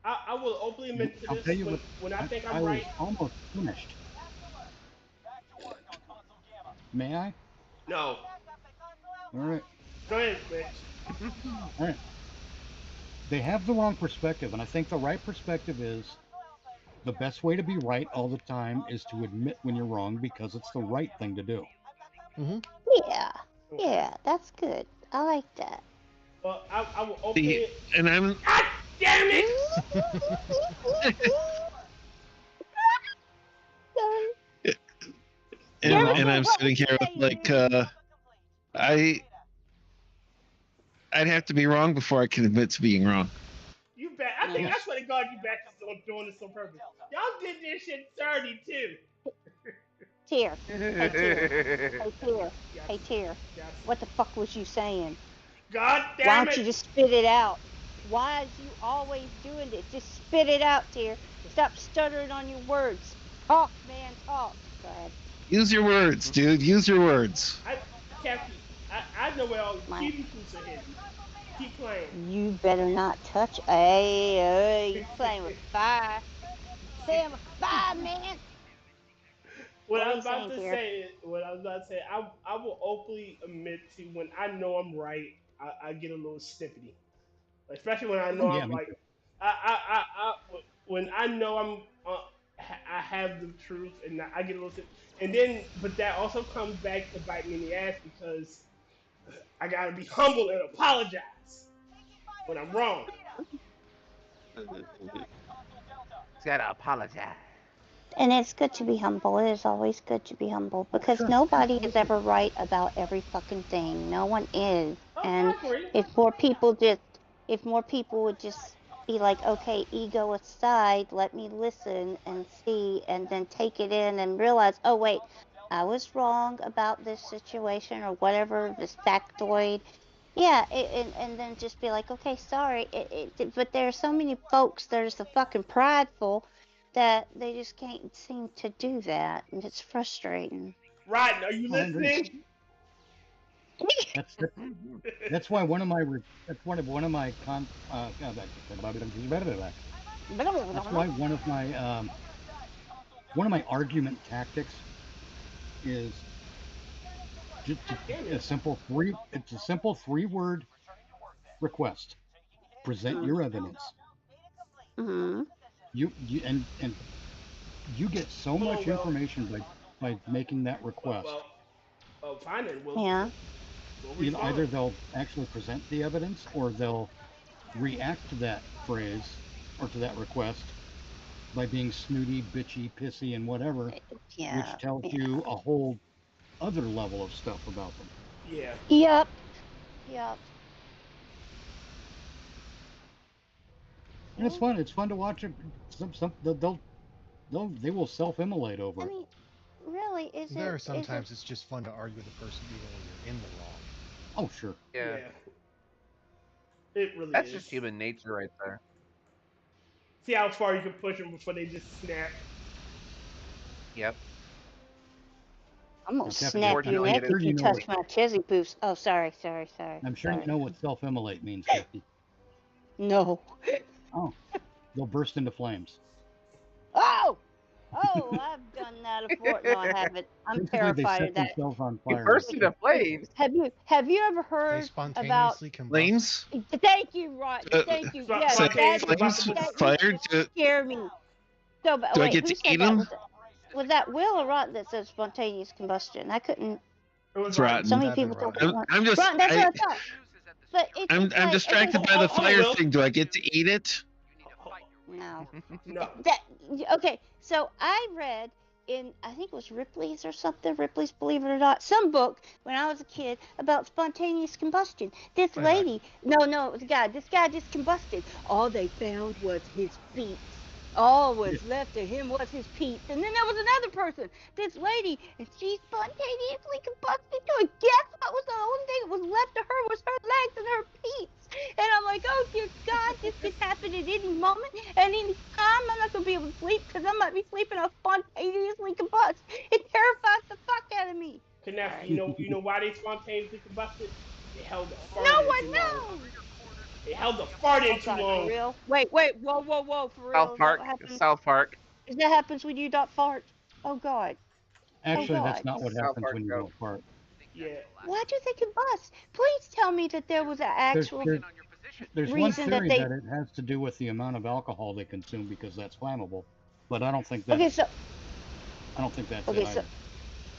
I will openly admit to I'll this tell you when I think I'm I right. was almost finished. May I? No. All right. Go ahead, Mitch. All right. They have the wrong perspective, and I think the right perspective is the best way to be right all the time is to admit when you're wrong because it's the right thing to do. Yeah, that's good. I like that. Well, I will openly. And I'm. God damn it! And I'm sitting here like, I'd have to be wrong before I can admit to being wrong. You bet. I think I swear to God, you bastards on doing this on purpose. Y'all did this shit 30 too. Tyr. Hey, Tyr. Hey, Tyr. Yes. Hey, Tyr. Yes. What the fuck was you saying? God damn Why it! don't you just spit it out? Why is you always doing this? Just spit it out, Tyr. Stop stuttering on your words. Talk, man, talk. Go ahead. Use your words, dude. Use your words. Kefki, I know where all the TV proofs are hidden. Keep playing. You better not touch. Hey, you playing with fire. Playing with fire, man. What I was about to say, I will openly admit to when I know I'm right, I get a little snippety, especially when I know I'm like, when I know I'm, I have the truth, and I get a little, and then, but that also comes back to bite me in the ass because I gotta be humble and apologize when I'm wrong. He's gotta apologize. And it's good to be humble. It is always good to be humble because nobody is ever right about every fucking thing. No one is. And if more people would just be like, okay, ego aside, let me listen and see, and then take it in and realize, oh wait, I was wrong about this situation or whatever, this factoid. Yeah, and then just be like, okay, sorry. But there are so many folks that are so fucking prideful that they just can't seem to do that, and it's frustrating. Right? Are you listening? That's why one of my argument tactics is just a simple three-word request. Present your evidence. Mm-hmm. You get so much information by making that request. Well, fine then. Yeah. Either they'll actually present the evidence or they'll react to that phrase or to that request by being snooty, bitchy, pissy, and whatever, Yeah. which tells you a whole other level of stuff about them. Yeah. Yep. Yep. And it's fun. It's fun to watch it. They will self-immolate over I it. mean, really, is it? There are is sometimes it, it's just fun to argue with the person even when you're in the wrong. Oh, sure. Yeah. It really That's is. just human nature right there. See how far you can push them before they just snap. Yep. I'm gonna Captain, snap your neck if you touch my chizzy poofs. Oh, sorry. I'm sure sorry. you know what self-immolate means, Kefki. No. Oh, they'll burst into flames. Oh, I've done that before. No, I haven't. I'm Basically, terrified they of set that. themselves on fire. Burst into flames. Have you ever They heard about? spontaneously combust. Flames? Thank you, Rod. Thank you. Yes, Say that flames? Fire? scared me. So, but Do I wait, get who to said eat that? them? Was that Will or Rod that said spontaneous combustion? I couldn't. It's rotten. So many people don't want. I'm just. Rod, that's what I thought. But I'm like, distracted okay, by the fire thing. Do I get to eat it? No. No. Okay, so I read in, I think it was Ripley's or something, Ripley's Believe It or Not, some book when I was a kid about spontaneous combustion. This lady, no, it was a guy. This guy just combusted. All they found was his feet. All was left of him was his feet. And then there was another person, this lady, and she spontaneously combusted too. And guess what was the only thing that was left of her was her legs and her feet. And I'm like, oh dear God, this could happen at any moment, at any time. I'm not gonna be able to sleep because I might be sleeping. I'll spontaneously combust. It terrifies the fuck out of me. Kefki, you know why they spontaneously combusted? They held the fart No in one too long. knows. They held the fart in too For long. real? Wait, whoa, for real? South Park. South Park. That happens when you don't fart? Oh God. Actually, Oh, that's God. not what happens when you don't fart. Yeah. Why do they combust? Please tell me that there was an actual There's one reason that theory they. that it has to do with the amount of alcohol they consume because that's flammable, but I don't think that's. Okay, so. I don't think that's Okay, it so. either.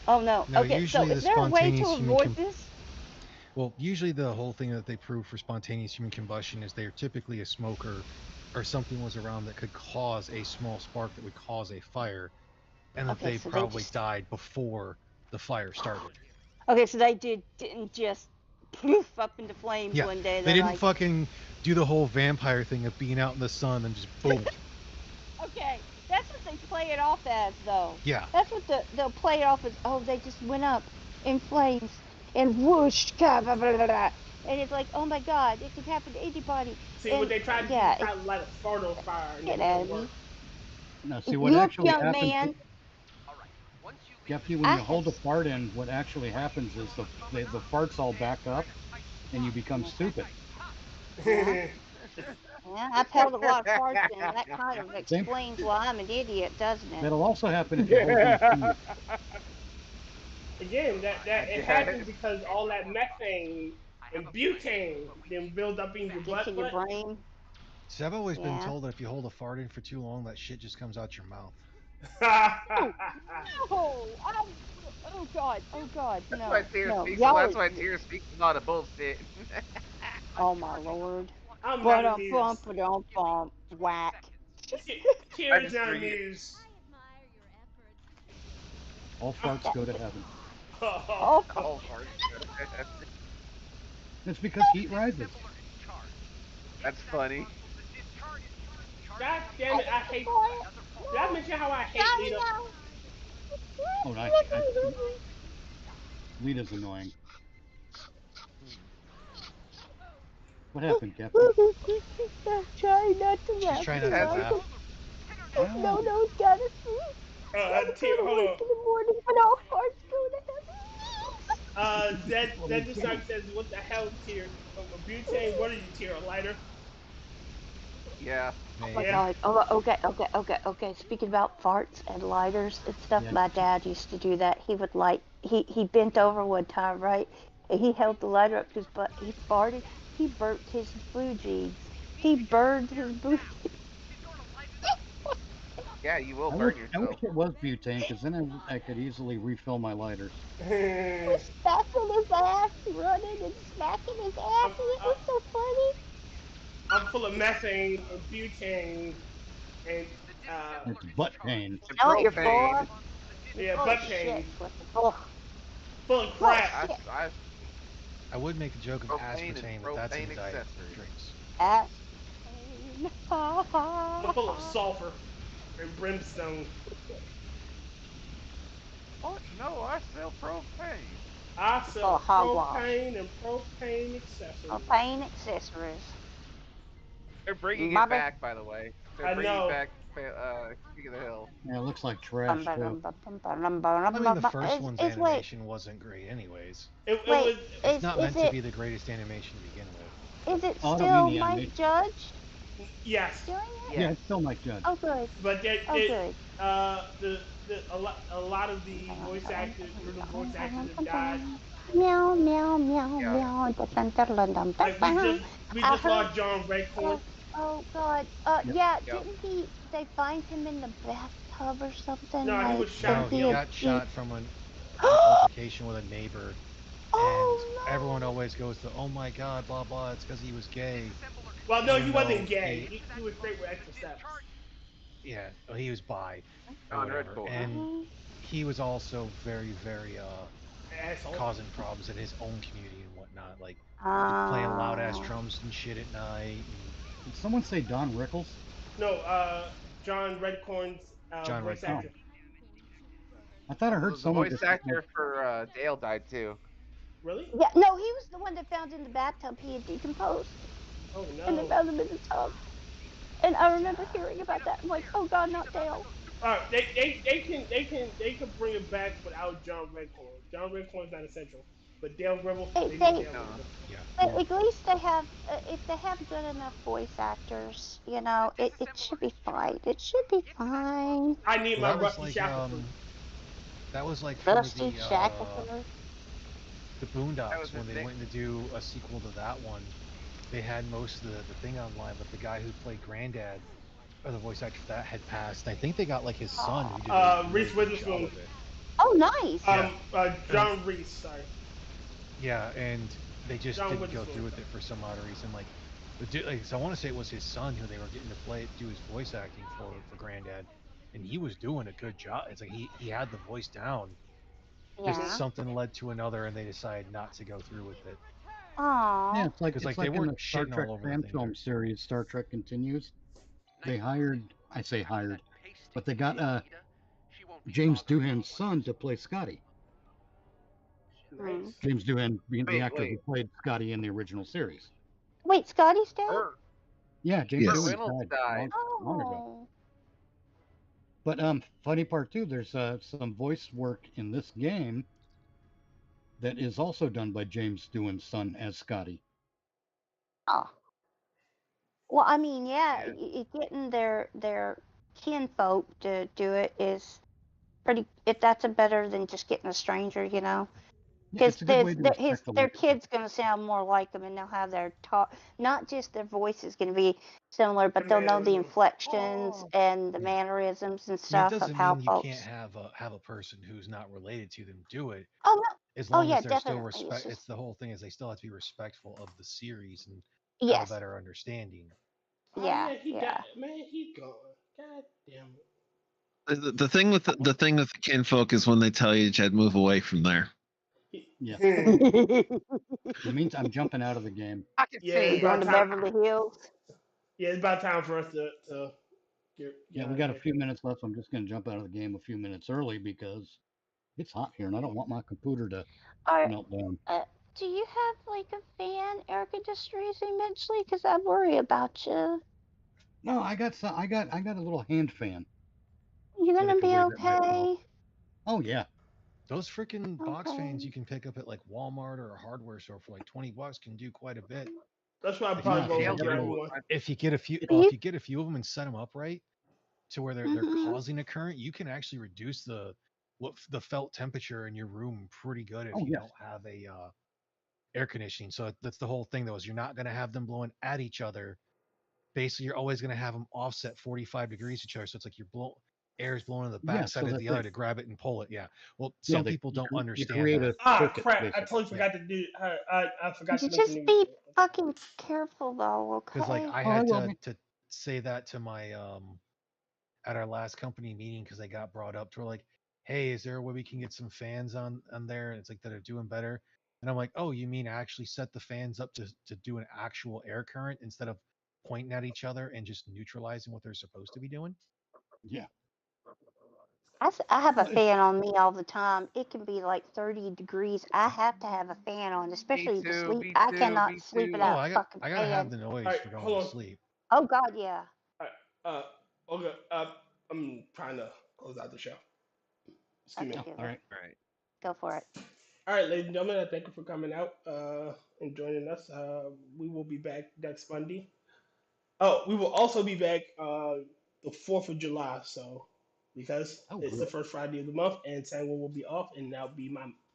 Oh no. No, Okay, so usually is the there a way to spontaneous human avoid this? Well, usually the whole thing that they prove for spontaneous human combustion is they're typically a smoker or something was around that could cause a small spark that would cause a fire, and that Okay, they so they probably just- died before the fire started. Okay, so they didn't just poof up into flames Yeah, one day. they They're didn't like, fucking do the whole vampire thing of being out in the sun and just boom. Okay, that's what they play it off as, though. Yeah. That's what they'll play it off as. Oh, they just went up in flames and whoosh, blah, blah, blah, blah, blah. And it's like, oh my God, it could happen to anybody. See, and, what they tried to do yeah, is try to light a fart on fire. And get it out didn't of me. work. No, see what Look, actually young happens. man. Jeffy, when you hold a fart in, what actually happens is the farts all back up, and you become stupid. Yeah, I've held a lot of farts in. That kind of explains why I'm an idiot, doesn't it? That'll also happen if you hold things Again, that it happens because all that methane and butane then build up in your Gets in your brain. See, I've always been Yeah. told that if you hold a fart in for too long, that shit just comes out your mouth. Oh God, That's no, why Tyr no. speaks. Y'all That's are- why Tyr speaks a lot of bullshit. Oh my Lord. I'm What not a amused. bump, whack. Tyr is not amused. all farts go to heaven. Oh, All farts. It's because heat rises. That's funny. God damn it! I hate. Did I mention how I hate Lita? Oh, Lita's annoying. What happened, Captain? Trying not to laugh. She's trying not to laugh. No, it's gotta see. Tyr, hold on. In the morning when all farts go to heaven. That just like says, what the hell, Tyr? Butane, what are you, Tyr? A lighter? Yeah. Oh my God. Oh, okay. Speaking about farts and lighters and stuff, my dad used to do that. He would light. He bent over one time, right? And he held the lighter up to his butt. He farted. He burnt his blue jeans. He burned his blue jeans. Yeah, you will I burn wish yourself. it was butane, because then I could easily refill my lighters. Smacking his ass, running and smacking his ass. It was so funny. I'm full of methane and butane and It's butt pain. You know what you're full propane. of? You're Yeah, full butt of pain. shit. Full Full of full of crap. shit. I would make a joke of Propane and aspartame, but that's in propane diet accessories. drinks. I'm full of sulfur and brimstone. Oh no, I sell propane. I Full sell of hogwash. propane and propane accessories. Propane accessories. They're bringing it Mother- back, by the way. They're I bringing know. back King of the Hill. Yeah, it looks like trash too. I mean, the first one's Wait, animation wasn't great, anyways. It wait, was. It's is, not is meant it, to be the greatest animation to begin with. Is it Oh, I don't still mean the Mike animation. Judge Yes. doing it? Yeah, it's still Mike Judge. Oh, good. But Oh, good. a lot of the voice actors, original voice actors have died. Meow, meow, meow, Yeah. meow. Dun, dun, dun, dun, Like dun, we I just heard- lost John Redcorn. Oh, God. Yeah, didn't they find him in the bathtub or something? No, he like, was shot. No, he had- got shot from an altercation with a neighbor. Oh, And no. everyone always goes to, oh my god, blah blah, it's because he was gay. Well, no, Even he though wasn't gay. he- He was straight with extra steps. Yeah, he was bi. Or On whatever. Redcore. And he was also very, very Asshole. causing problems in his own community and whatnot. Like playing loud ass drums and shit at night. And Did someone say Don Rickles? No, John Redcorn's John voice Redcorn. actor. I thought I heard The someone. voice just- actor for Dale died too. Really? Yeah, no, he was the one that found in the bathtub he had decomposed. Oh And they no. found him in the tub. And I remember hearing about that. I'm like, oh, God, not Dale. They can bring it back without John Redcorn. John Redcorn's not essential, but Dale Gribble, Hey, they they- need Dale No. Gribble. But at least they have, if they have good enough voice actors, you know, it should be fine. It should be fine. I need Well, my that was Rusty like Shackelford. that was like for Rusty the Shackelford. the That Boondocks was when his they name. went to do a sequel to that one. They had most of the thing online, but the guy who played Granddad, or the voice actor for that, had passed. And I think they got like his son who did a really Reese good Witherspoon. job of it. Oh, nice. John Reese, sorry. Yeah, and they just John didn't go Witherspoon. through with it for some odd reason. Like, so I want to say it was his son who they were getting to do his voice acting for Granddad, and he was doing a good job. It's like he had the voice down. Yeah. Just something led to another, and they decided not to go through with it. Aww. Yeah, it's like 'Cause, it's like, like they in weren't the Star shitting all Trek over the fan thing film there. series, Star Trek Continues. They hired, I say hired, but they got James Doohan's son to play Scotty. Nice. James Doohan being the Wait, actor who wait. played Scotty in the original series. Wait, Scotty's dead? Burt Yeah, James Yes. Doohan Reynolds died died. long ago. Oh. But funny part too, there's some voice work in this game that is also done by James Doohan's son as Scotty. Oh. Well, I mean, yeah, getting their kinfolk to do it is pretty. If that's better than just getting a stranger, you know, Yeah, because it's a good way to respect the their legacy. kid's gonna sound more like them, and they'll have their talk. Not just their voice is gonna be similar, but they'll know the mannerisms. inflections and the mannerisms and I mean, stuff it of doesn't how mean you folks. can't have a person who's not related to them do it. Oh no. As Oh long yeah, as they're still definitely. It's respect. just, It's the whole thing is they still have to be respectful of the series and have yes. a better understanding. Oh, Yeah. he Yeah. died. Man, he's gone. God damn it. The thing with the thing with the kinfolk is when they tell you, Jed, move away from there. Yeah. Hmm. It means I'm jumping out of the game. I can Yeah, see it's it. Going about to time. Beverly Hills. Yeah, it's about time for us to get. Yeah, out we of got a here. few minutes left. I'm just going to jump out of the game a few minutes early because it's hot here and I don't want my computer to Or melt down. do you have like a fan air conditioner eventually? Because I worry about you. No, I got a little hand fan. You're That I gonna could be wave at my okay. Oh yeah. Those freaking box fans Okay. you can pick up at like Walmart or a hardware store for like $20 can do quite a bit. That's why I'm If probably you, going if to you get get everyone. if you get a few, Do you- if you get a few of them and set them up right to where they're Mhm. causing a current, you can actually reduce the felt temperature in your room pretty good if Oh, you yes. don't have a air conditioning. So that's the whole thing though, is you're not going to have them blowing at each other. Basically, you're always going to have them offset 45 degrees each other. So it's like air's blowing on the Yeah, backside so of that the they- other to grab it and pull it. Yeah. Well, Yeah, some they- people don't you understand create that. Ah, circuit, crap! I basically. totally forgot to do. I forgot to You mention just the. be fucking careful though, okay? Because like I Oh, I had will be. to say that to my at our last company meeting because they got brought up to like, hey, is there a way we can get some fans on there? And it's like that are doing better. And I'm like, oh, you mean actually set the fans up to do an actual air current instead of pointing at each other and just neutralizing what they're supposed to be doing? Yeah. I have a fan on me all the time. It can be like 30 degrees. I have to have a fan on, especially to too, sleep. me I too, cannot me sleep too. without Oh, a fucking I gotta have fan. the noise Alright, for going hold to on. sleep. Oh God, yeah. Okay. I'm trying to close out the show. Excuse me. Okay, All right. Right. go for it. All right, ladies and gentlemen, I thank you for coming out and joining us. We will be back next Monday. Oh, we will also be back the 4th of July. So, because it's the first Friday of the month, and Sanguine will be off, and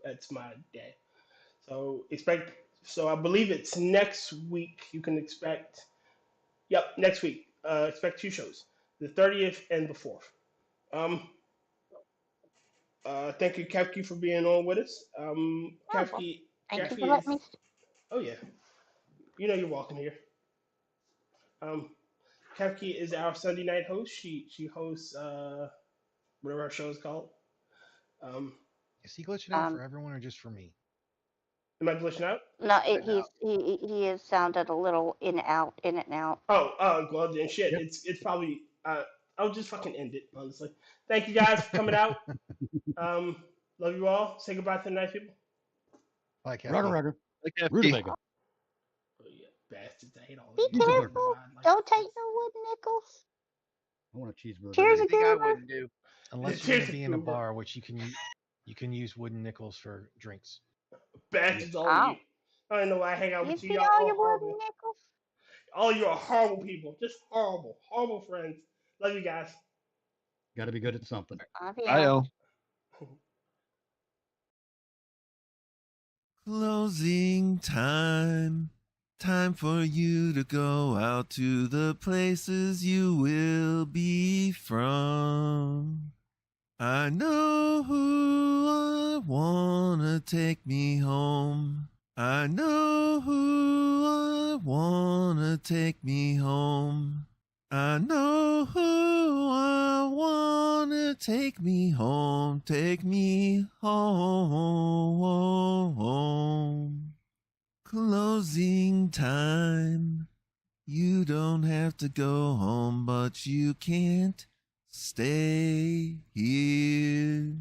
that's my day. So expect. So I believe it's next week. You can expect. Yep, next week. Expect 2 shows, the 30th and the 4th. Thank you, Kefki, for being on with us. Kefki, Thank you for Kefki is. letting me. Oh yeah, you know you're welcome here. Kefki is our Sunday night host. She hosts whatever our show is called. Is he glitching out for everyone or just for me? Am I glitching out? No, he has sounded a little in and out. Oh, well then shit. Yep. It's probably I'll just fucking end it, honestly. Thank you guys for coming out. Love you all. Say goodbye to the nice people. Like Rugger. Like Rutabaga. Oh yeah, bastards. I hate all Be of you. careful. Don't take no wooden nickels. I want a cheeseburger. Cheers, I think I Goober. wouldn't do. Unless you're gonna be in a bar, which you can use wooden nickels for drinks. Bastards, all of you. I don't know why I hang out You with you. see Y'all all all your horrible. wooden nickels? All you are horrible people. Just horrible friends. Love you guys. Got to be good at something. I Closing time. Time for you to go out to the places you will be from. I know who I wanna take me home. I know who I wanna take me home. I know who I wanna take me home. Take me home. Closing time. You don't have to go home, but you can't stay here.